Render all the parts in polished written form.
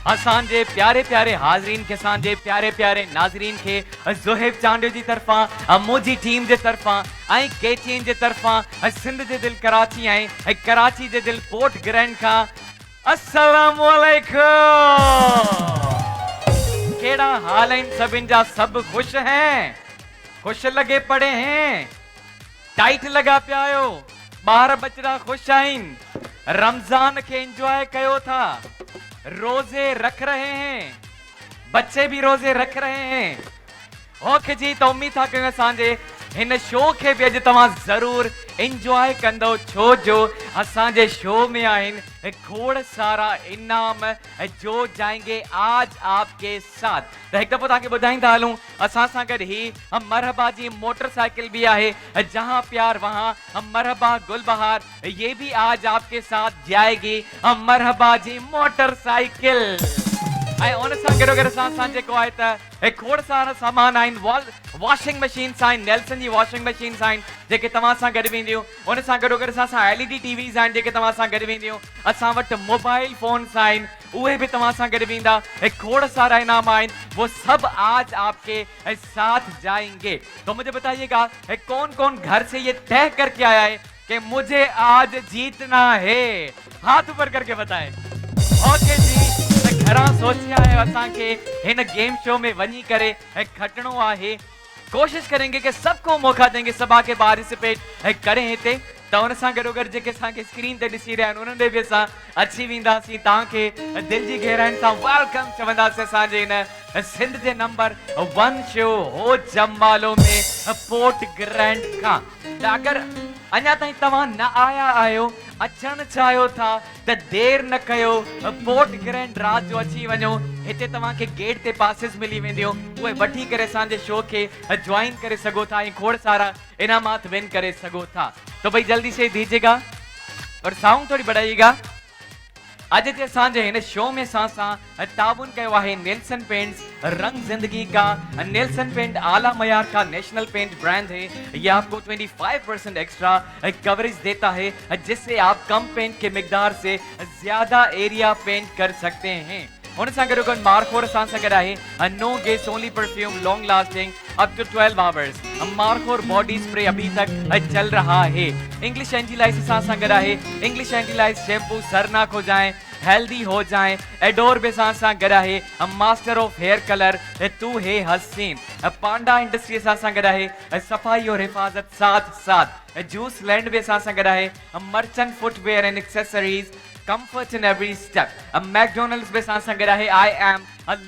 असांजे प्यारे प्यारे हाज़रीन के असांजे प्यारे प्यारे नाज़रीन के ज़ोहेब चांडियो जी तरफ़ां मुंहिंजी टीम जे तरफ़ां ऐं केचीन जे तरफ़ां सिंध जे दिल कराची ऐं कराची जे दिल पोर्ट ग्रैंड खां अस्सलामु अलैकुम। केड़ा हाल आहिनि सभिनि जा? सब खुश हैं, खुश लगे पड़े हैं, टाइट लगा पिया आहियो, ॿार बचड़ा खुश आहिनि, रमजान के एंजॉय कयो था, रोजे रख रहे हैं, बच्चे भी रोजे रख रहे हैं। ओके जी, तो उम्मीद था कि असांजे इन शो के भी अज तव्हां जरूर एंजॉय कंदो, छो जो असांजे शो में आहिनि खोड़ सारा इनाम जो जाएंगे आज आपके साथ। तो एक दफ़ो तव्हांखे ॿुधाईंदा हलूं, असां सां गॾु ही मरहबा जी मोटरसाइकिल भी आहे, जहां प्यार वहां मरहबा गुलबहार, ये भी आज आपके साथ जाएगी मरहबा जी मोटरसाइकिल। ऐं उन सां गॾोगॾु असां जेको आहे त खोड़ सारा सामान आहिनि, वॉशिंग मशीन्स आहिनि, नेल्सन जी वॉशिंग मशीन्स आहिनि जेके तव्हां सां गॾु वेंदियूं। उन सां गॾोगॾु असां LED टीवीज़ आहिनि जेके तव्हां सां गॾु वेंदियूं। असां वटि मोबाइल फोन्स आहिनि, उहे भी तव्हां सां गॾु वेंदा। खोड़ सारा इनाम आहिनि, वो सब आज आपके साथ जाएंगे। तो मुझे बताइएगा कौन कौन घर से ये तय करके आया है कि मुझे आज जीतना है? हाथ ऊपर करके बताएं। ओके जी, घरा सोचिया है असांखे इन गेम शो में वनी करे खटणो आहे। कोशिश करेंगे कि सबको मौका देंगे, सब आके पार्टिसिपेट करें हिते। तो उन सां गॾोगॾु जेके असांखे स्क्रीन ते ॾिसी रहिया आहिनि उन्हनि ॾे बि असां अची वेंदासीं, तव्हांखे दिल जी गहराइनि सां वेलकम चवंदासीं असांजे इन सिंध जे नंबर 1 शो हो जमालो में पोर्ट ग्रैंड खां। त अगरि अञा ताईं तव्हां न आया आहियो, अचण चाहियो था त देर न कयो, पोर्ट ग्रैंड रात जो अची वञो। हिते तव्हांखे गेट ते पासिस मिली वेंदियूं, उहे वठी करे असांजे शो खे ज्वाइन करे सघो था ऐं खोड़ सारा इनामात विन करे सघो था। तो भाई जल्दी से दीजिएगा और साउंड थोड़ी बढ़ाइएगा। आज जे असांजे हिन शो में सां ताउन कयो आहे नेल्सन पेंट्स, रंग जिंदगी का। नेल्सन पेंट आला मयार का नेशनल पेंट ब्रांड है, ये आपको 25% एक्स्ट्रा कवरेज देता है, जिससे आप कम पेंट के मिकदार से ज्यादा एरिया पेंट कर सकते हैं। उन सां गॾोगॾु मार्कोर असां सां गॾु आहे, no gas only perfume long lasting up to 12 hours. Markor body spray अभी तक चल रहा है। इंग्लिश एंजीलाइज असां सां गॾु आहे, इंग्लिश एंजीलाइज शैम्पू सरनाक हो जाए, हेल्दी हो जाए। एडोर भी असां सां गॾु आहे, मास्टर ऑफ हेयर कलर तू है हसीन। पांडा इंडस्ट्री असां सां गॾु आहे, सफाई और हिफाजत साथ साथ। जूस लैंड भी असां सां गॾु आहे, Merchant footwear and accessories, comfort in every step। McDonald's बि असां सां गॾु आहे, I am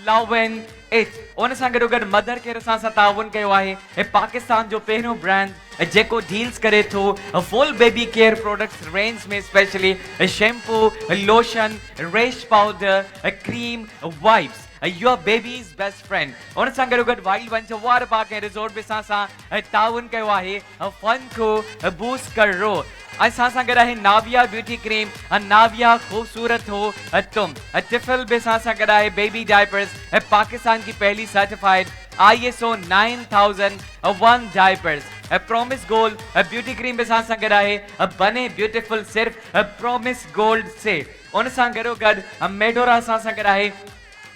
loving it। उन सां गॾोगॾु मदर केयर असां सां ताउन कयो आहे, पाकिस्तान जो पहिरियों ब्रांड जेको डील्स करे थो full baby care products range में, स्पेशली शैम्पू, लोशन, रेश powder, cream, wipes, your babies best friend. उन सां गॾोगॾु वाइल्ड वंच वाटर पार्क ऐं रिज़ोर्ट बि असां सां ताउन कयो आहे, फन को बूस्ट करो। असां सां गॾु आहे नाविया ब्यूटी क्रीम, नाविया खूबसूरत हो तुम। टिफल बि असां सां गॾु आहे, बेबी डायपर्स, पाकिस्तान की पहली certified ISO 9001 diapers. Promise gold beauty cream भी असां सां गॾु आहे, बने ब्यूटीफुल सिर्फ प्रॉमिस गोल्ड से। उन सां गॾोगॾु मेडोरा असां सां गॾु आहे,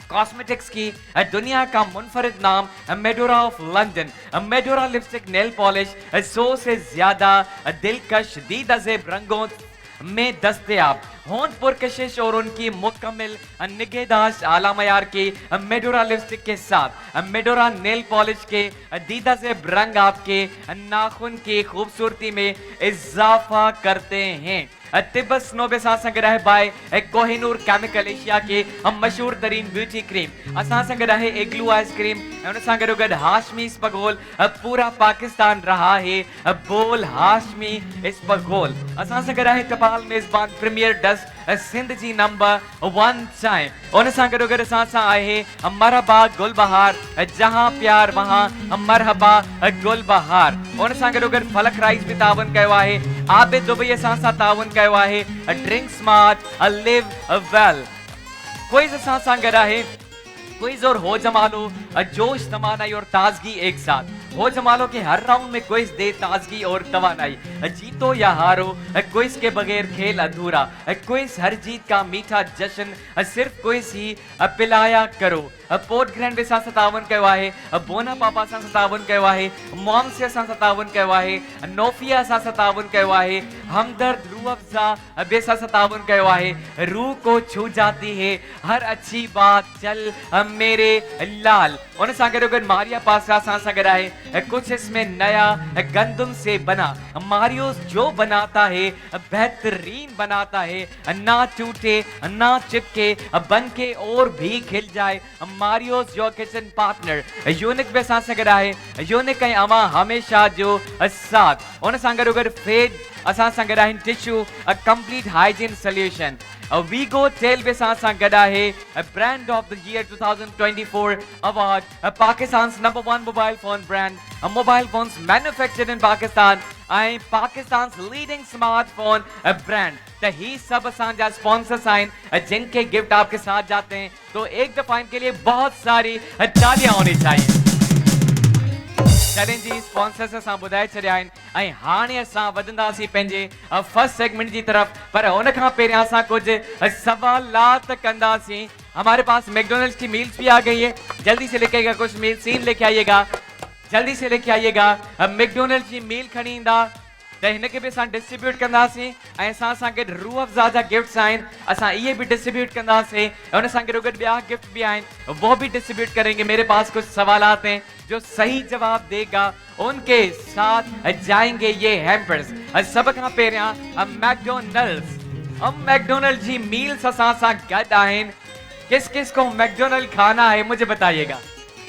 कॉस्मेटिक्स की दुनिया का मुनफरिद नाम Medora of London. Medora lipstick nail polish 100 से ज्यादा दिलकश दीदाज़ेब रंगों में दस्तयाब। होंठ पुरकशिश और उनकी मुकम्मल निगहदाश्त आला मयार की मेडोरा लिपस्टिक के साथ मेडोरा नेल पॉलिश के दीदाज़ेब रंग आपके नाखून की खूबसूरती में इजाफा करते हैं। तिब्बत स्नो बि असां सां गॾु आहे बाय कोहिनूर केमिकल, एशिया के मशहूर तरीन ब्यूटी क्रीम। असां सां गॾु आहे इग्लू आइसक्रीम, उन सां गॾोगॾु हाशमी स्पगोल। पूरा पाकिस्तान रहा है बोल हाशमी स्पगोल। असां सां गॾु आहे टपाल मेज़बान प्रीमियर डस्ट सिंध जी नंबर 1 चांहि। उन सां गॾोगॾु असां सां आहे मरहबा गुलबहार, जहां प्यार वहां मरहबा गुलबहार। उन सां गॾोगॾु फलक राइस बि ताउन कयो आहे, आबिद दुबई असां सां ताउन कयो आहे, drink smart live well. Quiz असां सां गॾु आहे, क्विज और हो जमालो जोश तमानाई और ताजगी एक साथ। हो जमालो के हर राउंड में क्विज दे ताजगी और तवानाई, जीतो या हारो क्विज के बगैर खेल अधूरा, क्विज हर जीत का मीठा जश्न, सिर्फ क्विज ही पिलाया करो। पोर्ट ग्रैंड वे 57 कयो आहे, बोना पापा 57 कयो आहे, मॉम्सिया 57 कयो आहे, नोफिया 57 कयो आहे, हमदर्द रूह अफ़ज़ा बे 57 कयो आहे, रूह को छू जाती है हर अच्छी बात, चल मेरे लाल। उन सां गॾो गॾु मारिया पासा सां गॾु आहे, कुछ इसमें नया गंदम से बना, मारियोस जो बनाता है बेहतरीन बनाता है, ना टूटे ना चिपके बन के और भी खिल जाए, मारियोस योर किचन पार्टनर। यूनिक बे सां गॾु आहे, यूनिक ऐं अवां हमेशा जो साथ। उन सां गॾो गॾु फेड असां सां गॾु आहिनि tissue, a complete hygiene solution. Vgo Tel बे सां गॾु आहे, brand of the year 2024 award, Pakistan number 1 mobile phone brand, mobile phones manufactured in Pakistan ऐं पाकिस्तान लीडिंग स्मार्टफोन ब्रांड। तो ही सब असांजा स्पॉन्सर्स आइन जिनके गिफ्ट आपके साथ जाते हैं, तो एक दफा इनके लिए बहुत सारी तालियां होनी चाहिए। चलें जी, स्पॉन्सर्स असां ॿुधाए छॾिया आहिनि ऐं हाणे असां वधंदासीं पंहिंजे फर्स्ट सेगमेंट की तरफ, पर उन खां पहिरियां असां कुछ सवालात कंदासीं। हमारे पास मैकडॉनल्ड्स की मील्स भी आ गई है, जल्दी से लेके आइएगा, कुछ मील सीन लेके आइएगा, जल्दी से लेके आइएगा। मैकडॉनल्ड्स की मील खणी ईंदा त हिनखे बि असां डिस्ट्रीब्यूट कंदासीं ऐं असां गॾु रूह अफ़ज़ा जा गिफ्ट्स आहिनि, असां इहे भी डिस्ट्रीब्यूट कंदासीं ऐं उन सां गॾो गॾु ॿिया गिफ्ट भी आहिनि, वो भी डिस्ट्रीब्यूट करेंगे। मेरे पास कुछ सवालात हैं, जो सही जवाब देगा उनके साथ जाएंगे ये हैम्पर्स। सब खां पहिरियां मैकडॉनल्ड्स जी मील्स असां सां गॾु आहिनि। किस किस को मैकडॉनल्ड खाना है मुझे बताइएगा,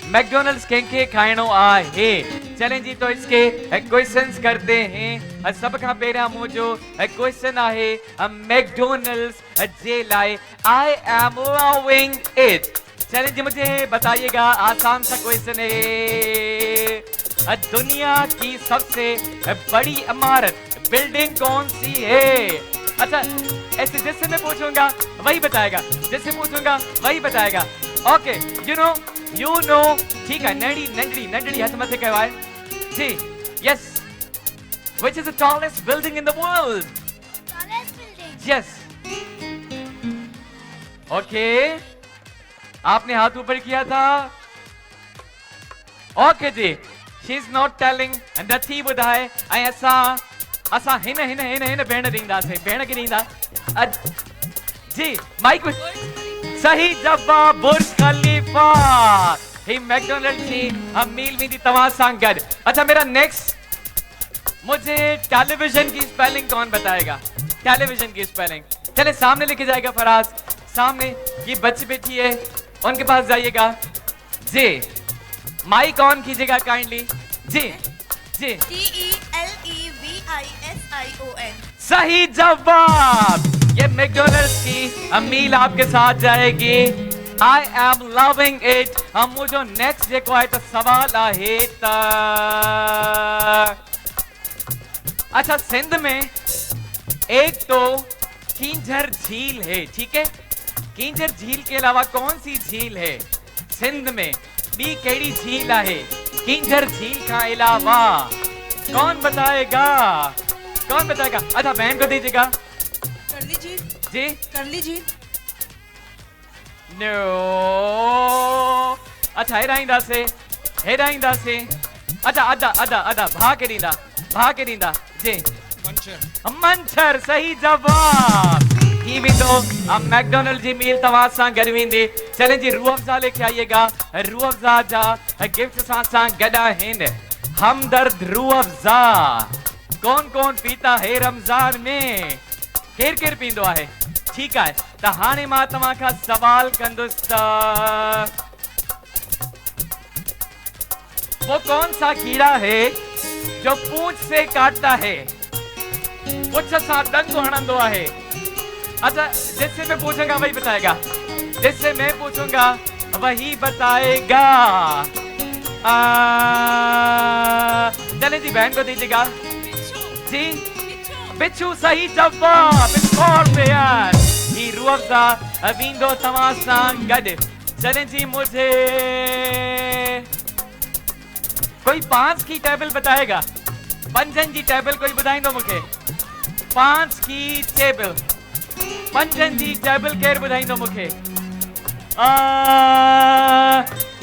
मैकडॉनल्ड्स कंहिंखे खाइणो आहे? चलें जी, तो इसके क्वेश्चंस करते हैं। सब खां पहिरियां मुझो क्वेश्चन आहे मैकडॉनल्ड्स जे लाइ, आई एम लविंग इट। चलें जी, मुझे बताइएगा, आसान सा क्वेश्चन है, दुनिया की सबसे बड़ी इमारत बिल्डिंग कौन सी है? अच्छा, ऐसे जिससे मैं पूछूंगा वही बताएगा, जिससे पूछूंगा वही बताएगा। ओके, यू नो ठीक है। नंढड़ी हथ मथे कयो आहे जी। Yes, which is the tallest building in the world? Tallest building. Yes, okay, आपने हाथ ऊपर किया था। ओके जी, शी इज नॉट टेलिंग, नथी ॿुधाए ऐं असां हिन भेण ॾींदासीं, भेण खे ॾींदा जी माइक। सही जवाब बुर्ज खलीफा। ही मैकडॉनल्ड की हम मील भी दी तमाम सांग गड। अच्छा, मेरा नेक्स्ट, मुझे टेलीविजन की स्पेलिंग कौन बताएगा? टेलीविजन की स्पेलिंग चले सामने लेके जाएगा फराज, सामने ये बच्ची बैठी है, उनके पास जाइएगा जी। माइक ऑन कीजिएगा काइंडली जी। जी, TELEVISION। सही जवाब। ये मैकडॉनल्ड्स की मील आपके साथ जाएगी। आई एम लविंग इट। हम मुझो नेक्स्ट जेको आहे तो सवाल आहे त, अच्छा, सिंध में एक तो कींझर झील है, ठीक है? कींझर झील के अलावा कौन सी झील है सिंध में? बी केड़ी झील है कींझर झील का अलावा? कौन बताएगा, कौन बताएगा? अच्छा, बहन को दीजिएगा। करली झील जी, करली झील। नो, अच्छा, हेराइंदा से। अच्छा, अदा भा के ॾींदा जी। मंचर सही जवाब। ही भी तो मैकडॉनल्ड जी मील तव्हां सां गॾु वेंदी। चलें जी, रूह अफ़ज़ा लेके आइएगा। रूह अफ़ज़ा जा गिफ्ट सां गॾु आहिनि। हमदर्द रूह अफ़ज़ा कौन कौन पीता है रमज़ान में? केर पींदो आहे? ठीक है, तो हाणे मां तव्हां खां सवाल कंदुसि त, वो कौन सा कीड़ा है जो पूंछ से काटता है, पुछ सा डंक हणंदो है? अच्छा, जिससे मैं पूछूंगा वही बताएगा, जिससे मैं पूछूंगा वही बताएगा। चले जी, बहन को दीजिएगा जी। बिच्छू सही जवाब। स्कॉर्पियन। ही रूह अफ़ज़ा वींदो तव्हां सां गॾु। चलें जी, मुझे कोई 5 की टेबल बताएगा? पंजन जी टेबल कोई ॿुधाईंदो मूंखे? 5 की टेबल, पंजन जी टेबल केर ॿुधाईंदो मूंखे?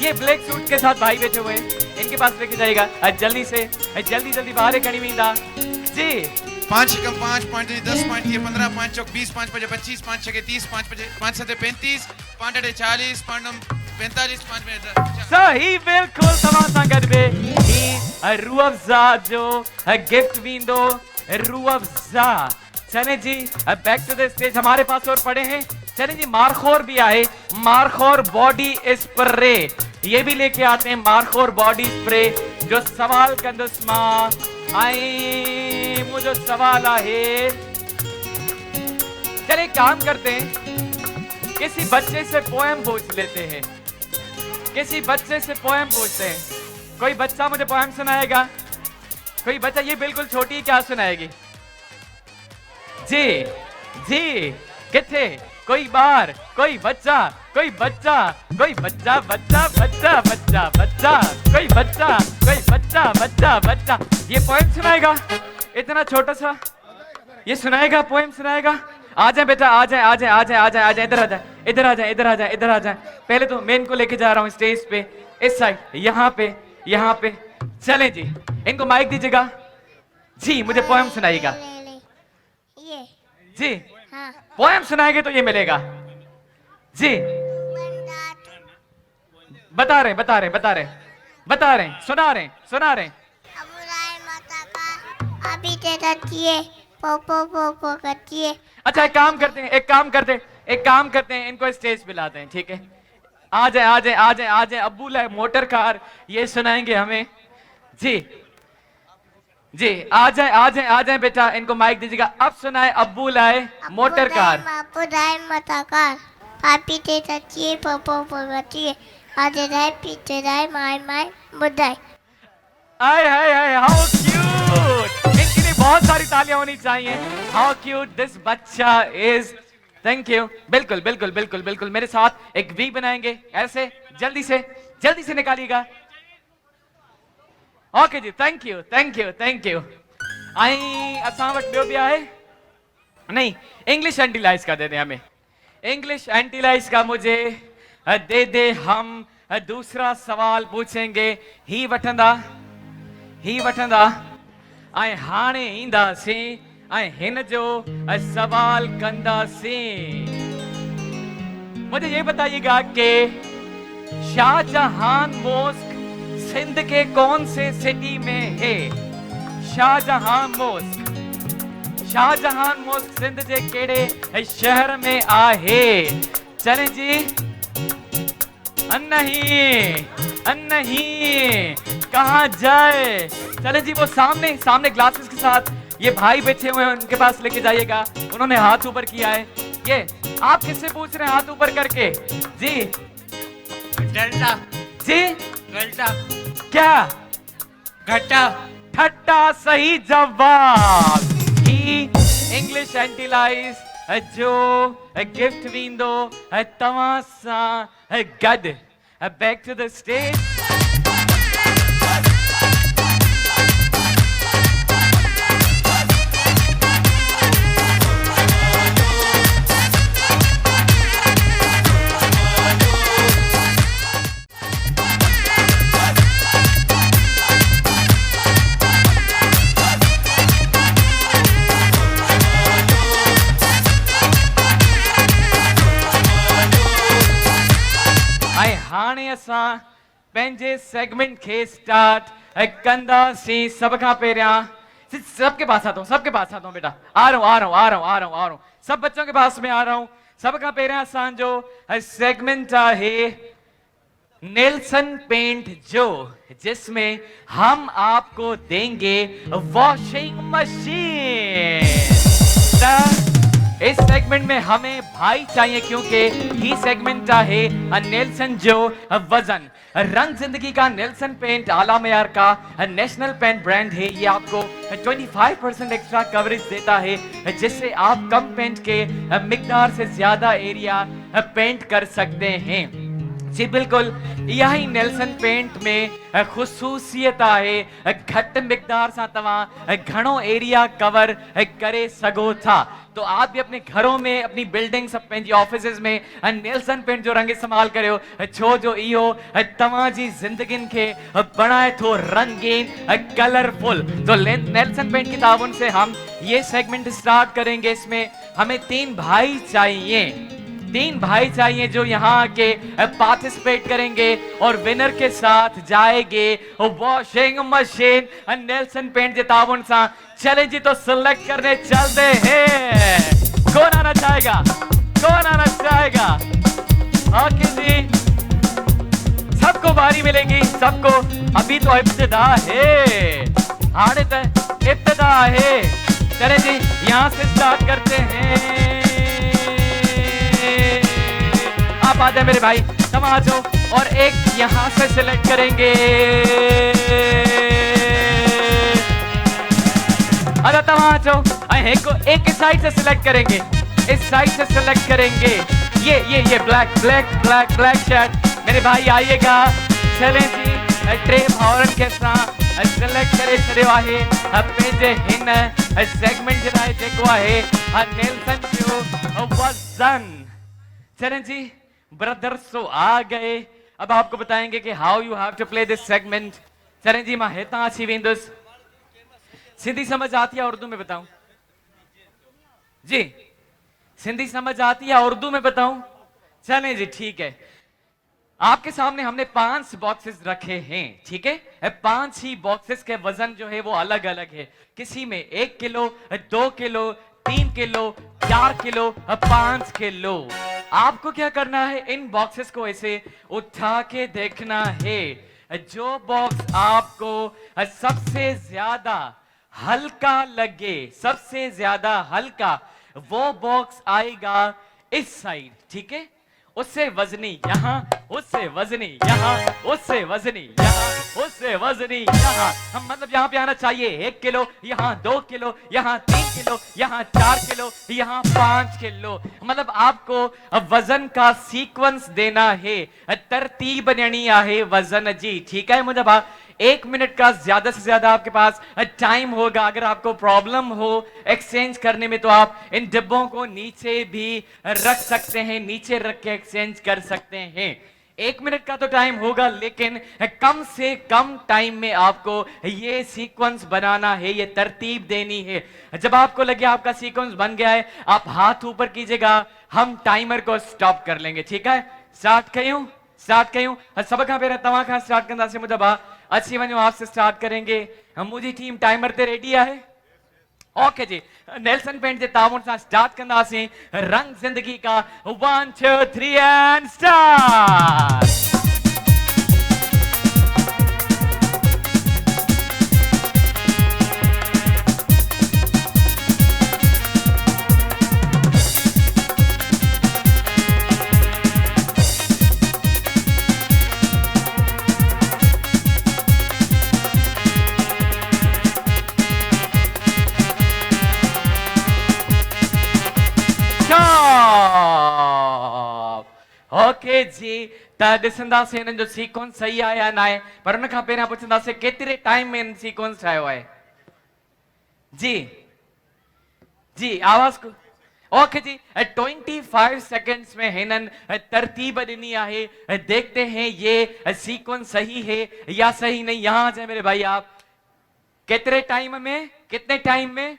ये ब्लैक सूट के साथ भाई बैठे हुए हैं, इनके पास लेके जाएगा जल्दी से, जल्दी बाहर खड़ी वींदा जी। 5 एकम 5 5 10 5 3 15 5 चौक 20 5 5 25 5 6 30 5 5 7 35 5 8 40 5 9 45 5 में सही बिल्कुल तमाम संगत में ही रूह अफ़ज़ा जो गिफ्ट वींदो रूह अफ़ज़ा। चले जी बैक टू द स्टेज, हमारे पास और पड़े हैं। चले जी मारखोर भी आए, मारखोर बॉडी स्प्रे ये भी लेके आते हैं। मारखोर बॉडी स्प्रे जो सवाल कंदुस मां आई मुझे सवाल है। चले काम करते हैं, किसी बच्चे से पोएम पूछ लेते हैं, किसी बच्चे से पोएम पूछते हैं। कोई बच्चा मुझे पोएम सुनाएगा? कोई बच्चा? ये बिल्कुल छोटी, क्या सुनाएगी जी? जी किथे? कोई बार, कोई बच्चा, कोई बच्चा, कोई बच्चा बच्चा बच्चा बच्चा बच्चा, कोई बच्चा, कोई बच्चा बच्चा बच्चा, ये पोएम सुनाएगा? इतना छोटा सा ये सुनाएगा, पोएम सुनाएगा? आ जाए बेटा, आ जाए आ जाए आ जाए आ जाए आ जाए, इधर आ जाए इधर आ जाए इधर आ जाए इधर आ जाए। पहले तो मैं इनको लेके जा रहा हूँ स्टेज पे, इस साइड, यहाँ पे। चले जी, इनको माइक दीजिएगा जी, मुझे पोएम सुनाइएगा ये जी। हाँ। पोएम सुनाएंगे तो ये मिलेगा जी। बता रहे, सुना रहे। अभी करती है, पो करती है। अच्छा एक काम करते हैं, इनको स्टेज पे लाते हैं, ठीक है? आ जाए अब्बू लाए मोटर कार, ये सुनाएंगे हमें जी। आ जाए बेटा, इनको माइक दीजिएगा। अब सुनाए अब्बू लाए मोटर कार। अब्बू लाए मोटर कार, पापी ते तचिए पोपो पोगतिए, आज राय पीछे राय माय मुदाई। हाय हाउ क्यूट, इनके लिए बहुत सारी तालियां होनी चाहिए। हाउ क्यूट दिस बच्चा इज। Thank you. बिल्कुल मेरे साथ एक वी बनाएंगे ऐसे, जल्दी से निकालिएगा। ओके जी, थैंक यू। आई असां वटि ॿियो बि आहे? नहीं, इंग्लिश एंटीलाइज का दे दे हमें, इंग्लिश एंटीलाइज का मुझे दे। हम दूसरा सवाल पूछेंगे, ही वठंदा ऐं हाणे ईंदासीं ऐं हिन जो सवाल कंदासीं। मुझे ये बताइएगा कि शाहजहां मोस्क सिंध के कौन से सिटी में है? शाहजहां मोस्क सिंध के केड़े शहर में आहे? चलें जी। नहीं, कहाँ जाए? चले जी, वो सामने ग्लासेस के साथ ये भाई बैठे हुए हैं, उनके पास लेके जाइएगा। उन्होंने हाथ ऊपर किया है। ये आप किससे पूछ रहे हैं हाथ ऊपर करके जी? डंडा जी, गलटा क्या? घटा ठट्टा सही जवाब। ही इंग्लिश एंटीलाइज जो गिफ्ट वींदो तव्हां सां गॾु। Back to the stage. हाणे असां पंहिंजे सेगमेंट के स्टार्ट कंदासीं। सब खां पहिरियां सबके पास आता हूं बेटा, आ रहा हूं, सब बच्चों के पास में आ रहा हूं। सब खां पहिरियां असांजो सेगमेंट आहे नेल्सन पेंट जो, जिसमें हम आपको देंगे वॉशिंग मशीन। इस सेगमेंट में हमें भाई चाहिए, क्योंकि ये सेगमेंट है नेल्सन जो वजन। रंग जिंदगी का नेल्सन पेंट आला मेयार का नेशनल पेंट ब्रांड है। ये आपको 25% एक्स्ट्रा कवरेज देता है, जिससे आप कम पेंट के मिकदार से ज्यादा एरिया पेंट कर सकते हैं। जी बिल्कुल, यही नेल्सन पेंट में ख़ुसूसियत आहे घट मिक़दार सां तव्हां घणो एरिया कवर करे सघो था। तो आप भी अपने घरों में, अपनी बिल्डिंग्स, पंहिंजी ऑफिसेस में नेल्सन पेंट जो रंग इस्तेमाल करियो, छो जो इहो तव्हांजी ज़िंदगियुनि खे बणाए थो रंगीन, कलरफुल। तो नेल्सन पेंट की ताउन से हम ये सेगमेंट स्टार्ट करेंगे। इसमें हमें 3 भाई चाहिए, 3 भाई चाहिए जो यहाँ के पार्टिसिपेट करेंगे और विनर के साथ जाएंगे वॉशिंग मशीन नेल्सन पेंट के ताउन सा। चलें जी, तो सिलेक्ट करने चलते हैं। कौन आना चाहेगा, कौन आना चाहेगा? ओके जी, सबको बारी मिलेगी, सबको। अभी तो इब्तिदा है, हाने तो इब्तिदा है। चलें जी, यहाँ से स्टार्ट करते हैं। आप आ जाए मेरे भाई, तुम आ जाओ और एक यहां से सिलेक्ट करेंगे। अरे तुम आ जाओ, एक साइड से सिलेक्ट करेंगे, इस साइड से सिलेक्ट करेंगे। ये black black black black shirt मेरे भाई आइएगा। चलें जी, टे भाउरनि के साथ सिलेक्ट करे छॾियो आहे पंहिंजे हिन सेगमेंट जे लाइ जेको आहे नेल्सन जो वज़न। चलें जी, ब्रदर्स तो आ गए। अब आपको बताएंगे कि how you have to play this segment. चलें जी, मां हेता अची वेंदुसि। सिंधी समझ आती है उर्दू में बताऊं? जी, सिंधी समझ आती है उर्दू में बताऊं? चलें जी, ठीक है। आपके सामने हमने 5 बॉक्सेस रखे हैं, ठीक है। 5 ही बॉक्सेस के वजन जो है वो अलग अलग है। किसी में 1 kilo, 2 kilo, 3 kilo, 4 kilo, 5 kilo. आपको क्या करना है, इन बॉक्सेस को ऐसे उठा के देखना है। जो बॉक्स आपको सबसे ज्यादा हल्का लगे, सबसे ज्यादा हल्का, वो बॉक्स आएगा इस साइड, ठीक है। उससे वजनी यहाँ, उससे वजनी यहाँ, उससे वजनी यहाँ, उससे वजनी यहाँ। हम मतलब यहाँ पे आना चाहिए 1 किलो, यहाँ 2 किलो, यहाँ 3 किलो, यहाँ 4 किलो, यहाँ 5 किलो। मतलब आपको वजन का सीक्वेंस देना है, तरतीब ॾियणी आहे वजन जी, ठीक है मुझे भाई। 1 मिनट का ज्यादा से ज्यादा आपके पास टाइम होगा। अगर आपको प्रॉब्लम हो एक्सचेंज करने में तो आप इन डिब्बों को नीचे भी रख सकते हैं, नीचे रख के एक्सचेंज कर सकते हैं। 1 मिनट का तो टाइम होगा, लेकिन कम से कम टाइम में आपको ये सीक्वेंस बनाना है, ये तरतीब देनी है। जब आपको लगे आपका सीक्वेंस बन गया है, आप हाथ ऊपर कीजिएगा, हम टाइमर को स्टॉप कर लेंगे, ठीक है। स्टार्ट कयूं, स्टार्ट कयूं। सब खां पहिरियों तव्हां खां स्टार्ट कंदासीं मुंहिंजा भाउ। अच्छी वञो, आपसे स्टार्ट करेंगे। मुझी टीम टाइमर ते रेडी है? ओके जी, नेल्सन पेंट के ताउन से स्टार्ट कंदासीं रंग जिंदगी का। 1 2 3 एंड स्टार्ट। ओके जी, त ॾिसंदासीं हिननि जो सीक्वेंस सही आहे या न आहे, पर हुन खां पहिरियां पुछंदासीं केतिरे टाइम में हिन सीक्वेंस ठाहियो आहे। जी जी, आवाज को। ओके जी, 25 सेकंड्स में हिननि तरतीब ॾिनी आहे। देखते हैं ये सीक्वेंस सही है या सही नहीं। यहां जाए मेरे भाई आप, कितने टाइम में, कितने टाइम में?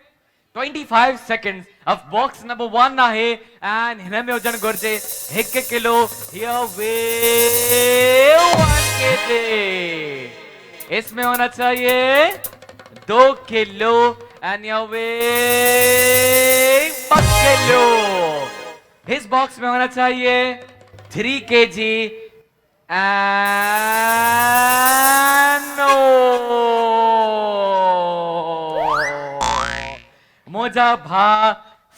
25 सेकंड्स। अब बॉक्स नंबर 1 आहे एंड हिन में हुजण घुर्जे 1 किलो। Here way 1 KG. इसमें होना चाहिए 2 kilo and here way 1 kilo. इस बॉक्स में होना चाहिए 3 केजी एंड नो। मुझा भा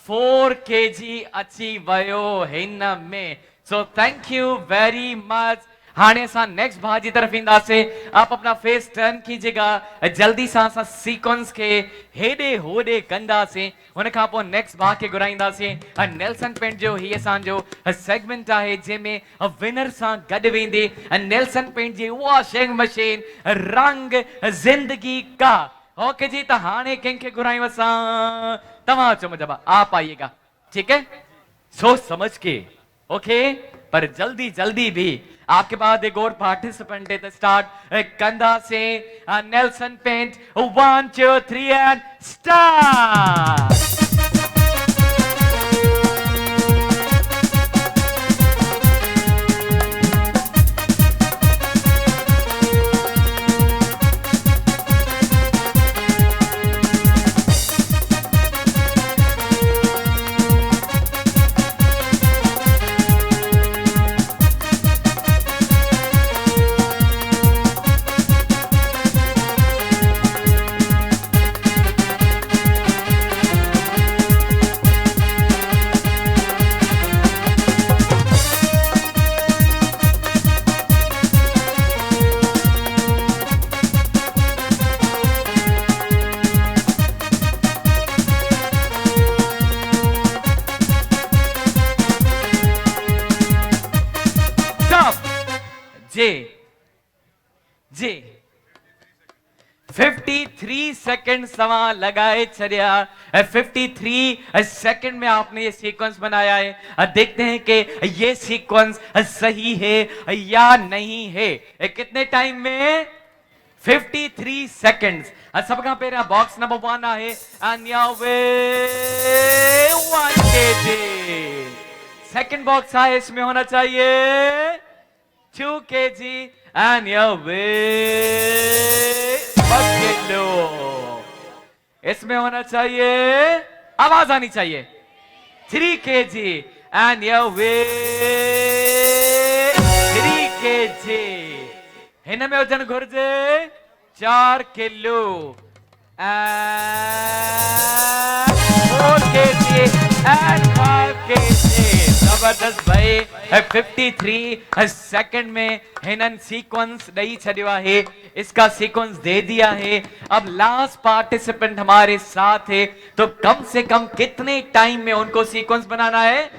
4 केजी अची वयो हिन में। सो थैंक यू वेरी मच। हाणे असां नेक्स्ट भाउ जी तरफ़ ईंदासीं। आप अपना फेस टर्न कीजिएगा, जल्दी सां असां सीक्वेंस खे हेॾे होॾे कंदासीं। हुन खां पोइ नेक्स्ट भाउ खे घुराईंदासीं। नेल्सन पेंट जो ही असांजो सेगमेंट आहे जंहिंमें विनर सां गॾु वेंदी नेल्सन पेंट जी वॉशिंग मशीन रंग जिंदगी का। ओके जी, त हाणे कंहिंखे घुरायूं असां? तव्हां अचो मुंहिंजा, आप आइएगा, ठीक है? सोच समझ के, ओके? पर जल्दी जल्दी भी। आपके बाद एक और पार्टिसिपेंट है, स्टार्ट कंधा से नेल्सन पेंट 1 2 3 एंड स्टार्ट। जी जी 53 सेकंड सवा लगाए छड़िया। 53 सेकंड में आपने ये सीक्वेंस बनाया है। देखते हैं कि ये सीक्वेंस सही है या नहीं है। कितने टाइम में? 53 सेकंड्स। सबका पहला बॉक्स नंबर 1 है and way 1 kg। Second box है, इसमें होना चाहिए 2 kg and your weight 1 kilo. इसमें होना चाहिए, आवाज आनी चाहिए, 3 kg and your weight 3 kg। हिन में वजन घुर्जे 4 kilo and 4 kg and 5 kg। जबरदस्त भाई। 53 सेकंड में हिनन सीक्वेंस दई छड़िया है, इसका सीक्वेंस दे दिया है। अब लास्ट पार्टिसिपेंट हमारे साथ है, तो कम से कम कितने टाइम में उनको सीक्वेंस बनाना है?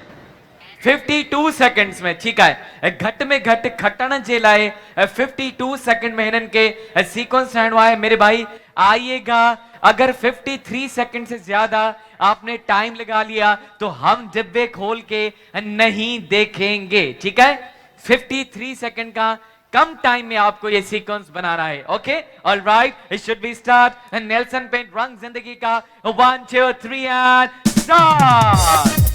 52 सेकंड्स में, ठीक है? घट में घट खटण जे लाए 52 सेकंड में हिनन के सीक्वेंस ठाहिणो है। मेरे भाई आइएगा, अगर 53 सेकंड से ज्यादा आपने टाइम लगा लिया तो हम डिब्बे खोल के नहीं देखेंगे, ठीक है? 53 सेकंड का कम टाइम में आपको ये सीक्वेंस बनाना है। Okay, alright, it should be start. Nelson paint रंग जिंदगी का 1 2 3 एंड स्टार्ट।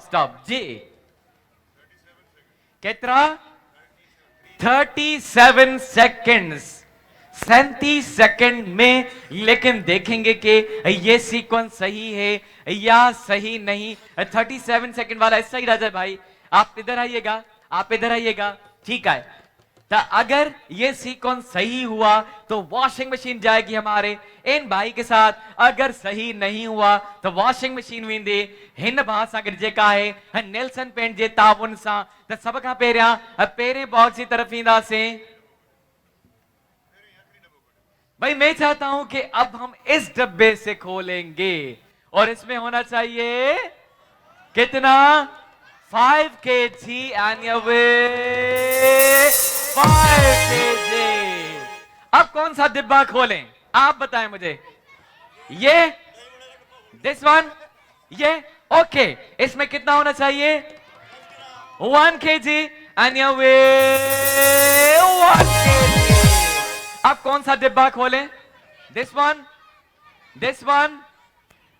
स्टॉप जी। कितना? 37 सेकंड्स, 37 सेकंड में। लेकिन देखेंगे कि ये सीक्वेंस सही है या सही नहीं। 37 सेकंड वाला ऐसा ही राजा भाई, आप इधर आइएगा, आप इधर आइएगा, ठीक है? तो अगर ये सीक्वेंस सही हुआ तो वॉशिंग मशीन जाएगी हमारे इन भाई के साथ। अगर सही नहीं हुआ तो वॉशिंग मशीन वेंदे हिन भाउ सां गॾु जेका आहे नेल्सन पेंट जे ताउन सां। त सब खां पहिरियां पहिरें बॉक्स की तरफ ईंदासीं। भाई मैं चाहता हूं कि अब हम इस डब्बे से खोलेंगे और इसमें होना चाहिए कितना? 5 kg and your weight 5 kg। अब कौन सा डिब्बा खोलें? आप बताएं मुझे। ये, दिस वन, ये, ओके। इसमें कितना होना चाहिए? 1 kg and your weight 1 kg। अब कौन सा डिब्बा खोलें? दिस वन,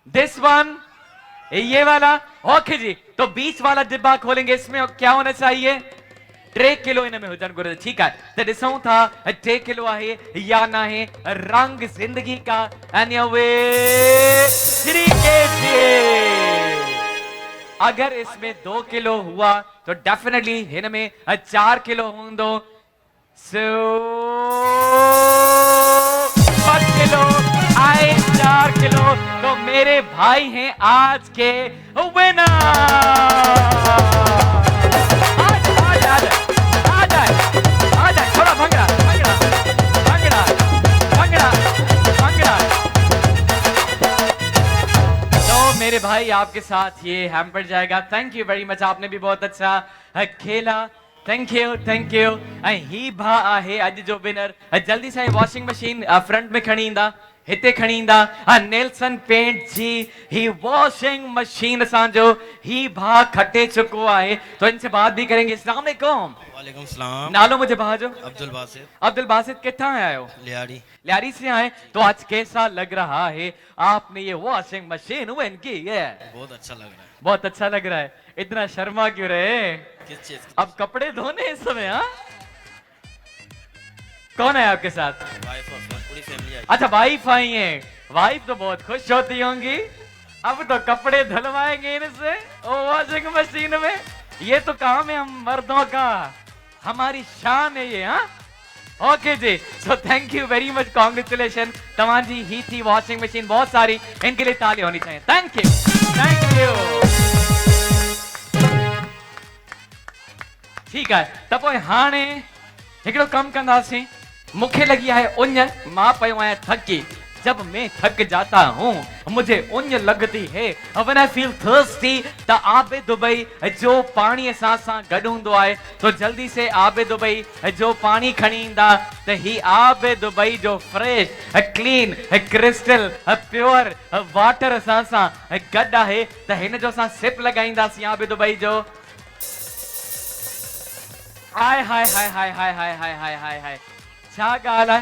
दिस वन, ये वाला। ओके जी, तो 20 वाला डिब्बा खोलेंगे। इसमें क्या होना चाहिए? 3 किलो इनमें हुजण घुरिजे। ठीकु आहे, त ॾिसूं था 3 किलो आहे या न आहे। रंग जिंदगी का एंड वे 3 kg। अगर इसमें 2 किलो हुआ तो डेफिनेटली इनमें 4 किलो होंदो। सो 5 किलो आए 4 किलो, तो मेरे भाई हैं आज के विनर। थोड़ा भंगड़ा भंगड़ा भंगड़ा भंगड़ा भंगड़ा। तो मेरे भाई आपके साथ ये हैम्पर जाएगा। थैंक यू वेरी मच, आपने भी बहुत अच्छा खेला। Thank you thank you. ही भा आहे अज जो विनर। जल्दी से वॉशिंग मशीन फ्रंट में खणी ईंदा, हिते खणी ईंदा। नेल्सन पेंट जी ही वॉशिंग मशीन असांजो ही भा खटे चुको आहे, तो इनसे बात भी करेंगे। अस्सलाम वालेकुम। वालेकुम सलाम। नालो मुझे भा जो? अब्दुल बासित। अब्दुल बासित कितना आए हो? लियाड़ी। लियारी से आए, तो आज कैसा लग रहा है आपने ये वॉशिंग मशीन विन की है? बहुत अच्छा लग रहा है। बहुत अच्छा लग रहा है। इतना शर्मा क्यों रहे? किस चीज की? अब कपड़े धोने इस समय। हाँ, कौन है आपके साथ? वाइफ और पूरी फैमिली आई। अच्छा, वाइफ आई है। वाइफ तो बहुत खुश होती होंगी। अब तो कपड़े धुलवाएंगे इनसे वॉशिंग मशीन में। ये तो काम है हम मर्दों का, हमारी शान है ये। हाँ, ओके जी। So thank you very much, congratulation. तमाजी ही थी वॉशिंग मशीन बहुत सारी, इनके लिए ताली होनी चाहिए। Thank you thank you. ठीक है, त पोइ हाणे हिकिड़ो कम कंदासीं। मुझे लगी है उञ, मां पयो आहियां थकी। जब मैं थक जाता हूँ मुझे उञ लगती है। When I feel thirsty, त आबे दुबई जो पानी असां सां गॾु हूंदो आहे, तो जल्दी से आबे दुबई जो पानी खणी ईंदा। त ही आबे दुबई जो fresh clean crystal pure water असां सां गॾु आहे, त हिन जो असां सिप लॻाईंदासीं आबे दुबई जो। हाय हाय हाय हाय हाय हाय हाय हाय हाय हाय, क्या गाल है।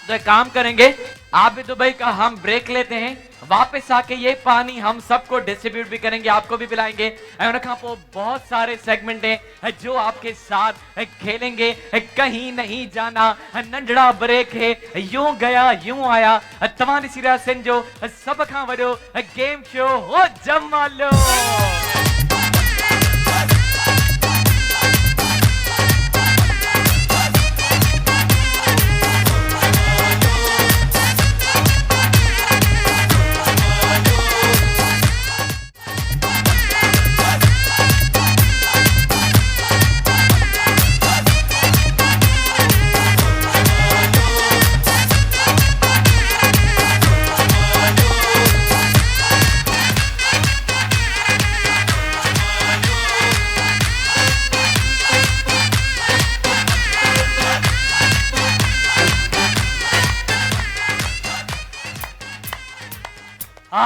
तो एक काम करेंगे, आप भी दुबई का हम ब्रेक लेते हैं, वापस आके ये पानी हम सबको डिस्ट्रीब्यूट भी करेंगे, आपको भी पिलाएंगे। बहुत सारे सेगमेंट हैं जो आपके साथ खेलेंगे। कहीं नहीं जाना, नंढड़ा ब्रेक है, यूं गया यूं आया। तव्हां ॾिसी रहिया आहियो जो सब खां वॾो गेम शो हो जमालो।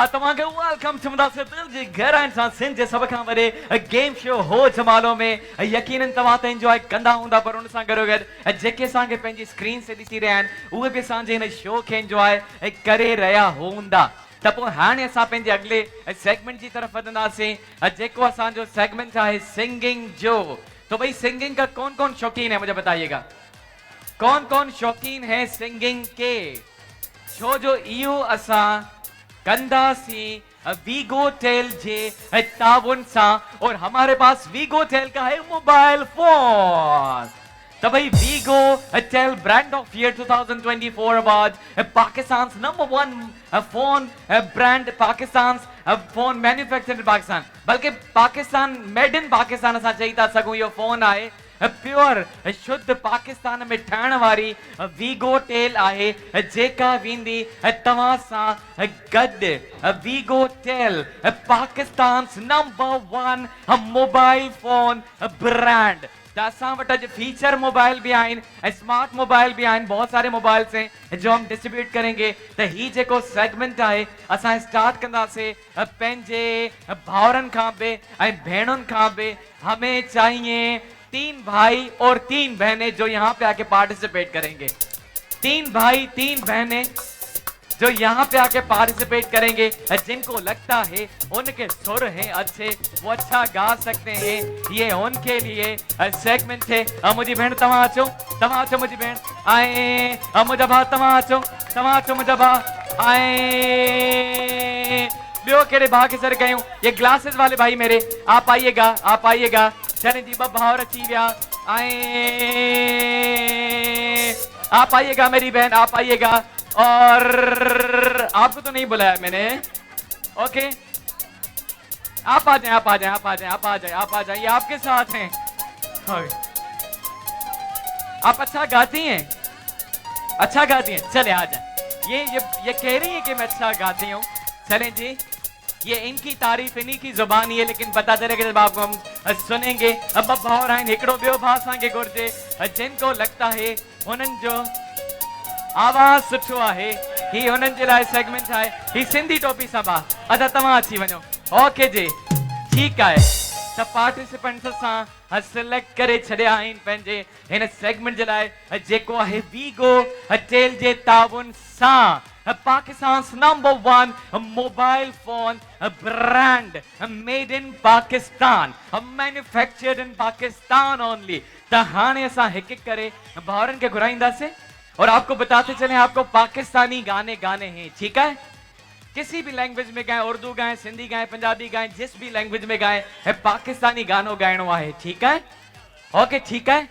तव्हांखे वेलकम चवंदासीं दिल जे गहराइनि सां सिंध जे सभ खां वॾे गेम शो हो जमालो में। यकीनन तव्हां त एंजॉय कंदा हूंदा, पर उन सां गॾोगॾु जेके असांखे पंहिंजी स्क्रीन से ॾिसी रहिया आहिनि उहे बि असांजे हिन शो खे एंजॉय करे रहिया हूंदा। त पोइ हाणे असां पंहिंजे अॻिले सेगमेंट जी तरफ़ वधंदासीं, जेको असांजो सेगमेंट आहे सिंगिंग जो। तो भाई सिंगिंग का कौन कौन शौकीन है मुझे बताइएगा, कौन कौन शौकीन है सिंगिंग के? छो जो इहो असां कंदासी वीगो टेल जे ताउन सा, और हमारे पास वीगो टेल का है मोबाइल फोन। तो भाई VGO Tel brand of year 2024 award, Pakistan number 1 phone brand, Pakistan phone manufactured Pakistan, बल्कि पाकिस्तान मेड इन पाकिस्तान असां चई था सघूं। इहो फोन आहे प्योर शुद्ध पाकिस्तान में ठहण वारी वीगो टेल आहे, जेका वेंदी तव्हां सां गॾु। VGO Tel Pakistan number 1 mobile phone brand. त असां वटि अॼु फीचर मोबाइल भी आहिनि, स्मार्ट मोबाइल भी आहिनि, बहुत सारे मोबाइल्स हैं जो हम डिस्ट्रीब्यूट करेंगे। त ही जेको सेगमेंट आहे असां स्टार्ट कंदासीं पंहिंजे भाउरनि खां बि ऐं भेणुनि खां बि। हमें चाहिए 3 भाई और 3 बहनें जो यहाँ पे आके पार्टिसिपेट करेंगे। 3 भाई 3 बहनें जो यहाँ पे आके पार्टिसिपेट करेंगे, जिनको लगता है उनके सुर हैं अच्छे, वो अच्छा गा सकते हैं, ये उनके लिए सेगमेंट है। मुझी भेण तव्हां अचो मुझी भेण आए, मुझा भा तव्हां अचो मुझा भा आए। बियो केड़े भा के सर गयूं, ये ग्लासेस वाले भाई मेरे, आप आइएगा। चले जी ब भावर अची विया आए, आप आइएगा मेरी बहन, आप आइएगा। और आपको तो नहीं बुलाया मैंने, ओके आप आ जाए, ये आपके साथ हैं। आप अच्छा गाती हैं, चले आ जाए। ये कह रही है कि मैं अच्छा गाती हूँ। चलें जी, ये इनकी तारीफ इन्हीं की जुबानी है, लेकिन पता चलेगा जब आपको हम सुनेंगे। अब भावर आहिनि, हिकिड़ो ॿियो भाउ असांखे घुरिजे, जिनको लगता है उन्हनि जो आवाज़ सुठो आहे, ही उन्हनि जे लाइ सेगमेंट आहे, ही सिंधी टोपी सां भा। अच्छा तव्हां अची वञो, ओके जी, ठीकु आहे। त पार्टिसिपेंट्स सां सिलेक्ट करे छॾिया आहिनि पंहिंजे हिन सेगमेंट जे लाइ, जेको आहे वीगो टेल जे ताउन सां Pakistan's #1 mobile phone brand, made in Pakistan, manufactured in Pakistan only। त हाणे असां हिक करे भाउरनि खे घुराईंदासीं और आपको बताते चले आपको पाकिस्तानी गाने गाने हैं, ठीक है? किसी भी लैंग्वेज में गाएं, उर्दू गाएं, सिंधी गाएं, पंजाबी गाएं, जिस भी लैंग्वेज में गाएं, पाकिस्तानी गानो गाइणो आहे, ठीक है? ओके ठीक है,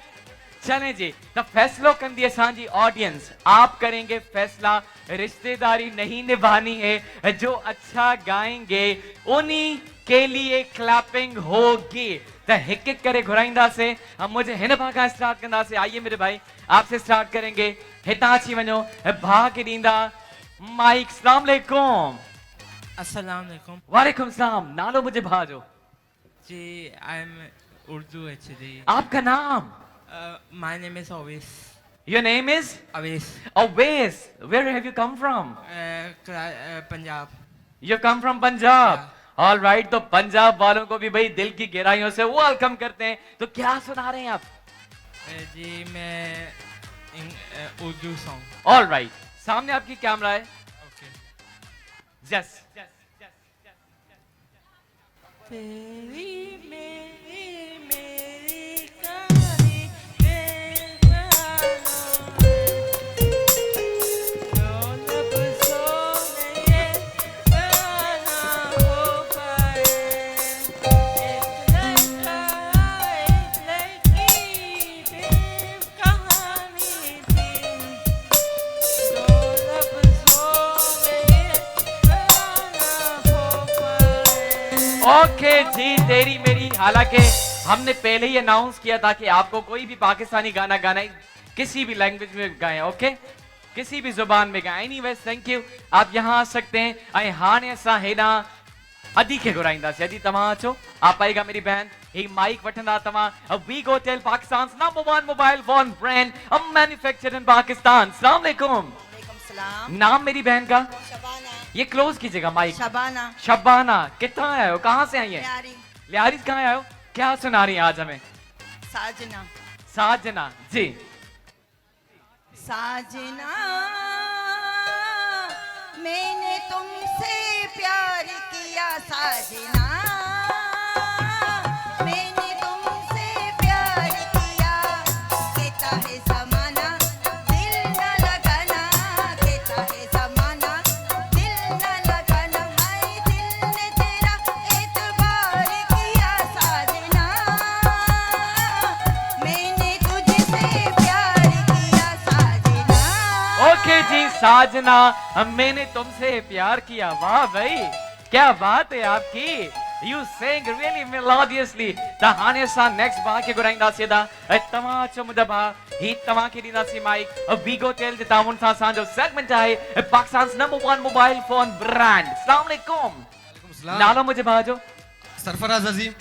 चलें जी। तो फैसलो कंदी असांजी ऑडियंस, आप करेंगे फैसला, रिश्तेदारी नहीं निभानी है, जो अच्छा गाएंगे उन्हीं के लिए क्लैपिंग होगी। तो हिक हिक करे घुराइंदा से हम मुझे हिन भागा स्टार्ट करना से। आइए मेरे भाई, आपसे स्टार्ट करेंगे, हिता अची वञो, भा के दींदा माइक। अस्सलाम वालेकुम। अस्सलाम वालेकुम वालेकुम सलाम। नालो मुझे भा जो जी, आई एम उर्दू एक्चुअली। आपका नाम? My name is अवेस। Your name is? अवेस। Always. Where have you come from? Punjab. You come from Punjab. All right, तो पंजाब वालों को भी भाई दिल की गहराइयों से वेलकम करते हैं। तो क्या सुना रहे हैं आप? जी मैं उर्दू सॉन्ग। All right, सामने आपकी कैमरा है। ओके। Yes. तेरी मेरी मेरी कहानी ओके जी, तेरी मेरी। हालांकि हमने पहले ही अनाउंस किया था कि आपको कोई भी पाकिस्तानी गाना गाना है, किसी भी लैंग्वेज में गाएं, ओके, किसी भी जुबान में गाएं। एनीवेज थैंक यू, आप यहाँ आ सकते हैं। ऐं हाणे असां हेॾां अदी खे घुराईंदासीं। अदी तव्हां अचो, आप आएगा मेरी बहन, ही माइक वठंदा तव्हां। VGO Tel Pakistan #1 mobile phone brand, manufactured in Pakistan. अस्सलाम वालेकुम। नाम मेरी बहन का? शबाना। ये क्लोज कीजिएगा माइक। शबाना। कितना आए हो, कहाँ से आई है? लियारी कहाँ आए हो? क्या सुना रही हैं आज हमें? साजना जी। साजना मैंने तुमसे प्यार किया, साजना मैंने तुमसे प्यार किया, कहता है ज़माना दिल न लगाना, कहता है ज़माना दिल न लगाना, हाय दिल ने तेरा एतबार किया, साजना मैंने तुझसे प्यार किया, साजना। ओके जी, साजना मैंने तुमसे प्यार किया। वाह भाई, क्या बात है आपकी। You sing really melodiously. त हाणे असां नेक्स्ट भाउ खे घुराईंदासीं। तव्हां अचो मुंहिंजा भाउ, ही तव्हां खे ॾींदासीं माइक। वीगो टेल जे ताउन सां असांजो सेगमेंट आहे पाकिस्तान #1 मोबाइल फोन ब्रांड। अस्सलाम वालेकुम। नालो मुंहिंजे भाउ जो? सरफराज अजीम।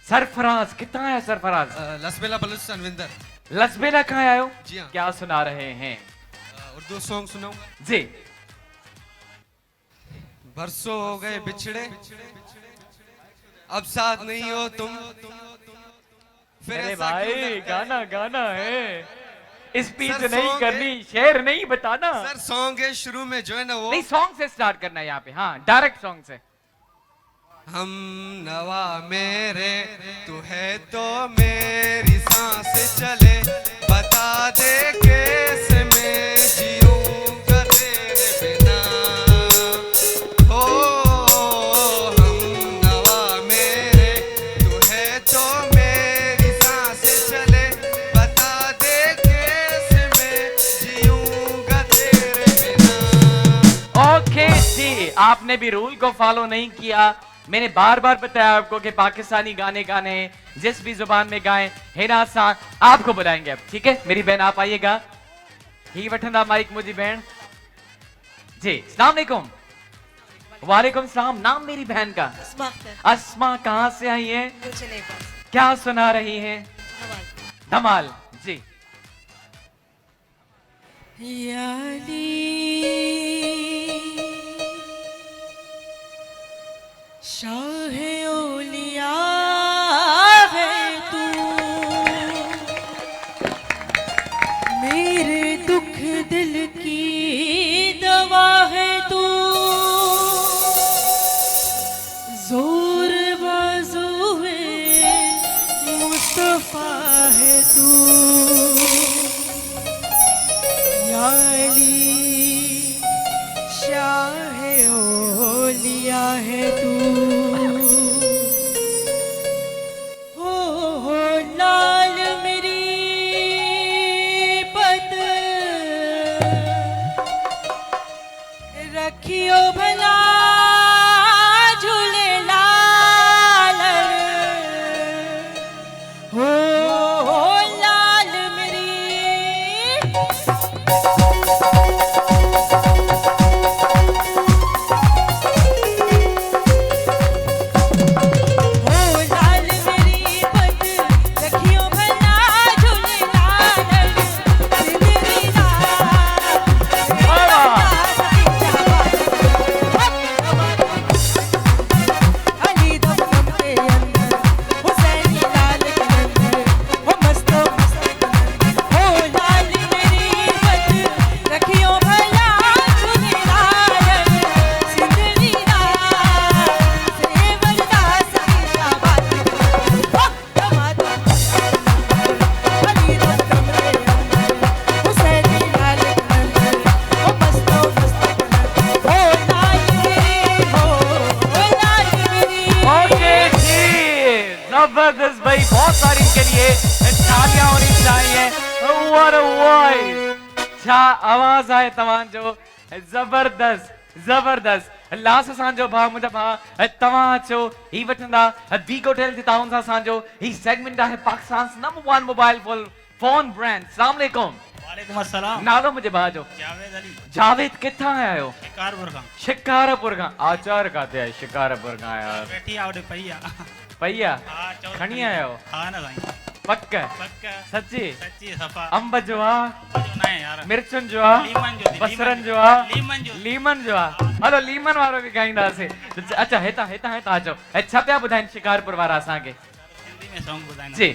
सरफराज, कितना है सरफराज? लसबेला बलूचिस्तान विंदर। लसबेला कहाँ आए हो? जी हाँ। क्या सुना रहे हैं? उर्दू सॉन्ग सुनाऊंगा जी। बरसों हो गए बिछड़े, अब साथ नहीं हो तुम, फिर अरे ऐसा क्यों भाई लगता है? गाना गाना है। स्पीच सर, नहीं song करनी, शेर नहीं बताना। सर सॉन्ग है शुरू में जो है ना वो नहीं, सॉन्ग से स्टार्ट करना है यहाँ पे। हाँ, डायरेक्ट सॉन्ग से। हम नवा मेरे तू है तो मेरी सांस चले, बता दे कैसे मैं जीऊंगा तेरे बिना। हो हम नवा मेरे तू है तो मेरी सांस चले, बता दे कैसे मैं जीऊंगा तेरे बिना। ओके जी, आपने भी रूल को फॉलो नहीं किया। मैंने बार बार बताया आपको कि पाकिस्तानी गाने गाने जिस भी जुबान में गाएं, हिना सा आपको बुलाएंगे अब, ठीक है? मेरी बहन आप आइएगा। ही वठंदा माइक मुझी बहन जी। अस्सलाम वालेकुम। वालेकुम सलाम। नाम मेरी बहन का? अस्मा। कहाँ से आई है? क्या सुना रही है? धमाल जी। शाहे ओलिया है तू, मेरे दुख दिल की दवा है तू, जोर बाजू है मुस्तफा है तू, या अली शाहे ओलिया है तू। रखियो भला झूले लाल, हो लाल मेरी। हो लाल मेरी पत, रखियो भला झूले लाल, जिंदगी जबरदस्त भाई, बहुत सारी इनके लिए तालियां होनी चाहिए। What a voice! छा आवाज आहे तव्हांजो, जबरदस्त जबरदस्त। लास्ट असांजो भाउ, मुंहिंजा भाउ, तव्हां अचो। ही वठंदा बी होटल जे ताउन सां असांजो ही सेगमेंट आहे Pakistan number 1 mobile phone brand. अस्सलाम वालेकुम। वालेकुम अस्सलाम। नालो मुंहिंजे भाउ जो? जावेद अली। जावेद किथां आया आहियो? शिकारपुर खां। शिकारपुर खां। आचार काथे आहे शिकारपुर खां यार? बैठी आ ओडे पई आ। पई आ? हां चओ। खणी आयो? हां ना साईं। पक्क पक्क सच्ची? सच्ची सफा। अंब जो आ? जो ना है यार। मिर्चन जो आ? लीमन जो। बसरन जो आ? लीमन जो। लीमन जो आ? हलो लीमन वारो भी गाईंदासीं। अच्छा हितां हितां हितां अचो। छा पिया ॿुधाइनि शिकारपुर वारा असांखे? सिंधी में सॉन्ग ॿुधाईंदा जी।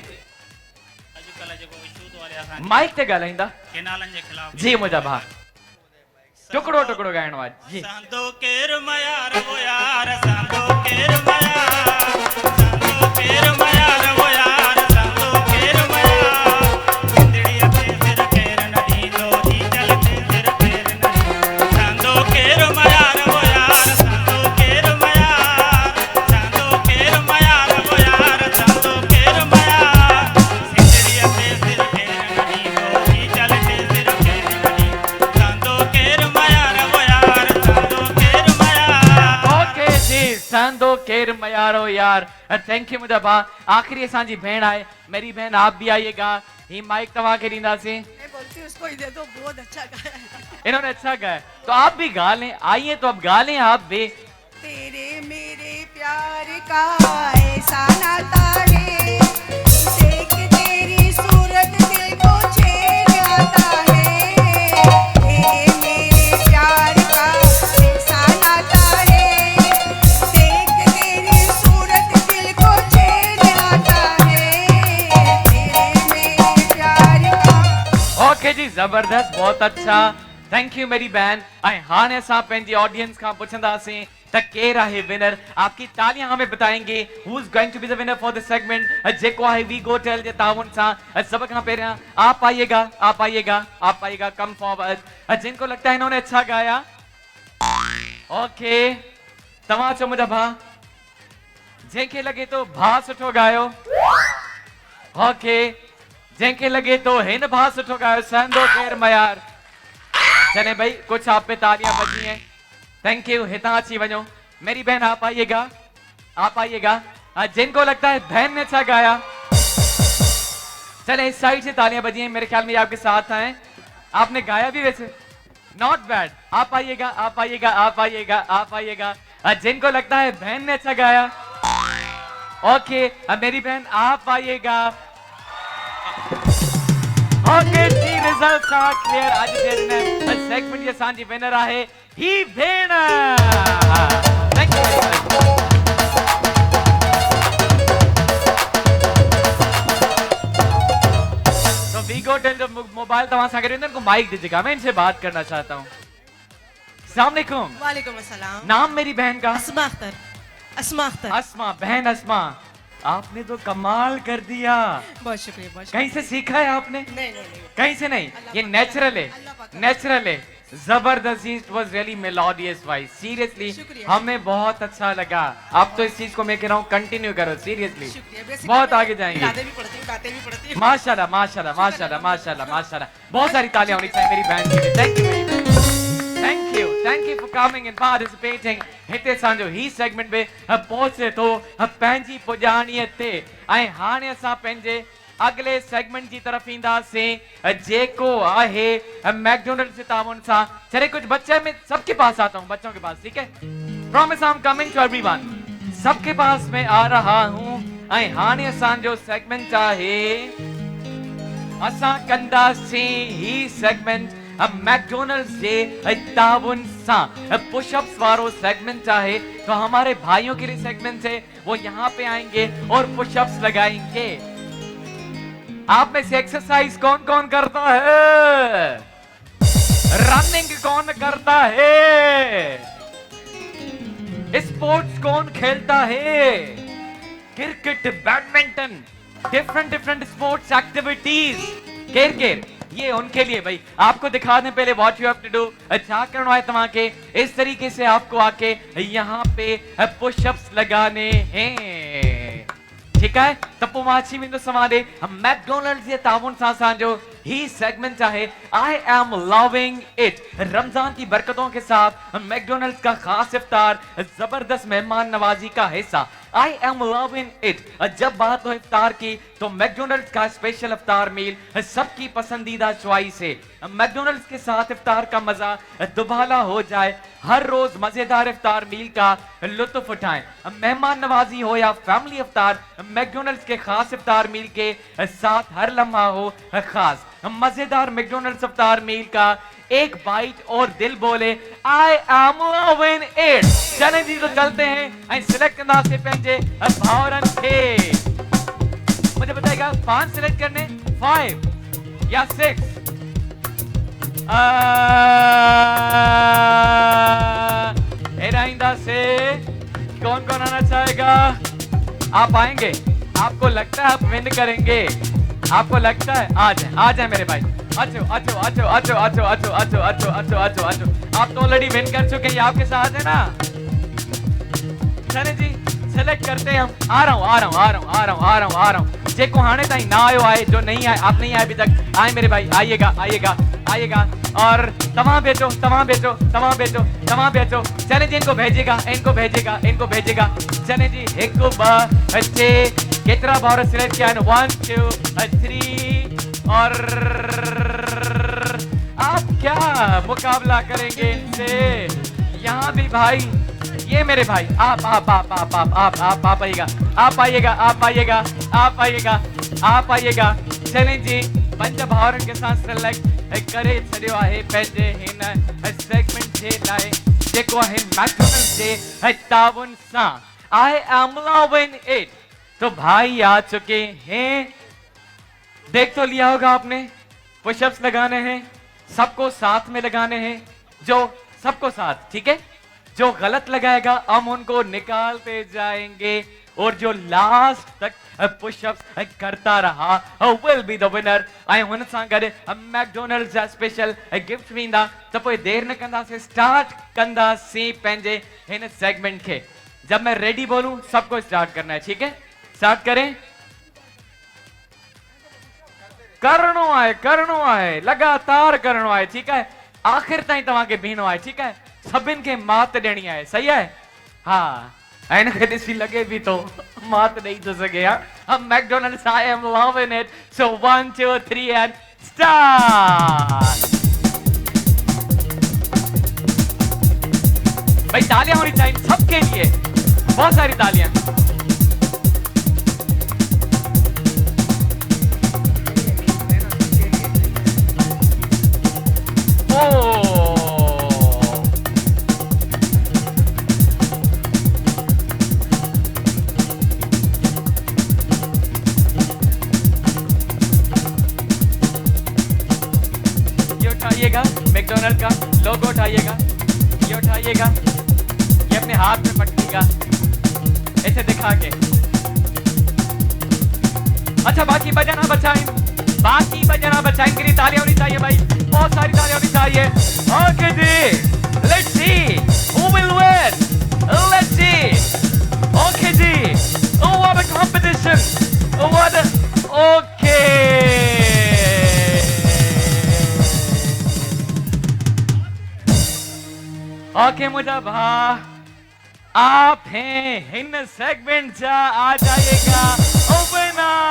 अॼुकल्ह जेको इशू तो हले असां माइक ते ॻाल्हाईंदा? केनालनि जे खिलाफ़। जी मुंहिंजा भाउ, टुकड़ो टुकड़ो ॻाइणो आहे जी। सांदो केर मयार वो यार, सांदो केर मयार, सांदो केर मयार वो यार, सांदो केर मयार। जिंदड़ीअ ते सिर केर न ॾींदो, जी जल ते सिर केर न ॾींदो। सांदो केर मयार वो यार, सांदो केर मयार, सांदो केर मयार वो यार, सांदो केर मयार। जिंदड़ीअ ते सिर केर न ॾींदो, जी जल ते सिर केर न ॾींदो। सांदो केर मयार वो यार, सांदो केर मयार। ओके जी, सांदो केर मयारो यार। थैंक यू मुंहिंजा भाउ। आखिरी असांजी भेण आहे, मेरी बहन आप भी आइएगा। ही माइक तव्हांखे ॾींदासीं। मैं बोलती हूँ उसको ही दे दो, बहुत अच्छा गाया है। इन्होंने अच्छा गाया, तो आप भी गा लें। आइए तो अब गा लें आप भी। तेरे मेरे प्यार का ऐसा नाता है, देख तेरी सूरत दिल को छेड़ आता है। तेरे मेरे प्यार का ऐसा नाता है, देख तेरी सूरत दिल को छेड़ आता है। तेरे मेरे प्यार का। ओके चले जी जबरदस्त बहुत अच्छा थैंक यू मेरी बहन ऐं हाणे असां पंहिंजी ऑडियंस खां पुछंदासीं त केरु आहे विनर आपकी तालियां हमें बताएंगे who is going to be the winner for the segment जेको आहे वी गो टेल जे ताउन सां सब खां पहिरियां आप आइएगा कम फॉरवर्ड जिनको लगता है इन्होंने अच्छा गाया ओके तव्हां चो मुंहिंजा भाउ जंहिंखे लगे तो भाउ सुठो गायो ओके जंहिंखे लगे तो हिन भाउ सुठो गायो सहंदो केरु मयार चले भाई कुछ आप पे तालियां बजी हैं थैंक यू हिता अच्छी वजो मेरी बहन आप आइएगा जिनको लगता है बहन ने अच्छा गाया चले इस साइड से तालियां बजी हैं मेरे ख्याल में आपके साथ आए आपने गाया भी वैसे नॉट बैड आप आइएगा जिनको लगता है बहन ने अच्छा गाया ओके मेरी बहन आप आइएगा ओके जी रिजल्ट्स आर क्लियर आज जे सेगमेंट ये सांजी विनर आहे ही भेण थैंक यू वेरी मच तो वीगो टेल जो मोबाइल तमाम सागर इनको माइक दीजिएगा मैं इनसे बात करना चाहता हूँ अस्सलाम वालेकुम वालेकुम अस्सलाम। नाम मेरी बहन का अस्मा अख्तर। अस्मा बहन अस्मा आपने तो कमाल कर दिया बहुत शुक्रिया। कहीं से सीखा है आपने नहीं कहीं से नहीं ये नेचुरल है जबरदस्त it was really melodious voice seriously शुक्रिया। हमें बहुत अच्छा लगा आप तो इस चीज को मैं कह रहा हूँ कंटिन्यू करो सीरियसली शुक्रिया। बहुत आगे जाएंगे गाते भी पढ़ती हूँ। माशाल्लाह बहुत सारी तालियां होनी चाहिए मेरी बहन के लिए thank you very much thank you for coming and participating हिते सांजो ही सेगमेंट में पहुंचे तो पंहिंजी पुॼाणीअ ते ऐं हाणे असां पंहिंजे अगले सेगमेंट की तरफ ईंदासीं जेको आहे मैकडोनल्ड से ताउन सां चले कुछ बच्चे में सबके पास आता हूँ बच्चों के पास ठीक है promise I am coming to everyone सबके पास मैं आ रहा हूँ ऐं हाणे असांजो सेगमेंट आहे असां कंदासीं ही सेगमेंट मैकडोनल्ड्स जे ताउन सां पुशअप्स वारो सेगमेंट है तो हमारे भाइयों के लिए सेगमेंट है वो यहाँ पे आएंगे और पुशअप्स लगाएंगे आप में से एक्सरसाइज कौन कौन करता है रनिंग कौन करता है स्पोर्ट्स कौन खेलता है cricket badminton different sports activities केर ये उनके लिए भाई आपको दिखा दें पहले what you have to do अच्छा करना है तमाम के इस तरीके से आपको आके यहाँ पे पुशअप्स लगाने हैं ठीक है तपो माची में तो समादे मैकडोनल्ड्स ये ताउन सां जो ही सेगमेंट है आई एम लविंग इट रमजान की बरकतों के साथ मैकडोनल्ड्स का खास इफ्तार जबरदस्त मेहमान नवाजी का हिस्सा आई एम लविंग इट जब बात हो इफ्तार की तो मैकडोनल्ड्स का स्पेशल इफ्तार मील सबकी पसंदीदा चॉइस है मैकडोनल्ड्स के साथ इफ्तार का मजा दुबाला हो जाए हर रोज मजेदार इफ्तार मील का लुत्फ उठाएं मेहमान नवाजी हो या फैमिली इफ्तार मैकडोनल्ड्स के खास इफ्तार मील के साथ हर लम्हा हो खास मजेदार मैकडोनल्ड्स इफ्तार मील का एक बाइट और दिल बोले आई एम लविंग इट चलें जी तो चलते हैं सिलेक्ट करना से पहले भावरन थे मुझे बताएगा 5 सिलेक्ट करने 5 या 6 एराइंदा से कौन आना चाहेगा आप आएंगे आपको लगता है आप विन करेंगे आपको लगता है आ जाए मेरे भाई अच्छो आप तो ऑलरेडी विन कर चुके हैं आपके साथ है ना चले जी सेलेक्ट करते हैं हम आ रहा हूँ जेको हाने ताई ना आयो आए जो नहीं आए आप नहीं आए अभी तक आए मेरे भाई आइएगा और तमाम बेचो चले जी इनको भेजेगा चले जी एक बच्चे कितना बार सिलेक्ट किया 1 2 3 और आप क्या मुकाबला करेंगे इनसे यहाँ भी भाई ये मेरे भाई आप आइएगा चलें जी पंज भावरन के साथ सिलेक्ट करे छड़ियो आहे पंहिंजे हिन सेगमेंट जे लाइ जेको आहे मैकडोनल्ड्स जे ताउन सां आई एम लविंग इट तो भाई आ चुके हैं देख तो लिया होगा आपने पुशअप्स लगाने हैं, सबको साथ में लगाने हैं, जो सबको साथ, ठीक है? जो गलत लगाएगा हम उनको निकालते जाएंगे और जो लास्ट तक पुशअप्स करता रहा विल बी द विनर। ऐं हुन सां गॾु मैकडोनल्ड्स जा स्पेशल गिफ्ट वेंदा। त पोइ देर न कंदासीं, स्टार्ट कंदासीं पंहिंजे हिन सेगमेंट खे। जब मैं रेडी बोलूं सबको स्टार्ट करना है, ठीक है? स्टार्ट करें। करणो आहे लगातार करणो आहे, ठीक है? आखिर ताईं तव्हांखे बीहणो आहे, ठीक है? सभिनि खे मात ॾियणी आहे, सही आहे? हाँ, ऐं हिनखे ॾिसी लॻे बि थो मात ॾेई थो सघे। हा, McDonald's, I am loving it. So 1 2 3 and start. भाई तालियां होनी चाहिए सबके लिए, बहुत सारी तालियां। ये उठाइएगा मैकडोनल्ड का लोगो, उठाइएगा, ये उठाइएगा, ये अपने हाथ में पकड़िएगा ऐसे दिखा के। अच्छा, बाकी बजाना बचाएं, बाकी बजाना बचाएं के लिए तालियां होनी चाहिए भाई, बहुत सारी तालियां होनी चाहिए। ओके जी, let's see who will win, let's see. Okay जी, what a competition, what okay. Okay मुझे भा, आप हैं इन सेगमेंट जा, आ जाइएगा विनर।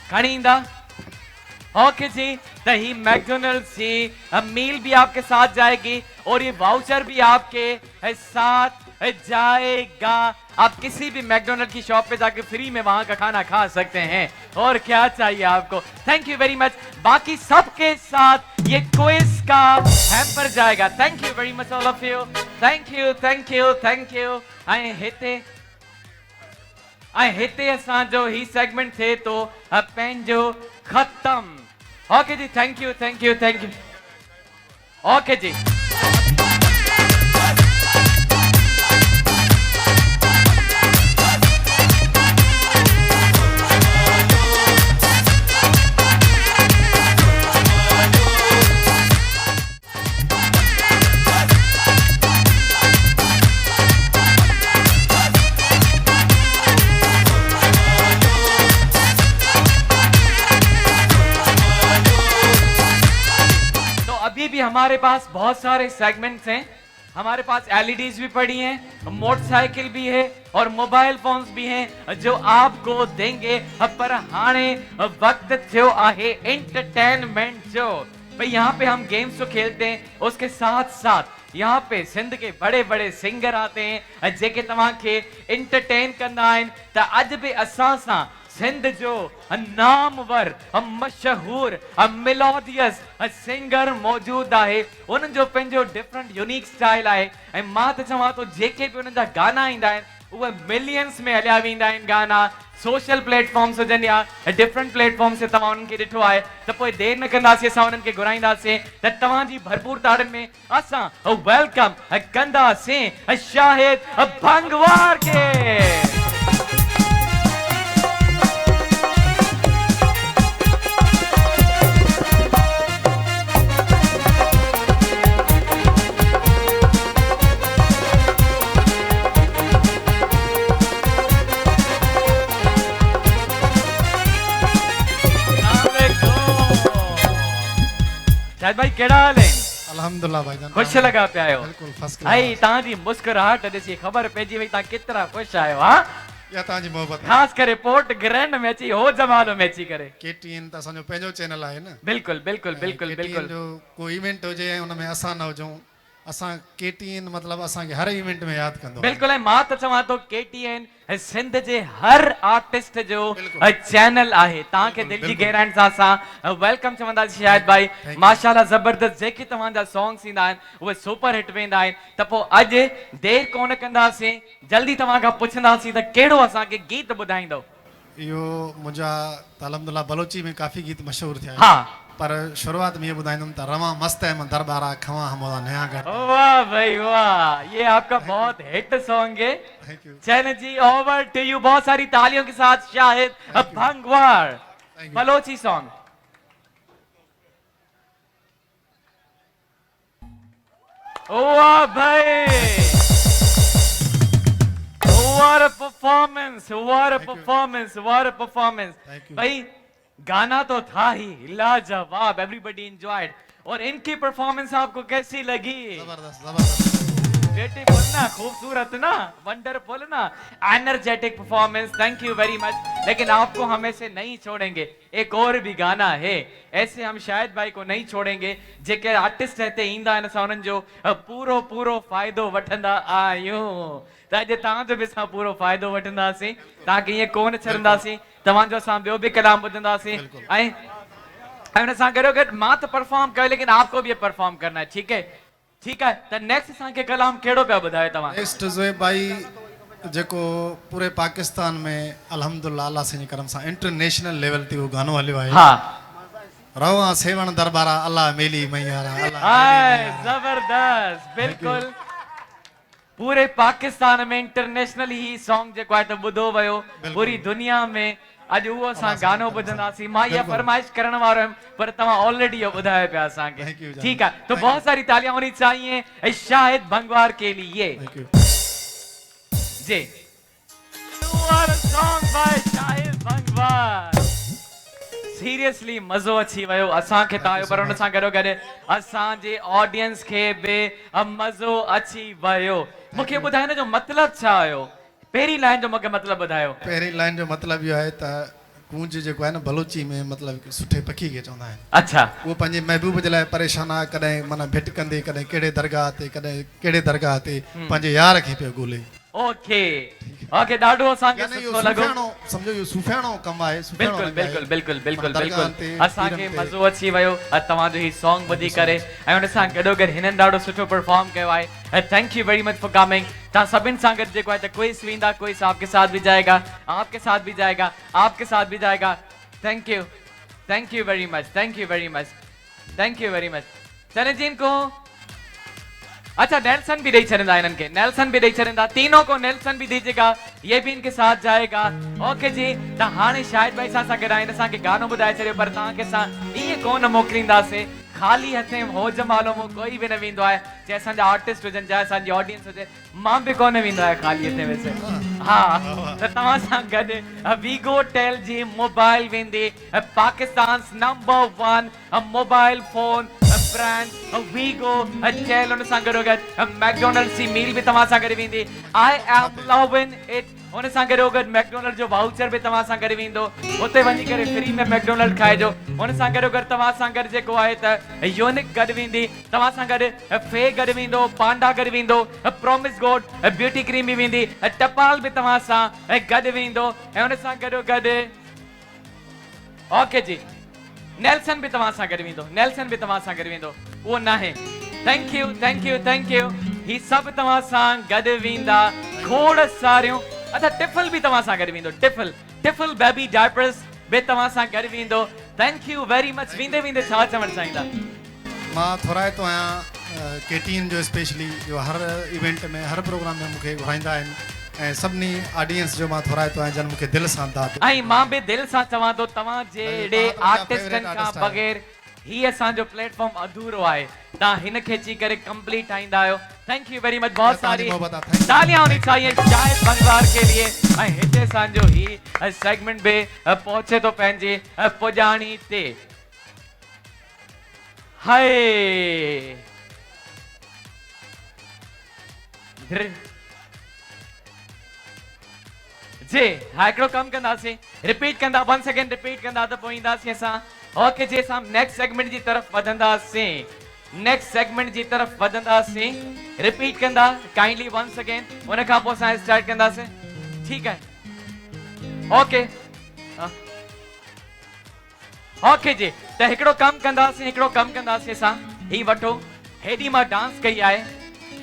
खणींदा। ओके जी, तो ही मैकडोनल्ड्स जी मील भी आपके साथ जाएगी और ये वाउचर भी आपके साथ जाएगा। आप किसी भी मैकडोनल्ड की शॉप पे जाके फ्री में वहां का खाना खा सकते हैं, और क्या चाहिए आपको। Thank you very much. बाकी सबके साथ ये क्विज का हैम्पर जाएगा। Thank you very much all of you, thank you thank you thank you. ऐं हिते असांजो ही सेगमेंट थे तो पंहिंजो खत्म। ओके जी, thank you thank you thank you. Okay जी, भी हमारे पास बहुत सारे सेगमेंट्स हैं। हमारे पास एलईडीज भी पड़ी हैं, मोटरसाइकिल भी है और मोबाइल फोन्स भी हैं जो आपको देंगे। पर हाने वक्त थियो आहे एंटरटेनमेंट जो। भाई यहाँ पे हम गेम्स तो खेलते हैं, उसके साथ साथ यहाँ पे सिंध के बड़े बड़े सिंगर आते हैं जेके तव्हां खे एंटरटेन कंदा आहिनि। त अॼु बि असां सां सिंध जो नामवर मशहूर मेलोडियस सिंगर मौजूद है। उन जो पंहिंजो डिफरेंट यूनिक स्टाइल है। ऐं मां त चवां तो जेके भी उन जा गाना ईंदा आहिनि उहे मिलियंस में हलिया वेंदा आहिनि गाना। सोशल प्लेटफॉर्म्स हुजनि या डिफरेंट प्लेटफॉर्म से तव्हां उन्हनि खे ॾिठो आहे त पोइ देरि न कंदासीं, असां उन्हनि खे घुराईंदासीं त तव्हांजी भरपूर ताड़ियुनि में असां वेलकम कंदासीं शाहिद भंगवार के। शायद भाई केड़ा हाल है? अल्हम्दुलिल्लाह भाईजान, खुश लगा पे आयो? बिल्कुल फर्स्ट क्लास। भाई ताजी मुस्कुराहट ॾिसी ख़बर पइजी वई ता केतिरा खुश आयो। हां, या ताजी मोहब्बत खास करे पोर्ट ग्रैंड में अची हो जमानो में अची करे। केटीएन त असांजो पंहिंजो चैनल आहे न। बिल्कुल बिल्कुल बिल्कुल बिल्कुल। जो कोई इवेंट हुजे उन में असां न हुजूं असां KTN मतलब असां के हर इवेंट में याद कंदो बिल्कुल है मां तो चवां तो KTN सिंध जे हर आर्टिस्ट जो चैनल आहे तां के दिल जी गहराई सां असां वेलकम चवंदा शाहिद भाई माशाल्लाह जबरदस्त जेके तव्हांजा सॉन्ग्स ईंदा आहिनि उहे सुपर हिट वेंदा आहिनि त पोइ अॼु देर कोन कंदासीं जल्दी तव्हां खां पुछंदासीं त कहिड़ो असांखे गीत ॿुधाईंदो इहो मुंहिंजा त अल्हम्दुलिल्लाह बलोची में काफ़ी गीत मशहूर थिया हाँ पर शुरुआत में ये बुधाईंदुमि त रवा मस्त है मन दरबारा खवा हमोदा नया घर वाह भाई वाह ये आपका बहुत हिट सॉन्ग है thank you Chain ji over to you बहुत सारी तालियों के साथ शाहिद भंगवार बलोची सॉन्ग वाह भाई what a performance what a performance what a performance Thank you. भाई गाना तो था ही लाजवाब एवरीबॉडी एंजॉयड और इनकी परफॉर्मेंस आपको कैसी लगी जबरदस्त जबरदस्त ब्यूटीफुल ना खूबसूरत ना वंडरफुल ना energetic performance thank you very much लेकिन आपको हम ऐसे नहीं छोड़ेंगे एक और भी गाना है ऐसे हम शाहिद भाई को नहीं छोड़ेंगे जेके आर्टिस्ट रहते ईंदा आहिनि असां उन्हनि जो पूरो पूरो फ़ाइदो वठंदा आहियूं त अॼु तव्हांजो बि असां पूरो फ़ाइदो वठंदासीं तव्हांखे ईअं कोन छॾंदासीं तव्हांजो असां ॿियो बि कलाम ॿुधंदासीं ऐं उन सां गॾो गॾु मां त परफॉर्म कयो लेकिन आपको भी परफॉर्म करना है ठीक है त नेक्स्ट असांखे कलाम कहिड़ो पिया ॿुधायो तव्हां नेक्स्ट ज़ोएब भाई जेको पूरे पाकिस्तान में अल्हम्दुलिल्लाह अल्लाह से करम सां इंटरनेशनल लेवल ते वो गानो हलियो आहे हा रवा सेवण दरबारा अल्लाह मेली मैयारा हाय जबरदस्त बिल्कुल पूरे पाकिस्तान में इंटरनेशनल ही सॉन्ग जेको आहे त ॿुधो वियो पूरी दुनिया में अॼु उहो असां गानो ॿुधंदासीं मां इहा फरमाइश करण वारो हुयमि पर तव्हां ऑलरेडी इहो ॿुधायो पिया असांखे Thank you, ठीक है तो बहुत सारी तालियां होनी चाहिए शाहिद भंगवार के लिए थैंक यू जी What a song by Shahid Bhangwar seriously मज़ो अची वियो असांखे त आयो पर हुन सां गॾो गॾु असांजे ऑडियंस खे बि मज़ो अची वियो मूंखे ॿुधाइण जो मतिलबु छा हुयो पहिरीं लाइन जो मूंखे मतिलबु ॿुधायो पहिरीं लाइन जो मतिलबु इहो आहे त गूंज जेको आहे न बलोची में मतिलबु सुठे पखी खे चवंदा आहिनि अच्छा उहो पंहिंजे महबूब जे लाइ परेशान आहे कॾहिं माना भिट कंदे कॾहिं कहिड़े दरगाह ते कॾहिं कहिड़े दरगाह ते पंहिंजे यार खे पियो ॻोल्हे ओके ओके ॾाढो असांखे यानी इहो सुठो लॻो सुफ़ियाणो सम्झो इहो सुफ़ियाणो कमु आहे सुफ़ियाणो बिल्कुल रंग आहे। बिल्कुल बिल्कुल बिल्कुल दरगाहनि बिल्कुल ते, असांखे पीरनि ते। मज़ो अची वियो तव्हांजो ही सॉन्ग ॿुधी करे ऐं हुन सां गॾो गॾु हिननि ॾाढो सुठो परफॉर्म कयो आहे thank you very much for coming तव्हां सभिनि सां गॾु जेको आहे त क्विज़ वेंदा क्विज़ आपके साथ भी जाएगा आपके साथ भी जाएगा आपके साथ भी जाएगा thank you very much thank you very much चने जी इनको अच्छा नेल्सन भी ॾेई छॾींदा इन्हनि खे नेल्सन भी ॾेई छॾींदा तीनों को नेल्सन भी दीजिएगा ये भी इनके साथ जाएगा ओके जी त हाणे शाहिद भाई सां गॾु आहिनि असांखे गानो ॿुधाए छॾियो पर तव्हांखे असां ईअं कोन मोकिलींदासीं खाली हथे होज मालो मूं कोई बि न वेंदो आहे चाहे असांजा आर्टिस्ट हुजनि चाहे असांजी ऑडियंस हुजे मां बि कोन वेंदो आहियां खाली हथे वैसे हा त तव्हां सां गॾु वीगो टेल जी मोबाइल वेंदी Pakistan number 1 mobile phone brand we go Tel हुन सां गॾो गॾु मैकडोनल्ड्स जी मील बि तव्हां सां गॾु वेंदी आई एम लविंग इट हुन सां गॾो गॾु मैकडोनल्ड जो वाउचर बि तव्हां सां गॾु वेंदो उते वञी करे फ्री में मैकडोनल्ड खाइजो हुन सां गॾो गॾु तव्हां सां गॾु जेको आहे त यूनिक गॾु वेंदी तव्हां सां गॾु फे गॾु वेंदो पांडा गॾु वेंदो प्रॉमिस गोड ब्यूटी क्रीम बि वेंदी टपाल बि तव्हां सां गॾु वेंदो ऐं हुन सां गॾो गॾु ओके जी नेल्सन भी तव्हां सां गॾु वेंदो नेल्सन भी तव्हां सां गॾु वेंदो उहो न आहे थैंक यू ही सभु तव्हां सां गॾु वेंदा खोड़ सारियूं अच्छा टिफल भी तव्हां सां गॾु वेंदो टिफल बेबी डायपर्स भी तव्हां सां गॾु वेंदो थैंक यू वेरी मच वेंदे वेंदे छा चवणु चाहींदा मां थोराइतो आहियां KTN जो स्पेशली जो हर इवेंट में हर प्रोग्राम में मूंखे घुराईंदा आहिनि ऐं सभिनी ऑडियंस जो मां थोराइतो आहियां जन मूंखे दिलि सां दाद ऐं मां बि दिलि सां चवां थो तव्हां जहिड़े आर्टिस्टनि खां बग़ैर ही असांजो प्लेटफॉर्म अधूरो आहे तव्हां हिन खे अची करे कंप्लीट ठाहींदा आहियो थैंक यू वेरी मच बहुत सारी तालियां होनी चाहिए शाहिद भंगवार के लिए ऐं हिते असांजो ही सेगमेंट बि पहुचे थो पंहिंजे पुॼाणी ते हाय जी हा हिकिड़ो कमु कंदासीं रिपीट कंदा 1 सेकेंड रिपीट कंदा त पोइ ईंदासीं असां ओके जी असां नेक्स्ट सेगमेंट जी तरफ़ वधंदासीं नेक्स्ट सेगमेंट जी तरफ वधंदासीं रिपीट कंदा काइंडली वंस अगेन उन खां पोइ असां स्टार्ट कंदासीं ठीक है ओके ओके जी त हिकिड़ो कम कंदासीं असां ही वठो हेडी मां डांस कई आहे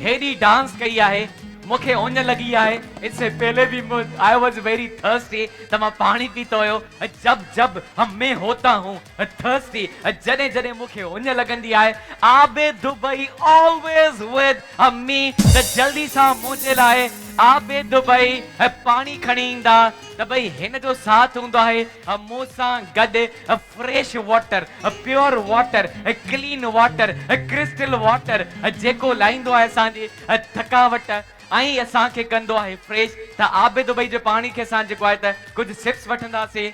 हेडी डांस कई आहे मुखे उन लगी आहे इससे पहले भी आई वॉज वेरी थर्स्टी त मां पानी पीतो हुयो जब जब मैं होता हूँ थर्स्टी जॾहिं जॾहिं मुखे उन लगंदी आहे आबे दुबई ऑलवेज विद मी त जल्दी सां मुंहिंजे लाइ आबे दुबई पानी खणी ईंदा त भई हिन जो साथ हूंदो आहे मूं सां गॾु fresh water pure water clean water crystal water जेको लाहींदो आहे असांजी थकावट ऐं असांखे कंदो आहे फ्रेश त आबे दुबई जे पानी खे असां जेको आहे त कुझु सिप्स वठंदासीं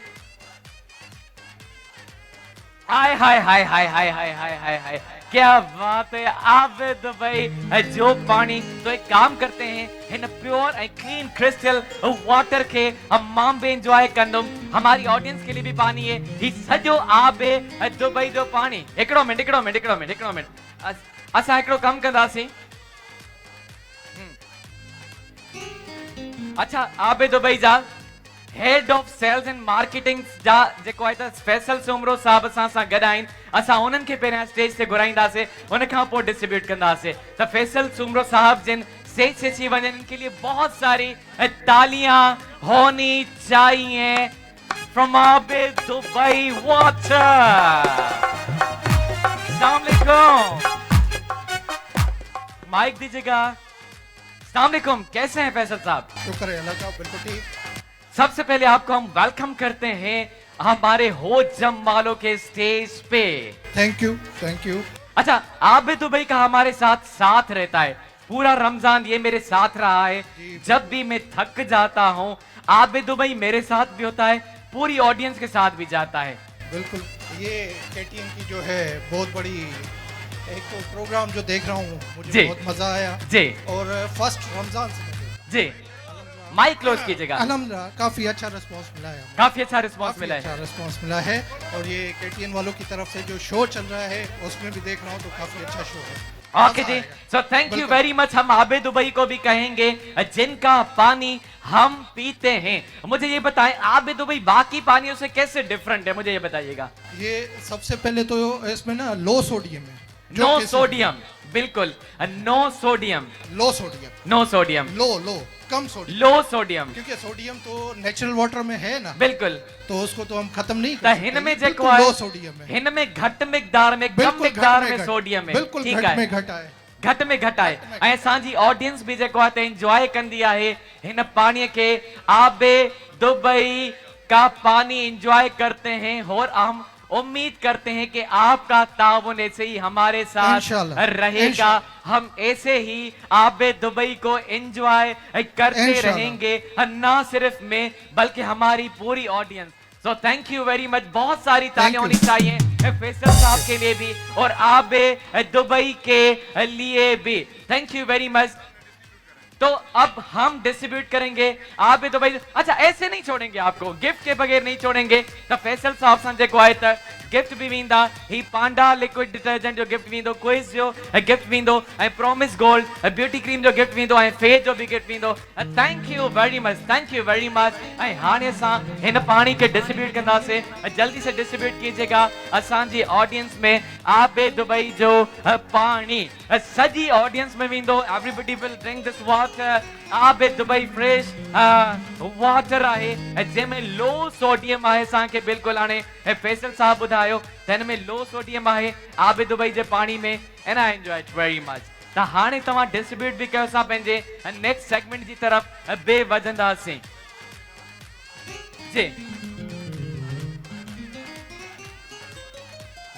हाय हाय हाय हाय हाय हाय हाय हाय हाय क्या बात है आबे दुबई जो पानी तो एक काम करते हैं in pure and clean crystal water के हम मां भी एंजॉय कंदुम हमारी ऑडियंस के लिए भी पानी है ही सजो आबे दुबई जो पानी हिकिड़ो मिनट असां हिकिड़ो कम कंदासीं अच्छा आबे दुबई जा head of sales and marketing जा जेको आहे त फैसल सुमरो साहब असां सां गॾु आहिनि असां उन्हनि खे पहिरियां स्टेज ते घुराईंदासीं उन खां पोइ डिस्ट्रीब्यूट कंदासीं त फैसल सुमरो साहब जिन स्टेज से अची वञनि इनके लिए बहुत सारी तालियां होनी चाहिए फ्रॉम आबे दुबई वाटर अस्सलाम वालेकुम माइक दीजिएगा अस्सलाम वालेकुम कैसे हैं फैसल साहब शुक्र है अल्लाह का बिल्कुल ठीक सबसे पहले आपको हम वेलकम करते हैं हमारे हो जम वालों के स्टेज पे थैंक यू अच्छा आबे दुबई का हमारे साथ रहता है पूरा रमजान ये मेरे साथ रहा है जब भी मैं थक जाता हूँ आबे दुबई मेरे साथ भी होता है पूरी ऑडियंस के साथ भी जाता है बिल्कुल ये KTN की जो है बहुत बड़ी एक तो प्रोग्राम जो देख रहा हूँ मुझे बहुत मजा आया जी और फर्स्ट रमजान से जी माइक क्लोज कीजिएगा अल्हम्दुलिल्लाह काफी अच्छा रिस्पांस मिला है काफी अच्छा रिस्पांस मिला है और ये KTN वालों की तरफ से जो शो चल रहा है उसमें भी देख रहा हूँ तो काफी अच्छा शो है ओके जी so thank you very much हम आबे दुबई को भी कहेंगे जिनका पानी हम पीते हैं मुझे ये बताएं आबे दुबई बाकी पानियों से कैसे डिफरेंट है मुझे ये बताइएगा ये सबसे पहले तो इसमें ना लो सोडियम है नो सोडियम बिल्कुल नो सोडियम लो सोडियम नो सोडियम लो कम सोडियम लो सोडियम क्योंकि सोडियम तो नेचुरल वाटर में है ना बिल्कुल तो उसको तो हम खत्म नहीं कर सकते हिन में जेको है लो सोडियम है हिन में घट मिकदार में कम मिकदार में सोडियम है बिल्कुल ठीक घट है में घट है घट में घट आहे ऐं असांजी ऑडियंस भी जेको आहे त एंजॉय कंदी आहे हिन पानी के आबे दुबई का पानी एंजॉय करते हैं और हम उम्मीद करते हैं कि आपका ताउन ऐसे ही हमारे साथ रहेगा हम ऐसे ही आबे दुबई को एंजॉय करते रहेंगे ना सिर्फ मैं बल्कि हमारी पूरी audience so thank you very much बहुत सारी तालियां होनी चाहिए फैसल साहब के लिए भी और आबे दुबई के लिए भी थैंक यू वेरी मच तो अब हम डिस्ट्रीब्यूट करेंगे आबे दुबई अच्छा ऐसे नहीं छोड़ेंगे आपको गिफ्ट के बगैर नहीं छोड़ेंगे तो फैसल साहब सां जेको आहे त गिफ्ट भी वेंदा ही पांडा लिक्विड डिटर्जेंट जो गिफ्ट वेंदो क्विज जो गिफ्ट वेंदो ऐं प्रोमिस गोल्ड ब्यूटी क्रीम जो गिफ्ट वेंदो ऐं फेस जो भी गिफ्ट वेंदो थैंक यू वेरी मच ऐं हाणे असां हिन पानी के डिस्ट्रीब्यूट कंदासीं जल्दी से डिस्ट्रीब्यूट कीजिएगा असांजी ऑडियंस में आबे दुबई जो पानी सजी ऑडियंस में वेंदो everybody will drink this water Abe Dubai fresh water आहे जंहिंमें लो सोडियम आहे असांखे बिल्कुलु हाणे फैसल साहब ॿुधायो त हिन में लो सोडियम आहे आबे दुबई जे पानी में and I enjoy it very much त हाणे तव्हां डिस्ट्रीब्यूट भी कयो असां पंहिंजे नेक्स्ट सेगमेंट जी तरफ़ बे वधंदासीं जी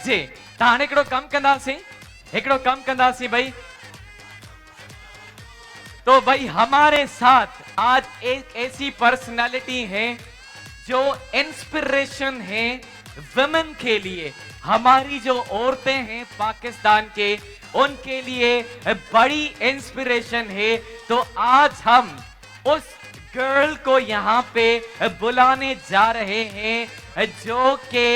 जी त हाणे हिकिड़ो कम कंदासीं भाई तो भाई हमारे साथ आज एक ऐसी पर्सनालिटी है जो इंस्पिरेशन है वुमेन के लिए हमारी जो औरतें हैं पाकिस्तान के उनके लिए बड़ी इंस्पिरेशन है तो आज हम उस गर्ल को यहाँ पे बुलाने जा रहे हैं जो कि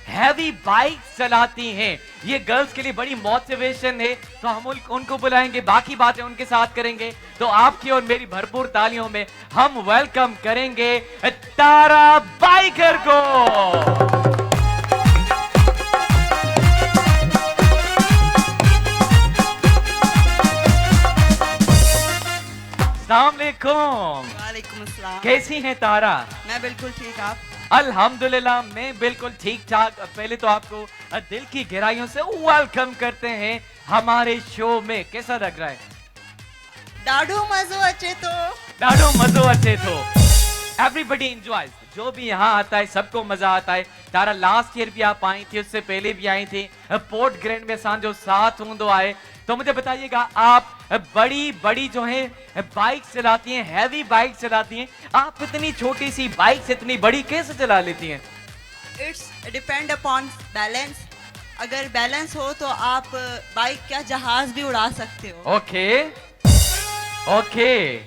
हैवी बाइक चलाती हैं। ये गर्ल्स के लिए बड़ी मोटिवेशन है, तो हम उनको बुलाएंगे, बाकी बातें उनके साथ करेंगे। तो आपकी और मेरी भरपूर तालियों में हम वेलकम करेंगे तारा बाइकर को। अस्सलामुअलैकुम। वालेकुम अस्सलाम। कैसी हैं तारा? मैं बिल्कुल ठीक, आप? अल्हम्दुलिल्लाह मैं बिल्कुल ठीक ठाक। पहले तो आपको दिल की गहराइयों से वेलकम करते हैं हमारे शो में। कैसा लग रहा है? डाढ़ो मजो अच्छे तो डाढ़ो मजो अच्छे तो एवरीबडी एंजॉयज। जो भी यहाँ आता है सबको मजा आता है। तारा लास्ट ईयर भी आप आई थी, उससे पहले भी आई थी। पोर्ट ग्रैंड में जो साथ हूं आए। तो मुझे बताइएगा, आप बड़ी बड़ी जो है बाइक चलाती हैं, हैवी बाइक चलाती हैं, आप इतनी छोटी सी बाइक से इतनी बड़ी कैसे चला लेती हैं? It's depend upon balance. अगर बैलेंस हो तो आप बाइक क्या जहाज भी उड़ा सकते हो। ओके ओके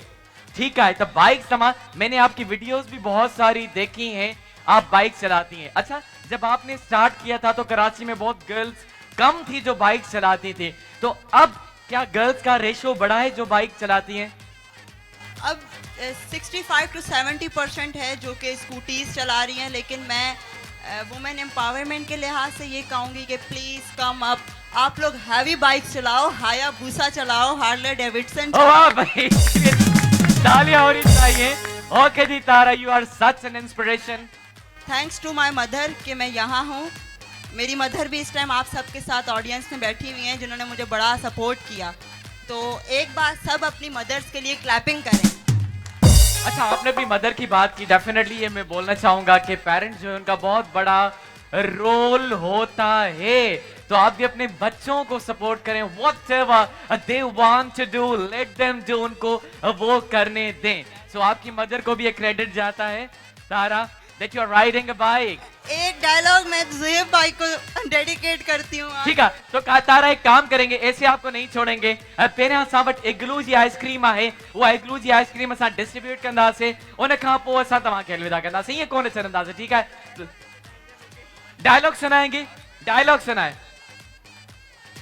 ठीक है। तो बाइक समा मैंने आपकी वीडियोस भी बहुत सारी देखी हैं, आप बाइक चलाती हैं। अच्छा, जब आपने स्टार्ट किया था तो कराची में बहुत गर्ल्स कम थी जो बाइक चलाती थी, तो अब क्या गर्ल्स का रेशो बढ़ा है जो बाइक चलाती हैं? अब 65 to 70% है जो कि स्कूटीज चला रही हैं, लेकिन मैं वुमेन एम्पावरमेंट के लिहाज से ये कहूँगी कि प्लीज कम अप, आप लोग हैवी बाइक चलाओ, हायाबुसा चलाओ, हार्ले डेविडसन वाह भाई, तालियां होनी चाहिए। ओके जी Tara, you are such an inspiration. Thanks to my mother कि मैं यहाँ हूँ। मेरी मदर भी इस टाइम आप सबके साथ ऑडियंस में बैठी हुई हैं, जिन्होंने मुझे बड़ा सपोर्ट किया। तो एक बार सब अपनी मदर्स के लिए क्लैपिंग करें। अच्छा, आपने भी मदर की बात की, डेफिनेटली ये मैं बोलना चाहूंगा कि पेरेंट्स जो है उनका बहुत बड़ा रोल होता है। तो आप भी अपने बच्चों को सपोर्ट करें, whatever they want to do let them do, उनको वो करने दें। सो आपकी मदर को भी एक क्रेडिट जाता है तारा, that you are riding a bike। एक डायलॉग मैं ज़ुहैब भाई को डेडिकेट करती हूँ। ठीक है, तो तारा एक काम करेंगे, ऐसे आपको नहीं छोड़ेंगे। पेरे असां वटि इग्लू जी आइसक्रीम आहे, वो इग्लू जी आइसक्रीम असां डिस्ट्रीब्यूट कंदासीं, उन खां पोइ असां तव्हांखे अलविदा कंदासीं, ईअं कोन छॾंदासीं। ठीक है, डायलॉग सुनाएंगे, डायलॉग सुनाए।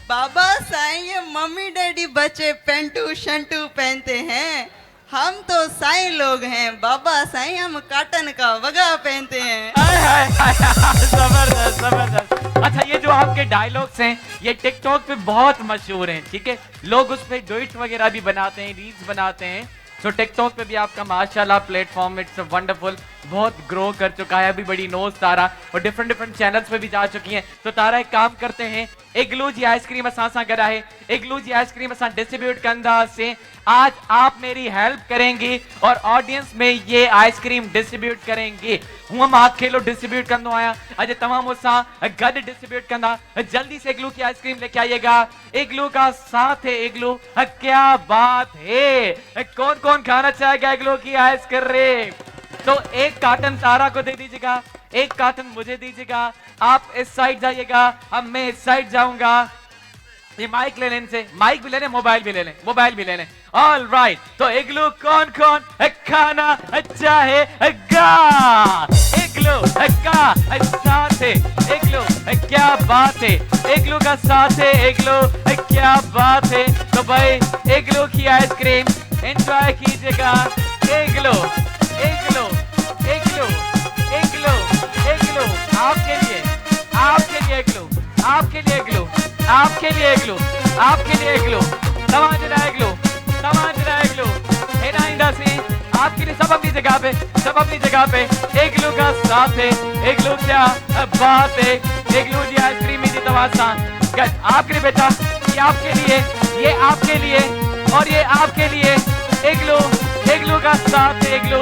बाबा साईं, ये मम्मी डैडी बच्चे पेंटू शंटू पहनते हैं, हम तो साईं लोग हैं। बाबा साईं, हम काटन का वगा पहनते हैं। जबरदस्त जबरदस्त। अच्छा, ये जो आपके डायलॉग्स हैं ये टिकटॉक पे बहुत मशहूर हैं। ठीक है, लोग उस पे डुइट वगैरह भी बनाते हैं, रील्स बनाते हैं। तो टिकटॉक पे भी आपका माशाल्लाह प्लेटफॉर्म इट्स वंडरफुल, बहुत ग्रो कर चुका है। अभी बड़ी नोज तारा और डिफरेंट डिफरेंट चैनल्स पे भी जा चुकी हैं। तो तारा एक काम करते हैं, इग्लू जी आइसक्रीम असां सां गॾु आहे, इग्लू जी आइसक्रीम असां डिस्ट्रीब्यूट कंदासीं। आज आप मेरी हेल्प करेंगी और ऑडियंस में ये आइसक्रीम डिस्ट्रीब्यूट करेंगी। हुआ मां अकेलो डिस्ट्रीब्यूट कंदो आया, अॼु तव्हां मूंसां गॾु डिस्ट्रीब्यूट कंदा। जल्दी से इग्लू की आइसक्रीम लेके आइएगा। इग्लू का साथ है इग्लू, क्या बात है। कौन कौन खाना चाहेगा इग्लू की आइसक्रीम? तो एक कार्टन तारा को दे दीजिएगा, एक कार्टन मुझे दीजिएगा। आप इस साइड जाइएगा, अब मैं इस साइड जाऊंगा। ये माइक ले लेने से, माइक भी ले लें, मोबाइल भी ले लें, मोबाइल भी ले लें। ऑल राइट, तो इग्लू कौन कौन खाना चाहेगा? इग्लू का साथ है इग्लू, क्या बात है। इग्लू का साथ है इग्लू, क्या बात है। तो भाई इग्लू की आइसक्रीम एंजॉय कीजिएगा। इग्लू इग्लू इग्लू इग्लू इग्लू आपके लिए, आपके लिए इग्लू, आपके लिए इग्लू, आपके लिए इग्लू, आपके लिए इग्लू, तमांजरा इग्लू, तमांजरा इग्लू। हेना इंदासी आपके लिए, सब अपनी जगह पे, सब अपनी जगह पे। इग्लू का साथ है इग्लू, क्या बात है। इग्लू जी आइसक्रीम ही तवासा गट आपके लिए बेटा, ये आपके लिए, ये आपके लिए और ये आपके लिए। इग्लू इग्लू का साथ है इग्लू,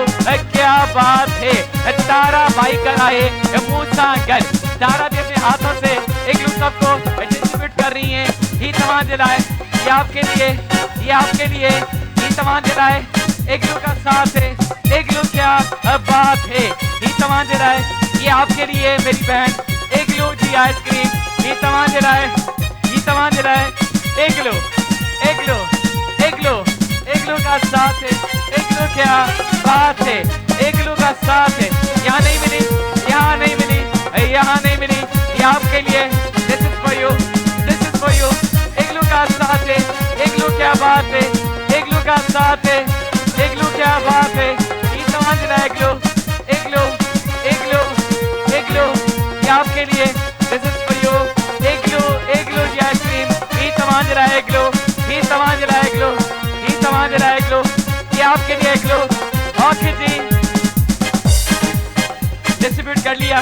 क्या बात है। तारा बाइकर आए मूसा गल, तारा भी अपने हाथों से इग्लू सबको डिस्ट्रीब्यूट कर रही हैं। ही तमाम जलाए, ये आपके लिए, ये आपके लिए, ही तमाम जलाए। इग्लू का साथ है इग्लू, क्या बात है। ही तमाम जलाए, ये आपके लिए मेरी बहन इग्लू जी आइसक्रीम। ही तमाम जलाए, ही तमाम जलाए। इग्लू इग्लू इग्लू इग्लू इग्लू का साथ है, इग्लू क्या बात है, इग्लू का साथ है। यहाँ नहीं मिली, यहाँ नहीं मिली, यहाँ नहीं मिली, ये आपके लिए। This is for you, this is for you. Igloo का साथ है, इग्लू क्या बात है, इग्लू का साथ है, इग्लू क्या बात है। ये समझ रहा है इग्लू, इग्लू, इग्लू, इग्लू, ये आपके लिए। दिस इज फॉर यू, इग्लू, इग्लू की आइसक्रीम। ये समझ रहा है इग्लू, ये समझ रहा है इग्लू, ये समझ रहा है इग्लू, ये आपके लिए इग्लू। ओके जी, डिस्ट्रीब्यूट कर लिया,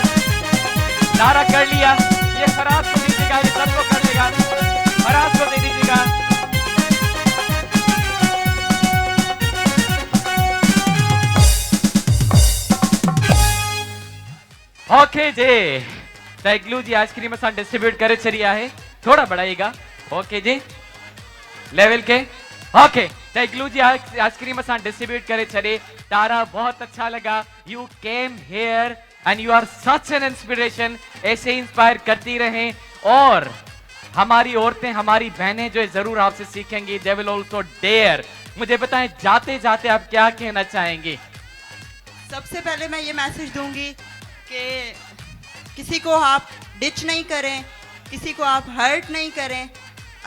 नारा कर लिया। ये फराज को दीजिएगा, ये सबको कर लेगा, फराज को दे दीजिएगा। ओके जी, तो इग्लू जी आइसक्रीम असां डिस्ट्रीब्यूट करे छड़िया है, थोड़ा बढ़ाइएगा। ओके जी, लेवल के। ओके, तो इग्लू जी आइसक्रीम असां डिस्ट्रीब्यूट करे छड़े। तारा बहुत अच्छा लगा, you came here and you are such an inspiration. ऐसे इंस्पायर करती रहें और हमारी औरतें, हमारी बहनें जो है जरूर आपसे सीखेंगी। They will also dare. मुझे बताएं जाते जाते आप क्या कहना चाहेंगे? सबसे पहले मैं ये मैसेज दूंगी कि किसी को आप डिच नहीं करें, किसी को आप हर्ट नहीं करें।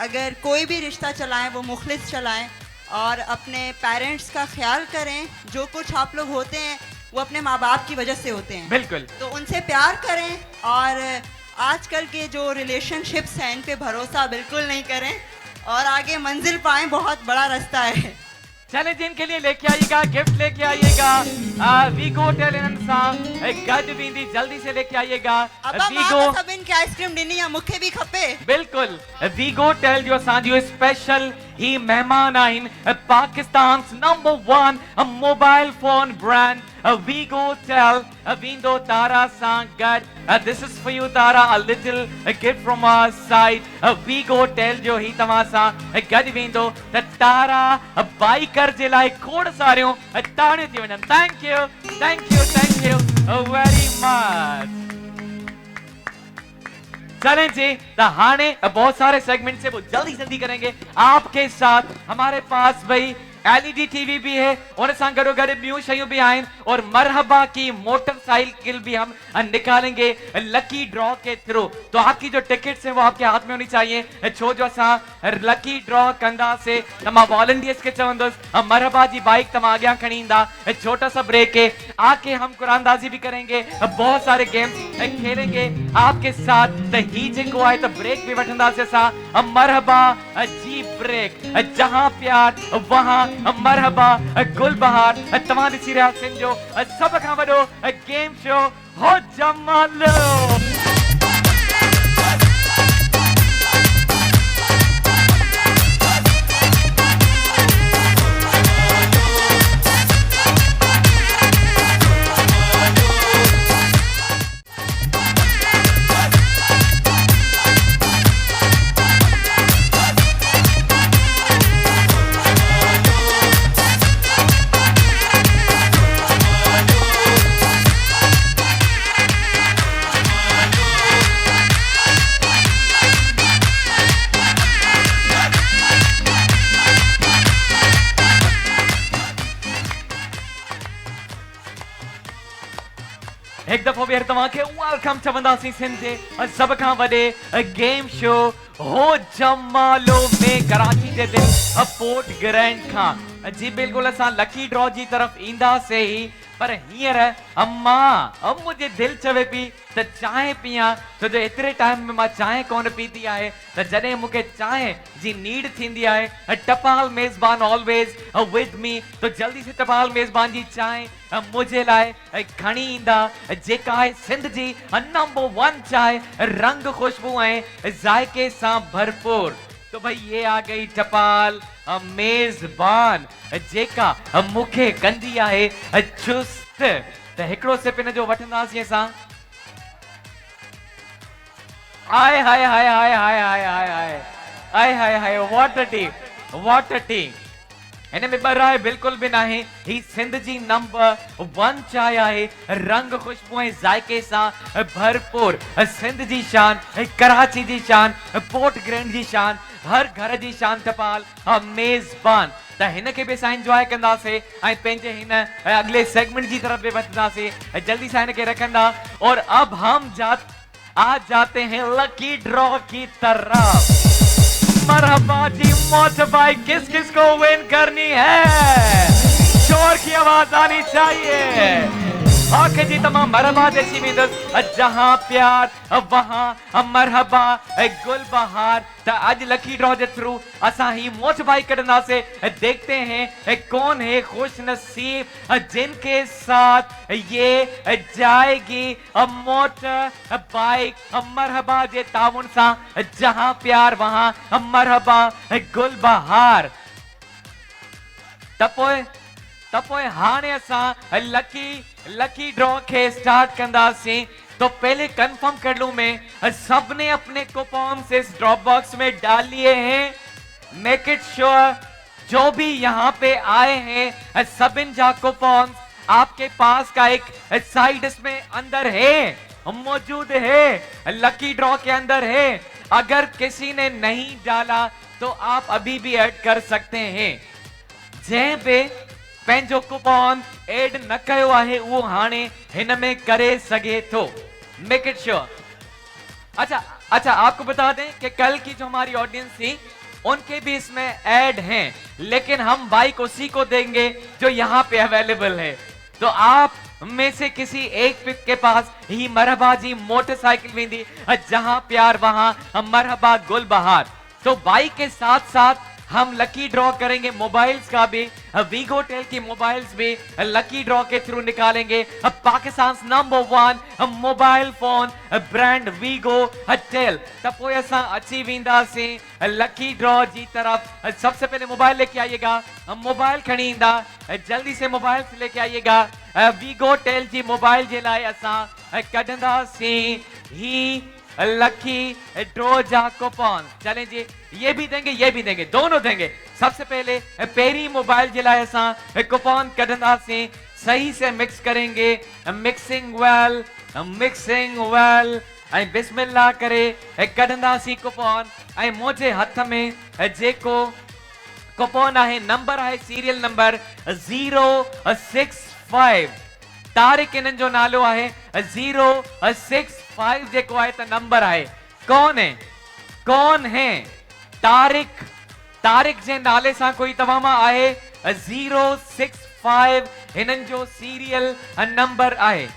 अगर कोई भी रिश्ता चलाएं वो मुखलिस चलाएं और अपने पेरेंट्स का ख्याल करें। जो कुछ आप लोग होते हैं वो अपने माँ बाप की वजह से होते हैं, बिल्कुल। तो उनसे प्यार करें और आजकल के जो रिलेशनशिप्स हैं इन पे भरोसा बिल्कुल नहीं करें और आगे मंजिल पाएं। बहुत बड़ा रास्ता है। चले जिनके लिए लेके आइएगा, गिफ्ट लेके आइएगा। वीगो टेलेंसा गज बींदी जल्दी से लेके आइएगा। वीगो सब इनके आइसक्रीम डिनी या मुखे भी खपे। बिल्कुल, वीगो टेल जो असांजो स्पेशल ही मेहमान आहिन Pakistan number 1 mobile phone brand we go Tel वींदो तारा सां गड। दिस इज फॉर यू तारा, a little gift from our side. Vgo tell जो ही तव्हां सां गड वींदो त तारा बाइकर जे लाइ खोड़ सारियूं ताड़ियूं थी वञनि। Thank you, thank you, thank you very much. चलें जी, तो हाने बहुत सारे सेगमेंट से वो जल्दी जल्दी करेंगे आपके साथ। हमारे पास भाई एलईडी टीवी भी है और गड़ो गड़ ॿियूं शयूं भी आहिनि और मरहबा की मोटरसाइकिल भी हम निकालेंगे लकी ड्रॉ के थ्रू। तो आपकी जो टिकट्स हैं वो आपके हाथ में होनी चाहिए, छो जो असां लकी ड्रॉ कंदा से तमा वॉलंटियर्स के चवंदुसि मरहबा जी बाइक तमा आगे खणी ईंदा। छोटा सा ब्रेक है, आके हम कुरानदाजी भी करेंगे, बहुत सारे गेम्स खेलेंगे आपके साथ। त ही जेको आहे त ब्रेक भी वठंदासीं असां। मरहबा जी ब्रेक, जहां प्यार वहां मरहबा गुलबहार। तव्हां ॾिसी रहिया आहियो जो सभ खां वॾो गेम शो हो जमालो। एक दफ़ो ॿीहर तव्हांखे वेलकम चवंदासीं सिंध जे सभ खां वॾे गेम शो हो जमालो में कराची जे दिल पोर्ट ग्रैंड खां। जी बिल्कुलु असां लकी ड्रॉ जी तरफ़ ईंदासीं ही, पर हींअर अम्मा अब मुझे दिल चवे पई त चांहि पियां, छो जो एतिरे टाइम में मां चांहि कोन पीती आहे। त जॾहिं मूंखे चांहि जी नीड थींदी आहे, टपाल मेज़बान ऑलवेज विद मी, तो जल्दी से टपाल मेज़बान जी चांहि मुझे लाइ खणी ईंदा, जेका आहे सिंध जी नंबर 1 चांहि, रंग खुशबू ऐं ज़ाइके सां भरपूर। तो भाई ये आ गई टपाल मेज़बान जेका मुखे कंदी आहे चुस्त। त हिकिड़ो सिप इन जो वठंदासीं असां। आय हाय हाय हाय हाय हाय हाय हाय आय हाय हाय what a tea, what a tea. हिन में ॿ राय बिल्कुल भी नाहे। ही सिंध जी नंबर 1 चाय आहे, रंग खुशबू ऐं ज़ाइके सां भरपूर। सिंध जी शान, कराची जी शान, पोर्ट ग्रैंड जी शान, हर घर जी शान टपाल मेज़बान। त हिन के भी असां एंजॉय कंदासीं ऐं पंहिंजे हिन अगले सेगमेंट जी तरफ भी वधंदासीं। जल्दी से हिन के रखंदा और अब हम आज जाते हैं लकी ड्रॉ की तरफ। मरहबा जी मोट भाई, किस किस को विन करनी है? शोर की आवाज आनी चाहिए। ओके जी, तमाम मरहबा जैसी विंदस, जहां प्यार वहां मरहबा गुल बहार। त आज लकी ड्रॉ के थ्रू असां ही मोट भाई कढंदा से देखते हैं कौन है खुश नसीब जिनके साथ ये जाएगी मोट बाइक। मरहबा जे ताउन सा, जहां प्यार वहां मरहबा गुल बहार। तपोए हाने असां लकी ड्रॉ के स्टार्ट कंदासीं। तो पहले कंफर्म कर लूं मैं, सबने अपने कूपन से इस ड्रॉप बॉक्स में डाल लिए हैं। मेक इट श्योर जो भी यहाँ पे आए हैं सब इन जा कूपन आपके पास का एक साइड इसमें अंदर है, मौजूद है, लकी ड्रॉ के अंदर है। अगर किसी ने नहीं डाला तो आप अभी भी ऐड कर सकते हैं। जैं पे पंहिंजो कूपन ऐड न कयो आहे वो हाने हिन में करे सके तो। Make it sure. अच्छा आपको बता दें कि कल की जो हमारी ऑडियंस थी उनके भी इसमें ऐड हैं, लेकिन हम बाइक उसी को देंगे जो यहाँ पे अवेलेबल है। तो आप में से किसी एक के पास ही मरहबा जी मोटरसाइकिल वेंदी, जहां प्यार वहां मरहबा गुल बहार। तो बाइक के साथ साथ हम लकी ड्रॉ करेंगे मोबाइल्स का भी। वीगो टेल की मोबाइल्स भी लकी ड्रॉ के थ्रू निकालेंगे। Pakistan number 1 mobile phone brand we go Tel. तब असां अची वेंदासीं लकी ड्रॉ जी तरफ। सबसे पहले मोबाइल लेके आइएगा, मोबाइल खणी ईंदा, जल्दी से मोबाइल लेके आइएगा। वीगो टेल जी मोबाइल जे लाइ असां कढंदासीं ही लकी ड्रॉ जा कूपन। चलें जी, ये भी देंगे, दोनों देंगे। सबसे पहले पेरी मोबाइल जे लाइ असां कूपन कढंदासीं, सही से मिक्स करेंगे। मिक्सिंग वेल ऐं बिस्मिल्लाह करे कढंदासीं कूपन। ऐं मुंहिंजे हथ में जेको कूपन आहे, नंबर आहे सीरियल नंबर 065। तारिक इन्हनि जो नालो आहे 065 जेको आहे त नंबर आहे। कौन है तारिक जे नाले सां कोई तव्हां मां आहे 065 हिननि जो सीरियल नंबर आहे।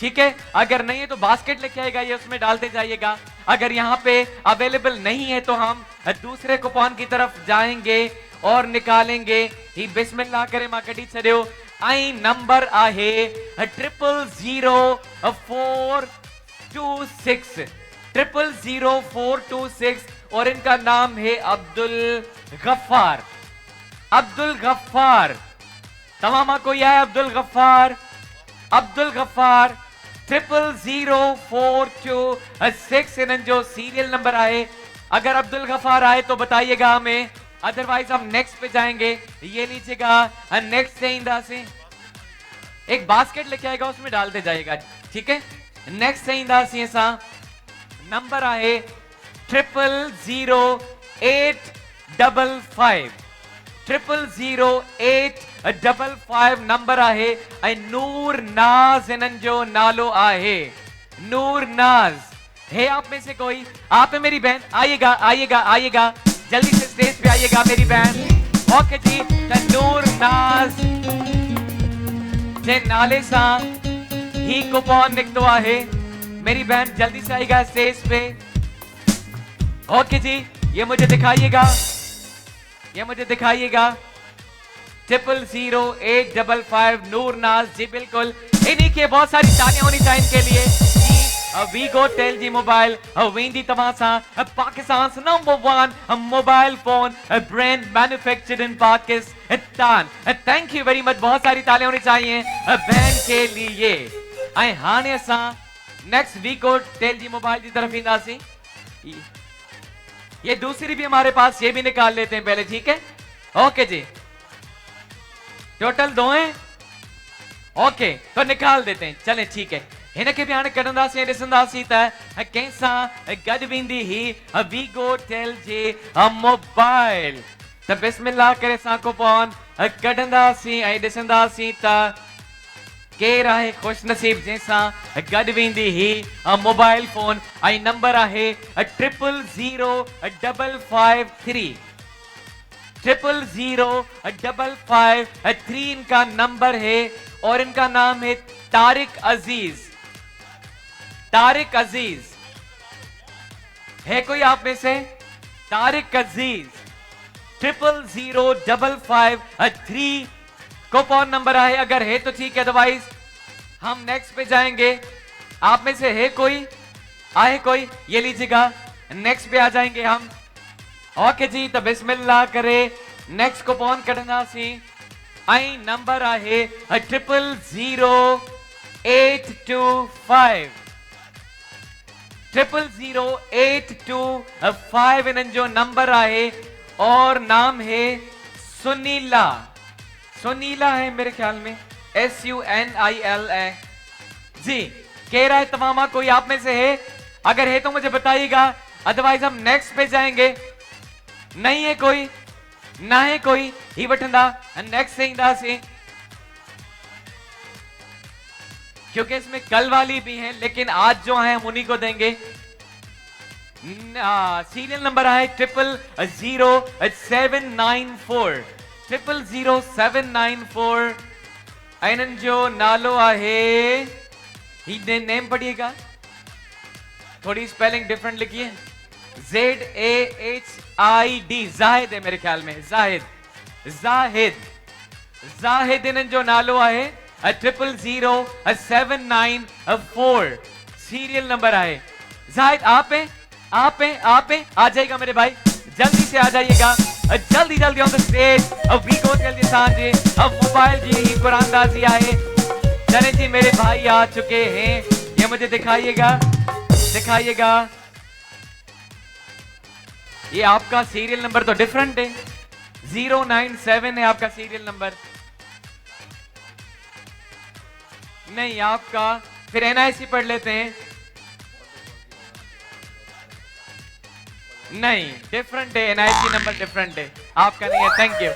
ठीक है, अगर नहीं है तो बास्केट लेके आएगा, ये उसमें डालते जाइएगा। अगर यहाँ पे अवेलेबल नहीं है तो हम दूसरे कूपन की तरफ जाएंगे और निकालेंगे। ही बिस्मिल्लाह करे मां कढी छड़ियो। आई नंबर आहे 000426 और इनका नाम है अब्दुल गफ्फार। तमाम कोई है अब्दुल गफ्फार 000426 इन्हनि जो सीरियल नंबर आहे। अगर अब्दुल गफ्फार आए तो बताइएगा हमें, अदरवाइज हम नेक्स्ट पे जाएंगे। ये लीजिएगा, नेक्स्ट से इंदासी एक बास्केट लेके आएगा, उसमें डालते जाइएगा। ठीक है, नेक्स्ट से इंदासी ऐसा नंबर आहे 000855 नंबर आहे। ऐं नूर नाज इन्हनि जो नालो आहे। नूर नाज है आप में से कोई? आप है मेरी बहन, आइएगा जल्दी से स्टेज पे आइएगा मेरी बहन। ओके जी, नूर नाज जे नाले सा ही कूपन निकतो आहे। मेरी बहन जल्दी से आइएगा स्टेज पे। ओके जी, ये मुझे दिखाइएगा 000855 नूर नाज जी, बिल्कुल इन्हीं के बहुत सारी तालियां होनी चाहिए इनके लिए। वीगो टेल जी मोबाइल वेंदी तव्हां सां Pakistan number 1 mobile phone brand manufactured in Pakistan. Thank you very much, बहुत सारी तालियां होनी चाहिए बहन के लिए। ऐं हाणे असां नेक्स्ट वीगो टेल जी मोबाइल की तरफ ईंदासीं। ये दूसरी भी हमारे पास, ये भी निकाल लेते हैं पहले। ठीक है, ओके जी, टोटल 2 हैं। ओके, तो निकाल देते हैं। चले ठीक है, हिनखे भी हाणे कढंदासीं, ॾिसंदासीं त कंहिंसां गॾु वेंदी ही वीगो टेल जे मोबाइल। त बिस्मिल्लाह करे सा कूपन कढंदासीं ऐं ॾिसंदासीं त केर आहे खुश नसीब जैसा गड वेंदी ही मोबाइल फोन आई नंबर आहे 000553 000553 इनका नंबर है और इनका नाम है तारिक अजीज। तारिक अजीज है कोई आप में से? तारिक अजीज 000553 कूपन नंबर है, अगर है तो ठीक है, अदरवाइज हम नेक्स्ट पे जाएंगे। आप में से है कोई? आए कोई? ये लीजिएगा, नेक्स्ट पे आ जाएंगे हम। ओके जी, तो बिस्मिल्लाह करे नेक्स्ट कूपन कढंदा सी आई नंबर है 000825 000825 इन्हनि जो नंबर है और नाम है सुनीला। सुनीला है मेरे ख्याल में, SUNILA जी। कह रहा है तमामा कोई आप में से है? अगर है तो मुझे बताइएगा, अदरवाइज हम नेक्स्ट पे जाएंगे। नहीं है कोई? ना है कोई? ही वठंदा नेक्स्ट से ईंदा से, क्योंकि इसमें कल वाली भी है, लेकिन आज जो है हम उन्हीं को देंगे। सीरियल नंबर है 000794 000794। इन्हनि जो नालो आहे, ही नेम पढ़िएगा, थोड़ी स्पेलिंग डिफरेंट लिखिए, ZAHID जाहिद है मेरे ख्याल में, जाहिद जाहिद जाहिद इन्हनि जो नालो आहे 000794 सीरियल नंबर है। जाहिद आप हैं, आप हैं, आप हैं, आ जाइएगा मेरे भाई, जल्दी से आ जाइएगा, जल्दी जल्दी ऑन द स्टेज। अब वी गो जल्दी सांझे, अब मोबाइल जी कुरानदाजी आए। चले जी मेरे भाई आ चुके हैं, ये मुझे दिखाइएगा, दिखाइएगा। ये आपका सीरियल नंबर तो डिफरेंट है, 097 है आपका सीरियल नंबर। नहीं आपका, फिर NIC पढ़ लेते हैं। नहीं डिफरेंट है, NIC नंबर डिफरेंट है, आपका नहीं है। Thank you,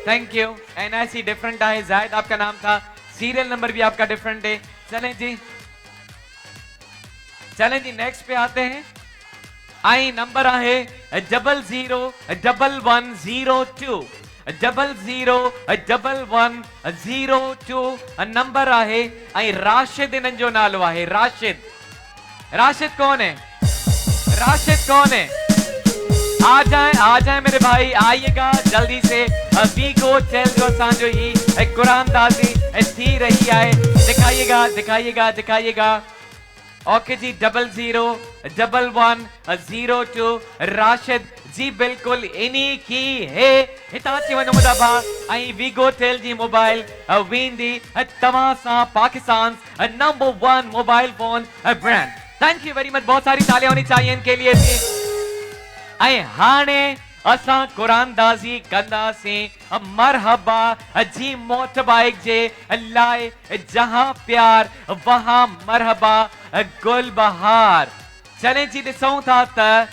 thank you. NIC different है, जाहिद आपका नाम था, सीरियल नंबर भी आपका डिफरेंट है। चलें जी, चलें जी नेक्स्ट पे आते हैं। आई नंबर है 001102 001102 नंबर आहे। आई राशिद इन्हनि जो नालो आहे, राशिद। राशिद कौन है? राशिद कौन है? आ जाए मेरे भाई, आइएगा जल्दी से। वी गो चल जो सांजो ही कुरानदाजी थी रही है, दिखाइएगा दिखाइएगा दिखाइएगा। ओके जी, 001102 राशिद जी, बिल्कुल इन्हीं की है। हिताची वनो मुदाबा आई वी गो टेल जी मोबाइल वेंदी तमासा Pakistan number 1 mobile phone brand. Thank you very much, बहुत सारी तालियां होनी चाहिए इनके लिए भी। आई हाने असा कुरानदाजी कंदासीं मरहबा जी मोटबाइक जे लाए, जहां प्यार वहां मरहबा गुल बहार। चले जी ॾिसूं था त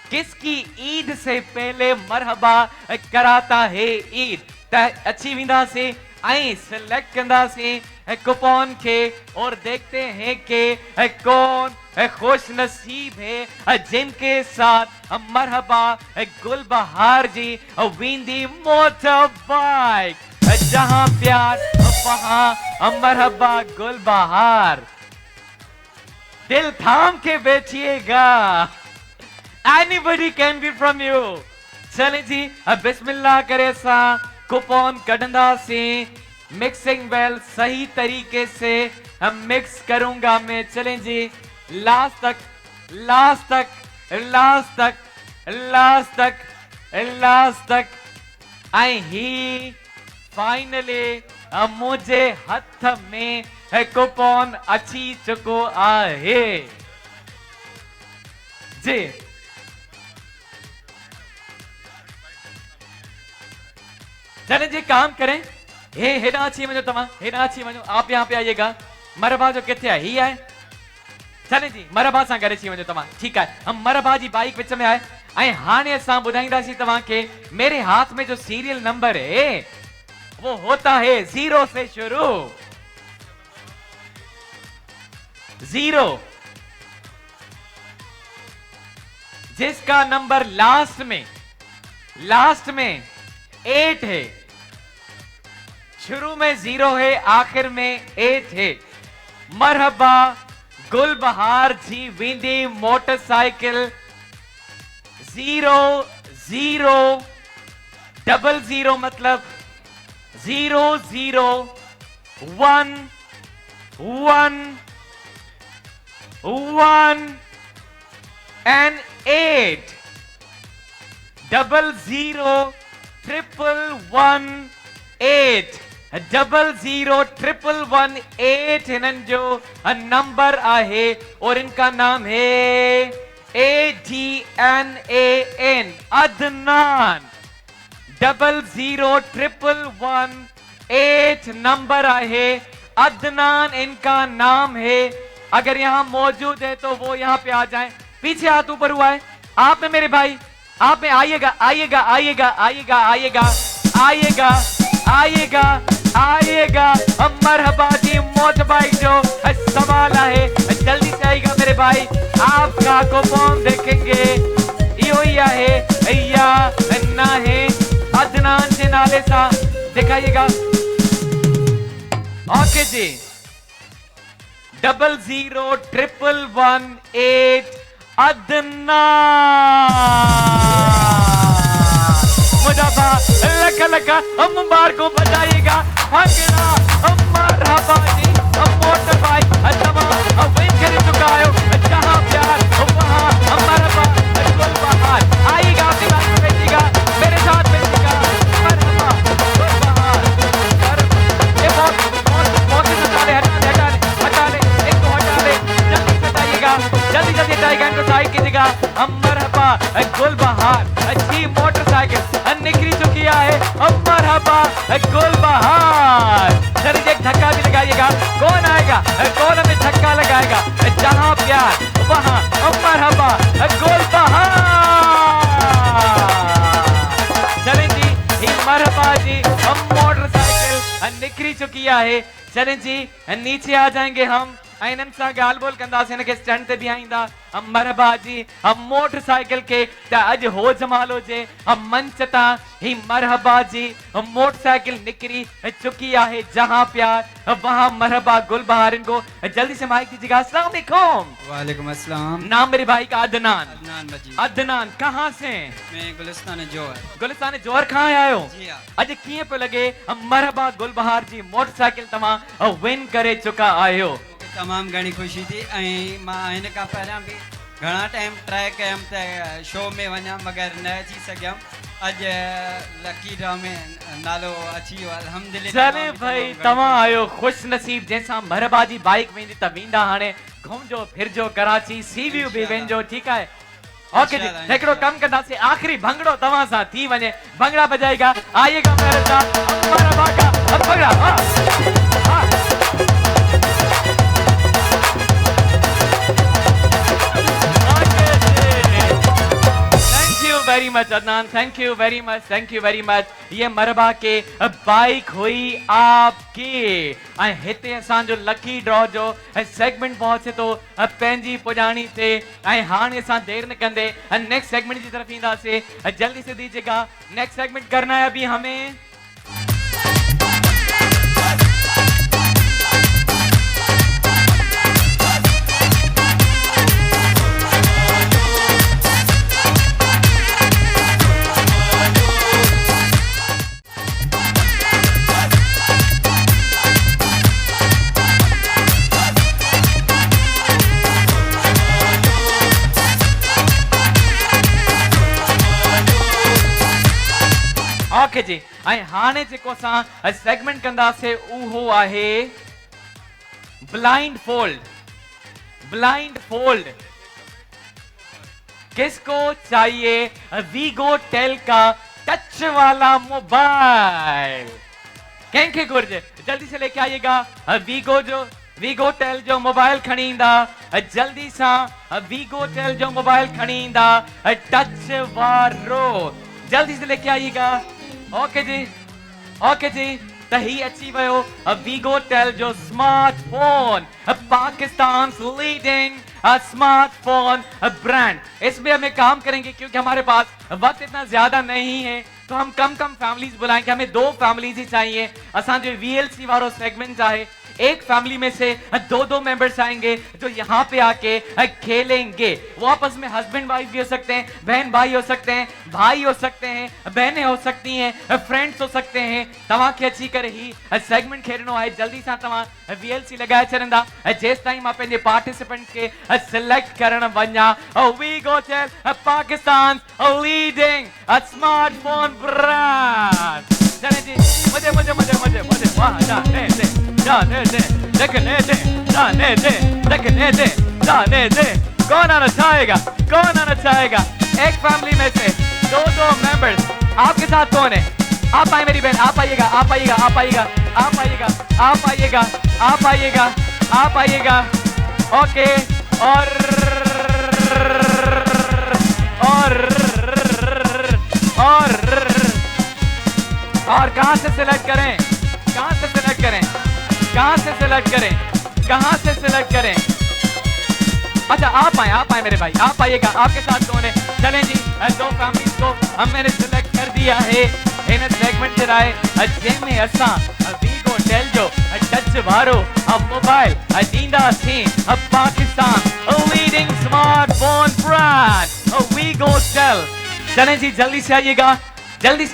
किसकी ईद से पहले मरहबा कराता है ईद। त अची वेंदासीं ऐं सिलेक्ट कंदासीं कूपन के और देखते हैं कि कौन खुश नसीब है जिनके साथ मरहबा गुल बहार जी वेंदी मोटर बाइक, जहां प्यार वहां मरहबा गुल बहार। दिल थाम के बैठिएगा, anybody can be from you. चलें जी, बिस्मिल्लाह करे सा कूपन कढंदासीं। मिक्सिंग वेल सही तरीके से मिक्स करूंगा मैं। चलें जी, लास्ट तक लास्ट तक लास्ट तक लास्ट तक लास्ट तक आई ही फाइनली मुझे हथ में कूपन अची चुको आहे जी। चले जी काम करें, हे हेडा अच्छी वजो, तमा हेडा अच्छी वजो, आप यहाँ पे आइएगा। मरबा जो किथे ही है, चले जी मरबा सा करे छी वजो तमा, ठीक है। हम मरबा जी बाइक विच में आए, ऐं हाणे असां ॿुधाईंदासीं तव्हांखे मेरे हाथ में जो सीरियल नंबर है वो होता है 0 से शुरू। 0 जिसका नंबर लास्ट में 8 है। शुरू में 0 है, आखिर में 8 है। मरहबा गुलबहार जी विंदी मोटरसाइकिल 0 0 00 मतलब 0 0 1 1 1 and 8 00 111 8 00 111 8 इन्हनि जो नंबर आहे और इनका नाम है ADNAN अदनान। 00 111 8 नंबर आहे, अदनान इनका नाम है। अगर यहाँ मौजूद है तो वो यहाँ पे आ जाएं। पीछे हाथ ऊपर हुआ है, आप में मेरे भाई, आप में आइएगा आइएगा आइएगा आइएगा आइएगा आइएगा आइएगा आइएगा। मरहबा जी मोट बाइक जो सवाल है जल्दी से आइएगा मेरे भाई, आपका कौन देखेंगे यो है या ना है। अदनान के नाले सा दिखाइएगा। ओके जी 00 111 8 अदनान। मुझाबा लका लका मुबारक को बजाइएगा। मरहबा जी मोटर बाइक तमाम वेट कर चुका है। जहां प्यार वहां मरहबा गुलबहार। आइएगा आपके साथ बैठिएगा, मेरे साथ बैठिएगा। मरहबा गुलबहार ये बहुत हटा ले हटा ले एक तो हटा ले, जल्दी से हटाइएगा जल्दी जल्दी हटाइएगा इनको साइड कीजिएगा। मरहबा गुलबहार अच्छी मोटरसाइकिल निकली चुकी है। मरहबा गुलबहार चलिए एक धक्का भी लगाइएगा। कौन आएगा, कौन हमें धक्का लगाएगा। जहां प्यार वहां मरहबा गुलबहार। चलें जी ही मरहबा जी मोटरसाइकिल निकली चुकी है। चलें जी नीचे आ जाएंगे हम इन्हनि सां ॻाल्हि ॿोल कंदासीं, हिनखे स्टैंड ते बीहाईंदा। मरहबा जी मोटरसाइकिल के अॼु हो जमाल हुजे मंच तां ही मरहबा जी मोटरसाइकिल निकरी चुकी है। जहां प्यार वहां मरहबा गुलबहार। इनको जल्दी से माइक दीजिएगा। अस्सलाम वालेकुम। वालेकुम अस्सलाम। नाम मेरे भाई का अदनान। अदनान मजीद। अदनान कहाँ से? मैं गुलिस्तान जौहर। गुलिस्तान जौहर कहाँ आया हो? जी हाँ। अॼु कीअं पियो लॻे मरहबा गुलबहार जी मोटरसाइकिल तव्हां विन करे चुका आहियो? तमाम घणी खुशी थी ऐं मां हिन खां पहिरियां बि घणा टाइम ट्राई कयमि त शो में वञा मगर न अची सघियमि। अॼु लकी ड्रॉ में नालो अची वियो अल्हम्दुलिल्लाह। चले भाई तव्हां आयो खुश नसीब जैसा मरहबा जी बाइक वेंदी त वेंदा, हाणे घुमजो फिरजो कराची सी व्यू भी वेंजो, ठीक है? ओके जी हिकिड़ो कम कंदासीं, आखिरी भंगड़ो तव्हां सां थी वञे, भंगड़ा बजाएगा। आइएगा मरहबा का भंगड़ा। हाँ very much Adnan, thank you very much, thank you very much. ये मरहबा के बाइक हुई आपकी। हिते असांजो लकी ड्रॉ जो सेगमेंट पहुंचे तो पंहिंजी पुॼाणी ते। हाणे असां देर न कंदे नेक्स्ट सेगमेंट की तरफ ईंदासीं। जल्दी से दीजिएगा, नेक्स्ट सेगमेंट करना है अभी हमें। ओके जी हाने जेको असां सेगमेंट कंदासीं उहो आहे ब्लाइंड फोल्ड। ब्लाइंड फोल्ड किसको चाहिए? वीगो टेल का टच वाला मोबाइल कंहिंखे घुर्जे? जल्दी से लेके आइएगा वीगो टेल जो मोबाइल खणी ईंदा। जल्दी सा वीगो टेल जो मोबाइल खणी ईंदा टच वारो जल्दी से लेके आइएगा। ओके जी, ओके जी। त ही अची वयो वीगो टेल जो smartphone, Pakistan leading smartphone brand. इसमें हमें काम करेंगे क्योंकि हमारे पास वक्त इतना ज्यादा नहीं है, तो हम कम फैमिलीज बुलाएंगे। हमें 2 फैमिलीज ही चाहिए। असा जो VLC वारो सेगमेंट है, एक फैमिली में से 2 मेंबर्स आएंगे जो यहाँ पे आके खेलेंगे। वो आपस में हस्बैंड वाइफ भी हो सकते हैं, बहन भाई हो सकते हैं, भाई हो सकते हैं, बहनें हो सकती हैं, फ्रेंड्स हो सकते हैं। तव्हां खे अची करे ही सेगमेंट खेलनो है। जल्दी सां तव्हां VLC लगाए छॾंदा जेस ताईं मां पंहिंजे पार्टिसिपेंट खे सिलेक्ट करण वञा। We go Tel Pakistan leading smartphone brand. चलें जी, मुझे वाह जाने दे। कौन आना चाहेगा? एक फैमिली में से 2 मेंबर्स आपके साथ कौन है? आप आए मेरी बहन, आप आइएगा। ओके। और कहां से सिलेक्ट करें? अच्छा आप आए मेरे भाई, आप आइएगा। आपके साथ कौन है? चलें जी, 2 फैमिलीज को मैंने सिलेक्ट कर दिया है इन सेगमेंट जे लाइ, जंहिंमें असां वीगो टेल जो टच वारो मोबाइल ॾींदासीं Pakistan leading smartphone brand we go Tel. चलें जी, जल्दी से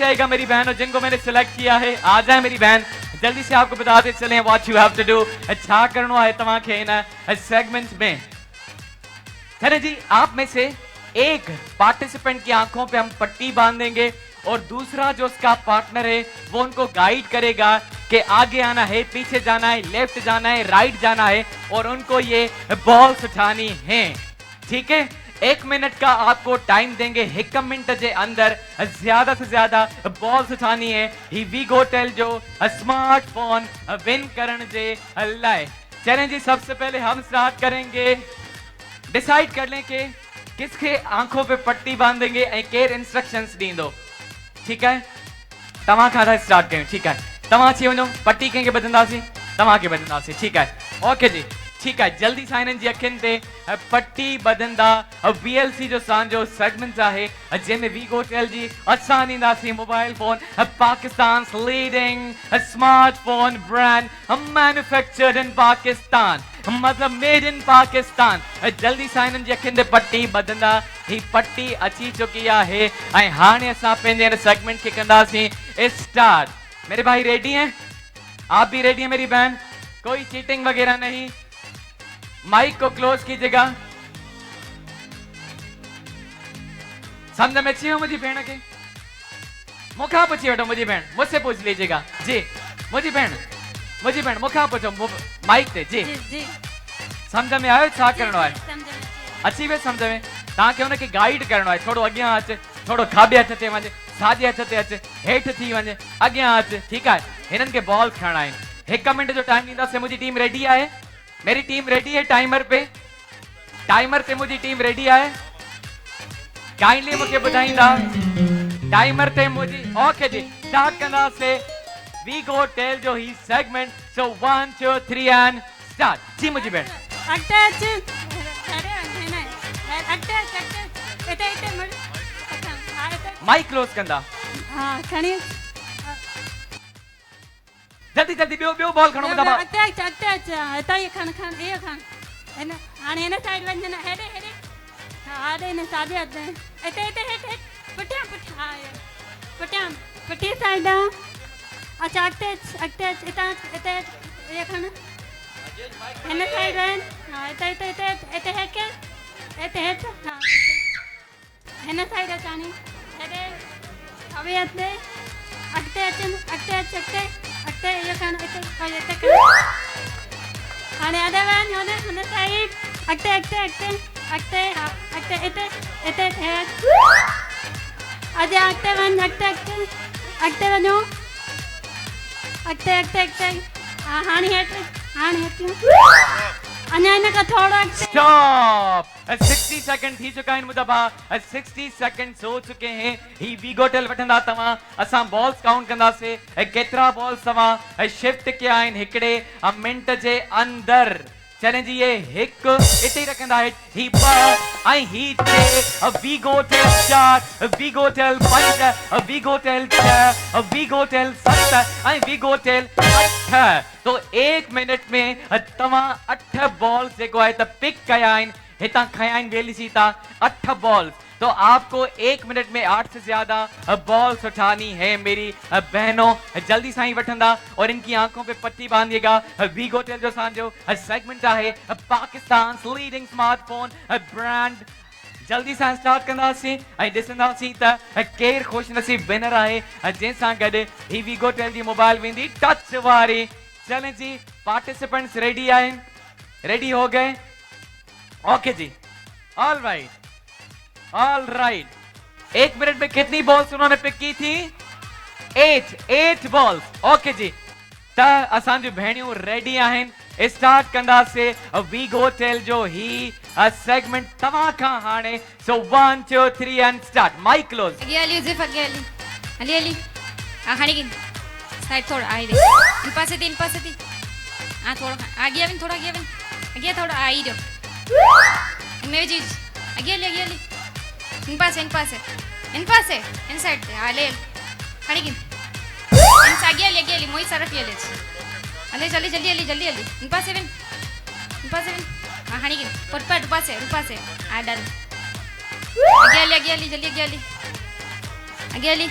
आइएगा मेरी बहन, और जिनको मैंने सिलेक्ट किया है आ जाए मेरी बहन। जल्दी से आपको बताते चलें what you have to do, छा करना है तव्हां खे इन सेगमेंट में। चलें जी, आप में से एक पार्टिसिपेंट की आंखों पे हम पट्टी बांध देंगे और दूसरा जो उसका पार्टनर है वो उनको गाइड करेगा कि आगे आना है, पीछे जाना है, लेफ्ट जाना है, राइट जाना है, और उनको ये बॉल्स उठानी है। ठीक है, 1 मिनट का आपको टाइम देंगे। 1 मिनट के अंदर ज्यादा से ज्यादा बॉल्स उठानी है ही वीगो टेल जो स्मार्टफोन विन करण जे लाए। चलें जी, सबसे पहले हम स्टार्ट करेंगे। डिसाइड कर लें कि किसके आंखों पे पट्टी बांधेंगे ऐं केर इंस्ट्रक्शंस दींदो। ठीक है, तव्हां खां था स्टार्ट कयूं। ठीक है, तव्हां अची वञो, पट्टी कंहिंखे बधंदासीं? तव्हां खे बधंदासीं। ठीक है, ओके जी, ठीक है। जल्दी सां हिननि जी अखियुनि ते पट्टी बधंदा। VLC जो असांजो सेगमेंट आहे जंहिंमें वीगो टेल जी असां ॾींदासीं mobile phone Pakistan leading smartphone brand manufactured in Pakistan, मतलब मेड इन पाकिस्तान। जल्दी सां हिननि जी अखियुनि ते पट्टी बधंदा। ही पट्टी अची चुकी आहे ऐं हाणे असां पंहिंजे हिन सेगमेंट खे कंदासीं स्टार्ट। मेरे भाई रेडी हैं? आप भी रेडी हैं मेरी बहन? कोई चीटिंग वगैरह नहीं। माइक को क्लोज कीजिएगा। समझ में अच्छी हो मुझे बहन के? मुखा पूछी बेटो मुझी बहन, मुझसे पूछ लीजिएगा जी। मुझी बहन मुखा पूछो माइक ते जी। समझ में आयो छा करणो है? अची वे समझ में। ताके उनके गाइड करणो है। थोड़ो अॻियां अच, थोड़ो खाॿे हथ ते वञ, साॼे हथ ते अच, हेठ थी वञ, अॻियां अच। ठीक है, हिनन के बॉल खणणा आहिनि। 1 मिनट जो टाइम ॾींदासीं। मुझी टीम रेडी है? मेरी टीम रेडी है? टाइमर पे मुझी टीम रेडी है? काइंडली मुझे ॿुधाईंदा टाइमर ते मुझी। ओके जी, स्टार्ट कंदासीं वीगो टेल जो ही सेगमेंट। So 1 2 3 and start. जी मुझी बहन माइक क्लोज कंदा। हां खणी जल्दी ॿियो बॉल खणो। हितां ई खण इहो खण। हाणे हिन साइड वञ न, हेॾे हाणे हिन साॼे हथ हिते हेठि पुठियां साइड। अच्छा अॻिते हितां हिते इहो खण। हिन साइड वञ। हा हिते हेठि। हा हिन साइड अचानी हेॾे खॿे हथ अॻिते अचनि अॻिते इहो खण हिते हाणे हेॾे वञ। हुन साइड अॻिते हिते हेठि। अॼु अॻिते वञ, अॻिते वञो, अॻिते। हा हाणे हेठि अञा हिन खां थोरो अॻिते स्टॉप 60 सेकंड थी चुका आहिनि मुदबा 60 सेकंड्स हो चुके हैं ही वीगोटेल वठंदा तव्हां असां बॉल्स काउंट कंदासीं केतिरा बॉल्स तव्हां शिफ्ट कया आहिनि हिकिड़े मिंट जे अंदर चलें जी ये हिक इते ही रखंदा ही ॿ ऐं ही टे वीगोटेल 4 वीगोटेल 5 वीगोटेल 6 वीगोटेल 7 ऐं वीगोटेल 8 तो 1 मिनट में तव्हां 8 बॉल्स जेको आहे त पिक कया आहिनि हितां खया आहिनि वेली सीता 8 बॉल्स तो आपको 1 मिनट में 8 से ज्यादा बॉल्स उठानी है मेरी बहनों जल्दी सां ही वठंदा और इनकी आंखों पे पट्टी बांधिएगा वीगोटेल जो असांजो सेगमेंट आहे पाकिस्तान लीडिंग स्मार्टफोन ब्रांड जल्दी सां स्टार्ट कंदासीं ऐं ॾिसंदासीं त केरु ख़ुशनसीब विनर आहे जंहिंसां गॾु ही वीगोटेल जी मोबाइल वेंदी टच वारी चलें जी पार्टिसिपेंट्स रेडी आहिनि रेडी हो गए ओके जी all right all right 1 minute में कितनी बॉल्स उन्होंने पिक की थी 8 बॉल्स ओके जी त असांजूं भेणियूं रेडी आहिनि स्टार्ट कंदासीं वीगोटेल जो ही सेगमेंट तव्हां खां हाणे सो 1 2 3 एंड स्टार्ट माइक क्लोज अॻियां हली हुजे अॻियां हली हली हली हा हाणे साइड थोड़ा आई रे इन पासे थी हाँ थोड़ा आगे आविन थोड़ा आगे थोड़ा आई रहो इनमें जी आगे हली इन पासे इन साइड पे हाँ ले खड़ी गिन इन आगे हली मोई सरफ ये ले चली जल्दी इन पासे विन हाँ खड़ी गिन पट पासे आ डन आगे हली जल्दी आगे हली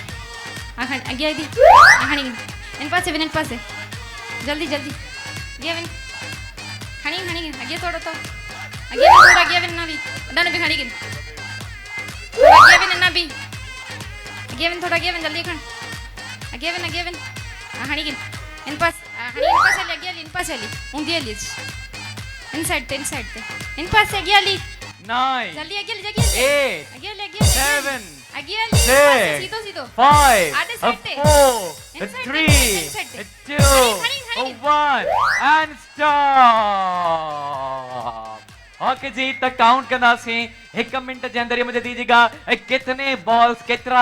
हाँ आगे हली हाँ खड़ी गिन इन पासे जल्दी आगे विन खड़ी गिन आगे थोड़ा तो आगे विन ना भी डन भी खड़ी गिन आगे विन ना भी आगे विन थोड़ा आगे विन जल्दी खण आगे विन हाँ खड़ी गिन इन पास हली ऊंधी हली इन साइड पे इन पास आगे हली 9 जल्दी आगे 8 7 आगे हली 6 सीधो 5 4 3 2 1 and stop ओके जी त काउंट कंदासीं 1 मिनट जे अंदर मुझे दीजिएगा कितने बॉल्स केतिरा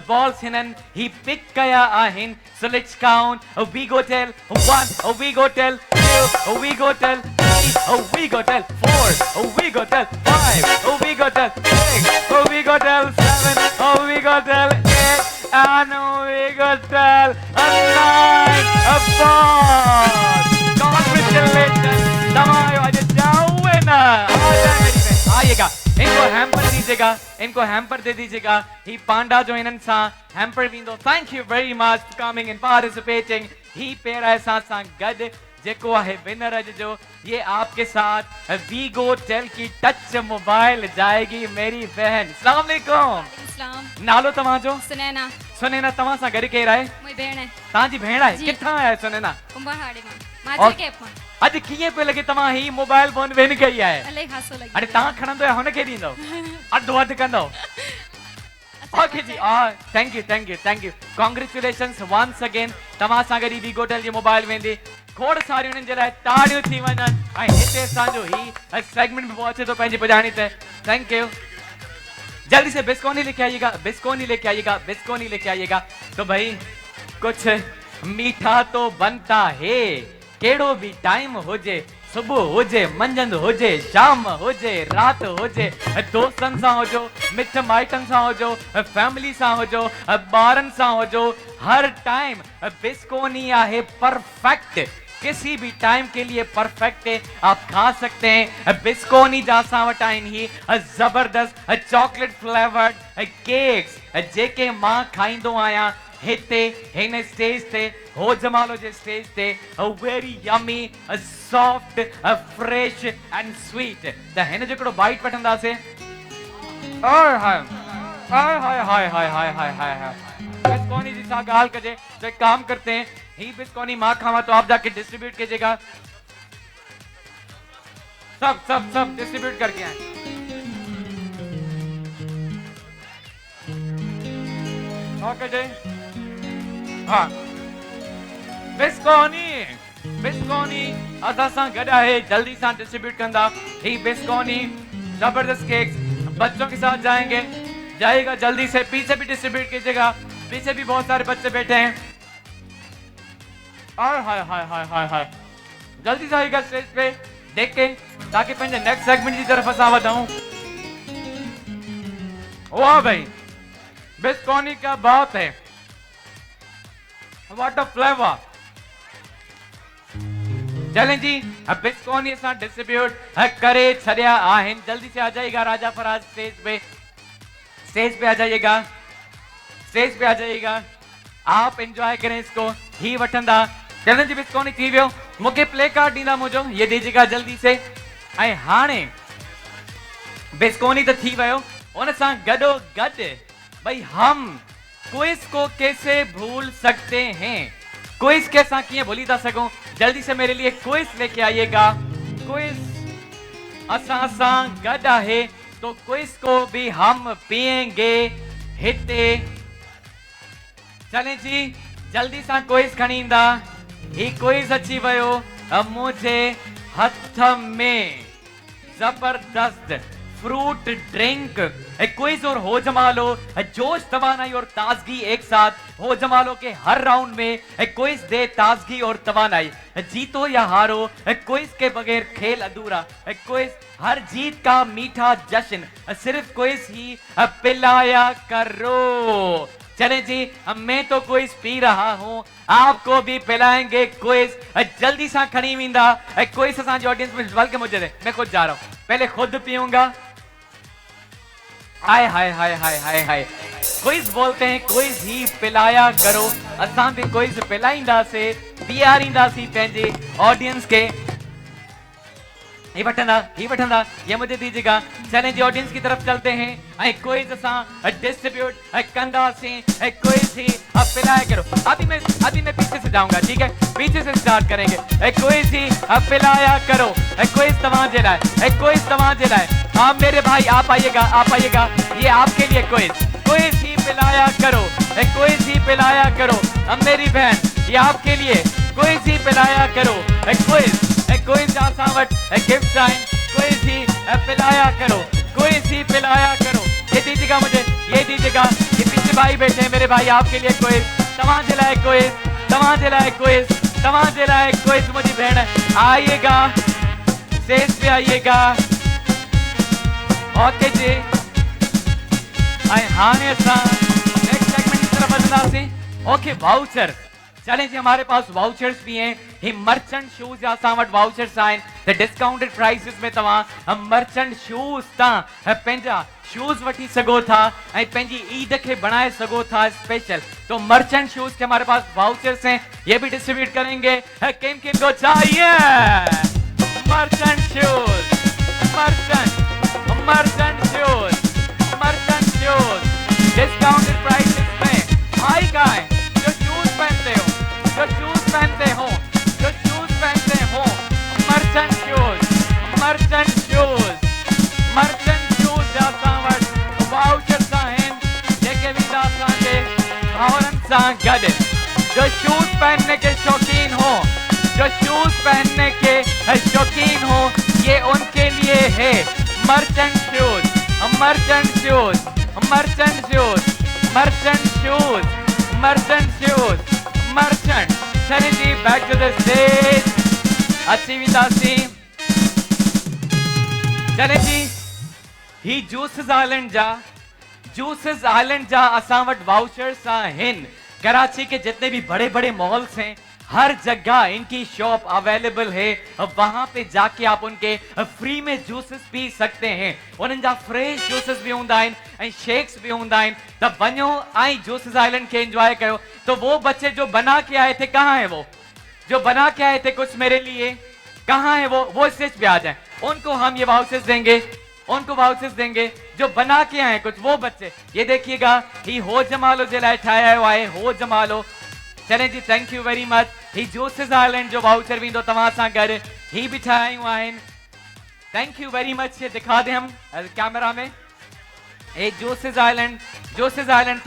बॉल्स हिननि ही पिक कया आहिनि so let's count Vgo Tel 1 Vgo Tel 2 Vgo Tel 3 Vgo Tel 4 Vgo Tel 5 Vgo Tel 6 Vgo Tel 7 Vgo Tel 8 and Vgo Tel 9 balls congratulation तमायो आज आइएगा इनको हैम्पर दे दीजिएगा ही पांडा जो इनन सा हैम्पर विंदो thank you very much for coming and participating ही पेर ऐसा सा गड जेको है विनर अज जो ये आपके साथ वीगोटेल की टच मोबाइल जाएगी मेरी बहन अस्सलाम वालेकुम नालो तव्हांजो सुनैना तव्हां सां गॾु केरु आहे मुंहिंजी भेण आहे तव्हांजी भेण आहे किथां आहे सुनैना कुंभारहाड़े मां माजर कैप मां अज कीअं पे लगे तव्हां ही मोबाइल फोन विन कई आहे अलाई हासो लॻी अरे तव्हां खणंदो या हुनखे ॾींदो अधु कंदो ओके जी thank you congratulations once again तव्हां सां गॾु वीगोटेल जी मोबाइल वेंदी खोड़ सारियूं उन्हनि जे लाइ ताड़ियूं थी वञनि ऐं हिते असांजो ही सेगमेंट में पहुचे तो पंहिंजी पुॼाणी ते थैंक यू जल्दी से बिस्कोनी लेके आइएगा तो भाई कुछ मीठा तो बनता है केड़ो भी टाइम होजे सुबह होजे मंझंद होजे शाम होजे रात होजे दोस्तन सां होजो मिठ माइटन सां होजो फैमिली सां होजो ॿारन सां होजो हर टाइम बिस्कोनी है परफेक्ट किसी भी टाइम के लिए परफेक्ट है आप खा सकते हैं बिस्कोनी जासा वटाइन ही जबरदस्त चॉकलेट फ्लेवर्ड केक्स जेके मां खाइंदो आया हिते हिन स्टेज ते हो जमालो जे स्टेज ते very yummy soft fresh and sweet त हिन जो हिकिड़ो बाइट वठंदासीं और हाय बिस्कोनी जी सां ॻाल्हि कजे तो एक काम करते हैं ही बिस्कोनी मां खावा तो आप जाके डिस्ट्रीब्यूट कीजिएगा सब डिस्ट्रीब्यूट करके आए ओके जी हाँ बिस्कोनी बिस्कोनी असां सां गॾु आहे, जल्दी सां डिस्ट्रीब्यूट कंदा ही बिस्कोनी जबरदस्त केक्स बच्चों के साथ जाएगा जल्दी से, पीछे भी डिस्ट्रीब्यूट कीजिएगा, पीछे भी बहुत सारे बच्चे बैठे हैं। हाय हाय हाय हाय हाय हाय, जल्दी से आइएगा स्टेज पे देख के, ताकि पंहिंजे नेक्स्ट सेगमेंट की तरफ असां वधूं। वाह भाई, बिस्कोनी क्या बात है, व्हाट अ फ्लेवर। चलें जी, अब बिस्कोनी सां डिस्ट्रीब्यूट करे छड़िया आहिन, जल्दी से आ जाइएगा राजा फराज स्टेज पे आ जाइएगा, स्टेज पे आ जाइएगा, आप एंजॉय करें इसको, ही वठंदा। चलें जी, बिस्कोनी थी वियो, मुझे प्ले कार्ड ॾींदा मुझो, ये दीजिएगा जल्दी से। ऐं हाणे बिस्कोनी तो थी वियो, उन सां गॾो गॾु भाई हम क्विज को कैसे भूल सकते हैं, क्विज के साथ किए भूली था सको, जल्दी से मेरे लिए क्विज लेके आइएगा। क्विज असां सां गॾु आहे, तो क्विज को भी हम पिएंगे हिते। चलें जी, जल्दी सां क्विज खणी ईंदा, ही क्विज अची वियो मुझे हथ में, जबरदस्त फ्रूट ड्रिंक क्विज और हो जमालो, जोश तवानाई और ताजगी एक साथ, हो जमालो के हर राउंड में क्विज दे ताजगी और तवानाई, जीतो या हारो क्विज के बगैर खेल अधूरा, क्विज हर जीत का मीठा जश्न, सिर्फ क्विज ही पिलाया करो। चलें जी, मैं तो क्विज पी रहा हूं, आपको भी पिलाएंगे क्विज, जल्दी सा खड़ी वींदा क्विज असांजे ऑडियंस में, बल्कि मुझे दे, मैं खुद जा रहा हूं, पहले खुद पीऊंगा। हाय हाय हाय हाय हाय हाय, क्विज बोलते हैं क्विज ही पिलाया करो, असां भी क्विज पिलाईंदा से, पियारींदा सी पंहिंजे ऑडियंस के। ही वठंदा, ये मुझे दीजिएगा। चलें जी, ऑडियंस की तरफ चलते हैं, क्विज असां डिस्ट्रीब्यूट कंदासीं, क्विज ही पिलाया करो। अभी मैं पीछे से जाऊंगा, ठीक है, पीछे से स्टार्ट करेंगे। क्विज ही पिलाया करो, क्विज तवांजे लाए, क्विज तवांजे लाए। हाँ मेरे भाई, आप आइएगा, ये आपके लिए क्विज ही पिलाया करो, क्विज ही पिलाया करो। अब मेरी बहन, ये आपके लिए क्विज ही पिलाया करो, क्विज आसां वटि गिफ्ट आहिनि, क्विज ही पिलाया करो, क्विज ही पिलाया करो। ये दीजिएगा मुझे, ये दीजिएगा, ये पीछे भाई बैठे हैं मेरे भाई, आपके लिए क्विज, तवांजे लाए क्विज, तवांजे लाए क्विज, तवांजे लाए क्विज। मुझी भेण आइएगा, स्टेज पे आइएगा। ओके जी, हाने असां नेक्स्ट सेगमेंट की तरफ वधंदासीं। ओके, वाउचर, चलें जी, हमारे पास वाउचर्स भी हैं, ही मर्चेंट शूज या सां वटि वाउचर्स आहिनि, त डिस्काउंटेड प्राइसेस में तव्हां मर्चेंट शूज तां पंहिंजा शूज वठी सघो था ऐं पंहिंजी ईद के बनाए सघो था स्पेशल। तो मर्चेंट शूज के हमारे पास वाउचर्स हैं, ये भी डिस्ट्रीब्यूट करेंगे। किन किन को चाहिए merchant shoes, merchant shoes discounted prices में। भाई का है जो शूज पहनते हो, मर्चेंट शूज जाता वटि वाउचर्स आहिनि, जेके वेंदा असांजे भाउरनि सां गॾु। जो शूज पहनने के शौकीन हो, ये उनके लिए है मर्चेंट शूज, मर्चेंट। चलें जी, बैक टू द स्टेज, अची वेंदासीं। चलें जी, ही जूसेस आइलैंड जा असां वटि वाउचर्स आहिनि। कराची के जितने भी बड़े बड़े मॉल्स हैं, हर जगह इनकी शॉप अवेलेबल है, वहां पे जाके आप उनके फ्री में जूसेस पी सकते हैं। उन्हनि जा फ्रेश जूसेस भी हूंदा आहिनि ऐं शेक्स भी हूंदा आहिनि, त वञो ऐं जूसेस आइलैंड के एंजॉय कयो। तो वो बच्चे जो बना के आए थे, कहाँ है वो जो बना के आए थे कुछ मेरे लिए, कहाँ है वो स्टेज पे आ जाए, उनको हम ये वाउचर्स देंगे, जो बना के आए कुछ वो बच्चे। ये देखिएगा, ही हो जमालो जे लाइ ठाहियो आहे, हो जमालो। चलें जी, थैंक यू वेरी मच। ही जूसेस आइलैंड जो वाउचर वेंदो तव्हां सां गॾु, ही भी ठाहियूं आहिनि। Thank you very much. ये दिखा दें हम कैमरा में, ए Juices Island,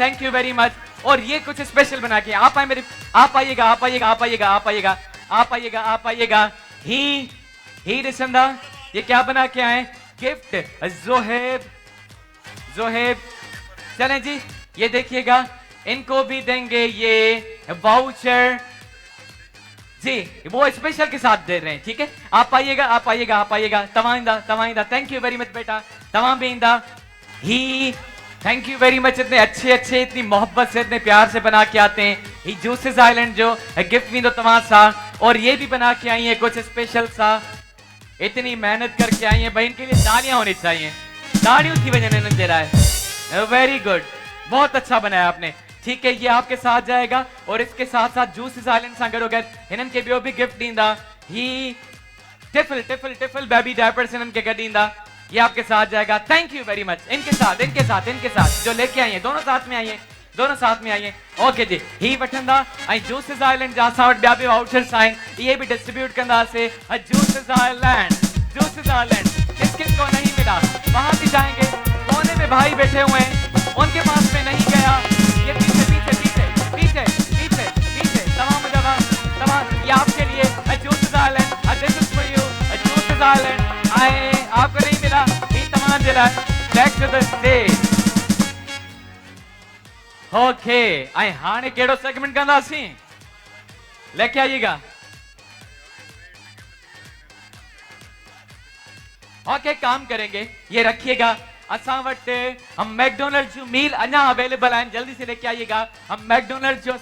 thank you very much. और ये कुछ स्पेशल बना के आप आए मेरे, आप आइएगा, आप आइएगा, आप आइएगा। ही रिसंदा, ये क्या बना के आए? गिफ्ट। जोहेब चलें जी, ये देखिएगा, इनको भी देंगे ये वाउचर जी, वो स्पेशल के साथ दे रहे हैं, ठीक है। आप आइएगा, आप आइएगा, आप आइएगा। तवाइंदा, थैंक यू वेरी मच बेटा, तमाम भी इंदा। ही थैंक यू वेरी मच, इतने अच्छे इतनी मोहब्बत से, इतने प्यार से बना के आते हैं। ही जूसेस आइलैंड जो गिफ्ट भी दो तमाम सा, और ये भी बना के आई है कुछ स्पेशल सा, इतनी मेहनत करके आई है भाई, इनके लिए तालियां होनी चाहिए, तालियों की वजह ने दे रहा है। वेरी गुड, बहुत अच्छा बनाया आपने, ठीक है। ये आपके साथ जाएगा, और इसके साथ साथ जूसेस आइलैंड सां गॾो गॾु हिननि खे ॿियो बि गिफ्ट ॾींदा। ही टिफिल बेबी डायपर्स हिननि खे गॾु ॾींदा, ये आपके साथ जाएगा। Thank you very much. इनके साथ जो लेके आई है, दोनों साथ में आई है, ओके जी। ही वठंदा ऐं जूसेस आइलैंड जा असां वटि ॿिया बि वाउचर्स आहिनि, ये भी डिस्ट्रीब्यूट कंदासीं। जूसेस आइलैंड किसको नहीं मिला, वहां भी जाएंगे। कोने में भाई बैठे हुए हैं, उनके पास में नहीं गया, ये पीछे तमाम जगह, तमाम ये आपके लिए। Juices Island, this is for you. Juices Island आए, आपको नहीं मिला, ये तमाम जिला। Back to the stage, okay. आई हाने केड़ो सेगमेंट कंदासीं, लेके आइएगा। ओके, काम करेंगे, ये रखिएगा। असां वटि हम मैकडोनल्ड जो मील अञा अवेलेबल आहिनि, जल्दी से लेके आइएगा। हम मैकडोनल्ड जो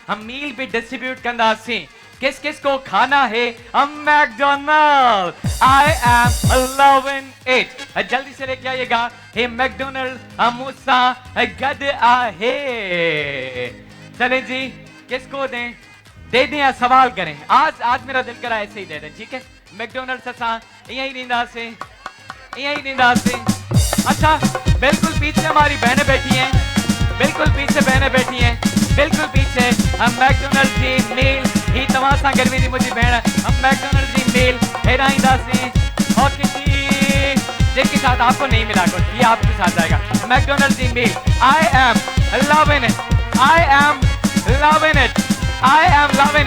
हम मील भी डिस्ट्रीब्यूट कंदासीं। किस को खाना है? हम McDonald, I am loving it. जल्दी से लेके आइएगा। हे मैकडोनल्ड मूसा गद आहे। चले जी, किसको दें? दे दें या सवाल करें? आज मेरा दिल करा ऐसे ही दे दें, ठीक है। मैकडोनल्ड असां यही ॾींदासीं। अच्छा, बिल्कुल पीछे हमारी बहनें बैठी हैं, बिल्कुल पीछे हम मैकडोनल्ड जी मील ही तव्हां सां गॾु वेंदी मुंहिंजी भेण। हम मैकडोनल्ड जी मील हेराईंदासीं, ओके जी। जिनके साथ आपको नहीं मिला कुछ, ये आपके साथ जाएगा। मैकडोनल्ड जी meal, I am loving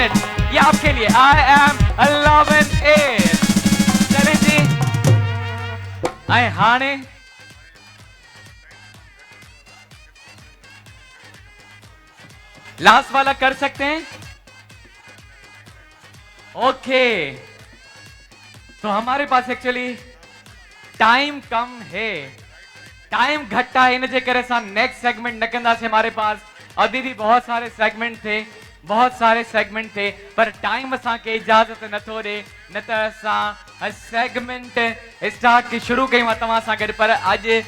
it, ये आपके लिए, आई एम लविंग इट। चलें जी, ऐं हाणे लास्ट वाला कर सकते हैं, ओके। तो हमारे पास एक्चुअली टाइम कम है, टाइम घटा है, इन जे करे असां नेक्स्ट सेगमेंट न कंदासीं। हमारे पास अभी भी बहुत सारे सेगमेंट थे, पर टाइम असांखे इजाज़त नथो ॾे, न त असां सेगमेंट स्टार्ट शुरू कयूं तव्हां सां गॾु। पर अॼु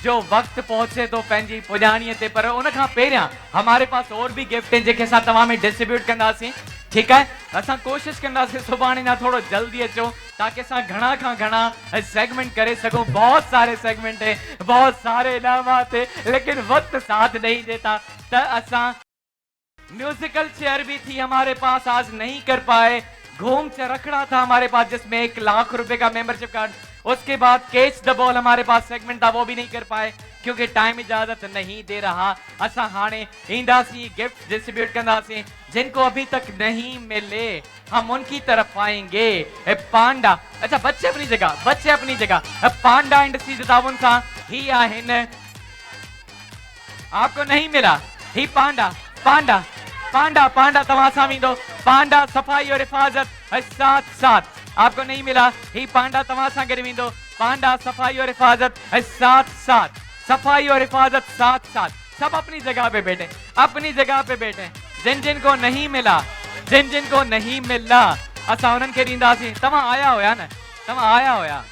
जो वक्त पहुंचे तो पंहिंजी पुॼाणीअ ते, पर उन खां पहिरियां हमारे पास और भी गिफ्ट हैं जेके असां तव्हां में डिस्ट्रीब्यूट कंदासीं, ठीक है। असां कोशिश कंदासीं सुभाणे ना थोड़ो जल्दी अचो, ताकि असां घणा खां घणा सेगमेंट करे सको। बहुत सारे सेगमेंट है, बहुत सारे इनामात है, लेकिन वक्त साथ नहीं देता। तो असां म्यूजिकल चेयर भी थी हमारे पास, आज नहीं कर पाए। घूम रखड़ा था हमारे पास, जिसमें 1 लाख रुपए का मेंबरशिप कार्ड। उसके बाद कैच द बॉल हमारे पास सेगमेंट था, वो भी नहीं कर पाए क्योंकि टाइम इजाजत नहीं दे रहा। असा हाने इंदासी गिफ्ट डिस्ट्रीब्यूट कंदासी, जिनको अभी तक नहीं मिले हम उनकी तरफ आएंगे। पांडा, अच्छा बच्चे अपनी जगह, पांडा इंडस्ट्रीज ताउन सा ही आहिन। आपको नहीं मिला ही पांडा तव्हां सां वेंदो। पांडा सफाई और हिफाजत साथ साथ, आपको नहीं मिला ही पांडा तव्हां सां गॾु वेंदो। पांडा सफाई और हिफाजत साथ साथ, सब अपनी जगह पे बैठे। जिन को नहीं मिला असां उन्हनि खे ॾींदासीं। तव्हां आया हुया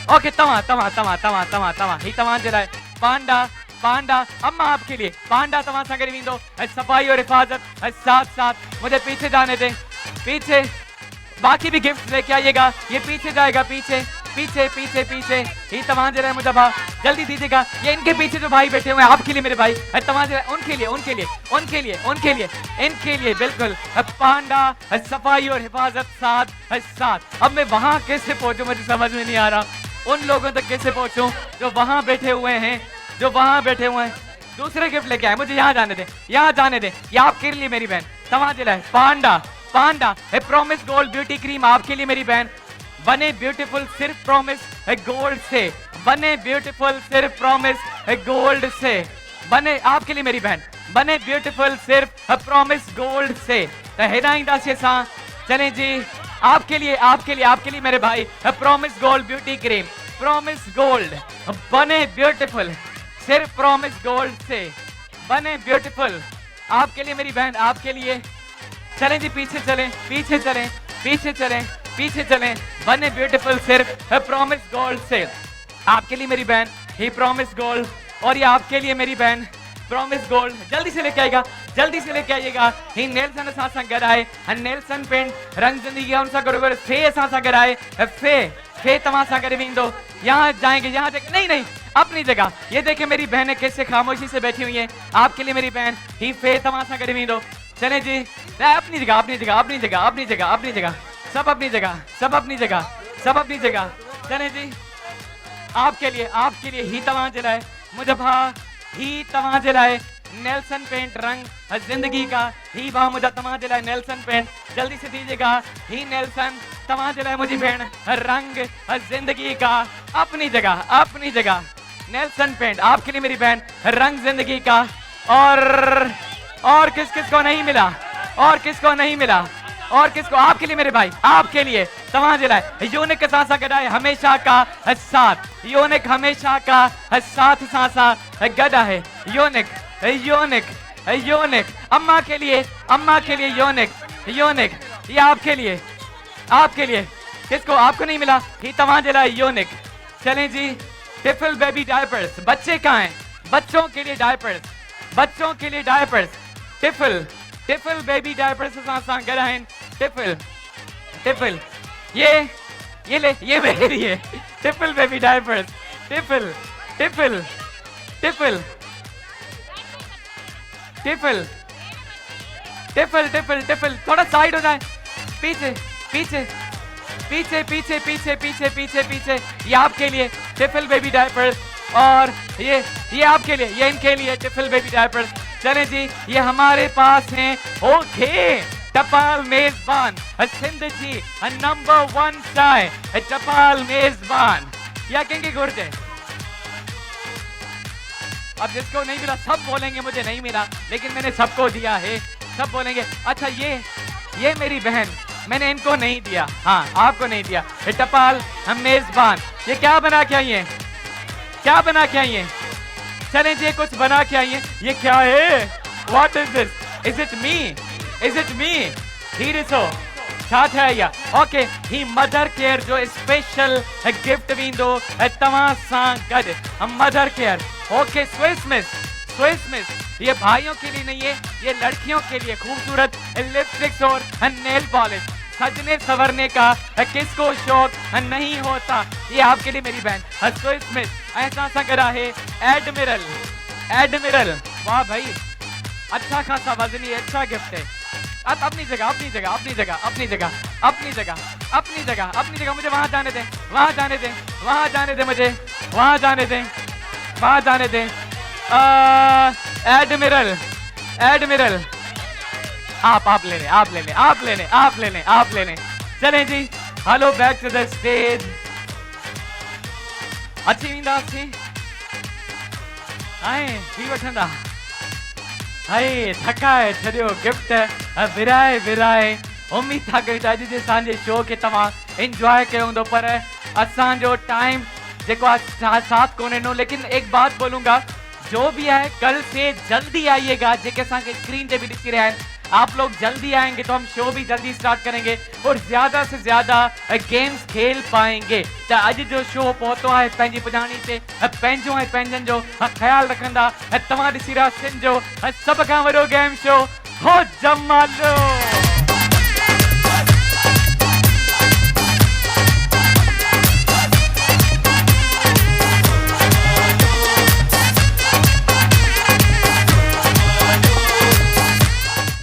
ओके तव्हां ही तव्हांजे लाइ पांडा अम्मा आपके लिए। पांडा तव्हां सां गॾु वेंदो। सफाई और हिफाजत साथ साथ। मुझे पीछे जाने दे, पीछे बाकी भी गिफ्ट लेके आइएगा। ये पीछे जाएगा, पीछे ही तव्हांजे लाइ मुंहिंजा भाउ, जल्दी दीजिएगा। ये इनके पीछे जो भाई बैठे हुए हैं आपके लिए मेरे भाई, तव्हांजे लाइ, उनके लिए बिल्कुल। पांडा सफाई और हिफाजत साथ। अब मैं वहां कैसे पहुंचूं, मुझे समझ में नहीं आ रहा। उन लोगों तक कैसे पहुंचूं जो वहां बैठे हुए हैं, दूसरे गिफ्ट लेके आए। मुझे यहाँ जाने दे, ये आपके लिए मेरी बहन, तव्हांजे लाइ पांडा पांडा प्रॉमिस गोल्ड ब्यूटी क्रीम आपके लिए मेरी बहन। बने ब्यूटीफुल सिर्फ प्रॉमिस गोल्ड से, बने ब्यूटीफुल सिर्फ प्रॉमिस गोल्ड से, बने आपके लिए मेरी बहन, बने ब्यूटीफुल सिर्फ प्रॉमिस गोल्ड से। तो हिदाइंदा से सा चलें जी, आपके लिए आपके लिए आपके लिए मेरे भाई promise gold beauty cream, promise gold बने ब्यूटीफुल सिर्फ प्रॉमिस गोल्ड से, बने ब्यूटीफुल आपके लिए मेरी बहन, आपके लिए। चलें जी पीछे चलें, पीछे चलें, पीछे चलें, पीछे चलें, बने ब्यूटीफुल सिर्फ प्रॉमिस गोल्ड से आपके लिए मेरी बहन, ही प्रॉमिस गोल्ड। और ये आपके लिए मेरी बहन प्रॉमिस गोल्ड, जल्दी से लेके आएगा, जल्दी से लेके आइएगा। ही नेल्सन सासा गराए, नेल्सन पेंट रंग जिंदगी उन सा करोगे, फे सासा गराए, फे तमा सा करे विंदो। यहाँ जाएंगे, यहाँ देख, नहीं नहीं अपनी जगह। ये देखे मेरी बहनें कैसे खामोशी से बैठी हुई हैं, आपके लिए मेरी बहन, ही फे तमा सा करे विंदो। चले जी अपनी जगह, अपनी जगह, अपनी जगह, अपनी जगह, अपनी जगह, सब अपनी जगह, सब अपनी जगह, सब अपनी जगह। चले जी आपके लिए ही तवा जलाए, मुझे भा ही तवा जलाए, नेल्सन पेंट रंग जिंदगी का, ही भा मुझे तवा जलाए नेल्सन पेंट, जल्दी से दीजिएगा। ही नेल्सन तवा जलाए मुझे बहन रंग जिंदगी का, अपनी जगह, अपनी जगह। नेल्सन पेंट आपके लिए मेरी बहन रंग जिंदगी का। और किस किस को नहीं मिला, और किसको नहीं मिला, और किसको, आपके लिए मेरे भाई, आपके लिए तवा जलाए। यूनिक सासा गडाए हमेशा का साथ, यूनिक हमेशा का साथ सासा गदा है। यूनिक यूनिक यूनिक अम्मा के लिए, अम्मा के लिए यूनिक यूनिक, ये आपके लिए, आपके लिए। किसको, आपको नहीं मिला, ही तवा जलाए यूनिक। चलें जी टिफल बेबी डायपर्स, बच्चे कहाँ हैं, बच्चों के लिए डायपर्स, बच्चों के लिए डायपर्स, टिफल टिफल बेबी डायपर्स सासा गदा है। टिफल टिफल ये ले, ये मेरे लिए टिफल बेबी डायपर्स, टिफल टिफल टिफल टिफल टिफल टिफल टिफल। थोड़ा साइड हो जाए, पीछे पीछे पीछे पीछे पीछे पीछे पीछे पीछे। ये आपके लिए टिफल बेबी डायपर्स, और ये आपके लिए, ये इनके लिए टिफल बेबी डायपर्स। चलें जी ये हमारे पास हैं ओके टपाल मेजबान सिंध जी नंबर 1 चाय टपाल मेजबान, या कहेंगे गुर्जे। अब जिसको नहीं मिला सब बोलेंगे मुझे नहीं मिला, लेकिन मैंने सबको दिया है, सब बोलेंगे अच्छा ये मेरी बहन, मैंने इनको नहीं दिया, हाँ आपको नहीं दिया। टपाल हम मेजबान, ये क्या बना के आई है, क्या बना के आई है। चलें जी कुछ बना के आई है, ये क्या है, what is this, is it me, is it me, ही सो साथ है या ओके। ही मदर केयर जो स्पेशल गिफ्ट विंदो तवा सा गड, हम Mother Care okay. Swiss Miss, Swiss Miss ये भाइयों के लिए नहीं है, ये लड़कियों के लिए खूबसूरत लिपस्टिक्स और नेल पॉलिश। सजने संवरने का किसको शौक नहीं होता, ये आपके लिए मेरी बहन स्विस मिस ऐसा सा करा है। एडमिरल, एडमिरल वाह भाई, अच्छा खासा वजनी अच्छा गिफ्ट है। अब अपनी जगह, अपनी जगह, अपनी जगह, अपनी जगह, अपनी जगह, अपनी जगह, अपनी जगह। मुझे वहां जाने दें, वहां जाने दें, वहां जाने दें, मुझे वहां जाने दें, वहां जाने दें। एडमिरल, एडमिरल आप ले लें, आप ले लें, आप ले लें, आप ले लें, आप ले लें। चलें जी hello back to the stage. अच्छी वींदा थी आए की वठंदा, हाय थकाए छॾियो गिफ्ट विराए विराए। उम्मीद था करी अॼु जे असांजे शो खे तव्हां इंजॉय कयो हूंदो, पर असांजो टाइम जेको आहे साथ कोन्हे नो। लेकिन एक बात बोलूंगा, जो भी है कल से जल्दी आइएगा, जेके असांखे स्क्रीन पे भी ॾिसी रहिया आहिनि। आप लोग जल्दी आएंगे तो हम शो भी जल्दी स्टार्ट करेंगे और ज्यादा से ज्यादा गेम्स खेल पाएंगे। तो अज जो शो पहुतो है पंहिंजी पुॼाणी से पंहिंजो ऐं पंहिंजनि जो ख्याल रखंदा। तव्हां ॾिसी रहिया सिंध जो सभ खां वॾो गेम शो हो जमालो।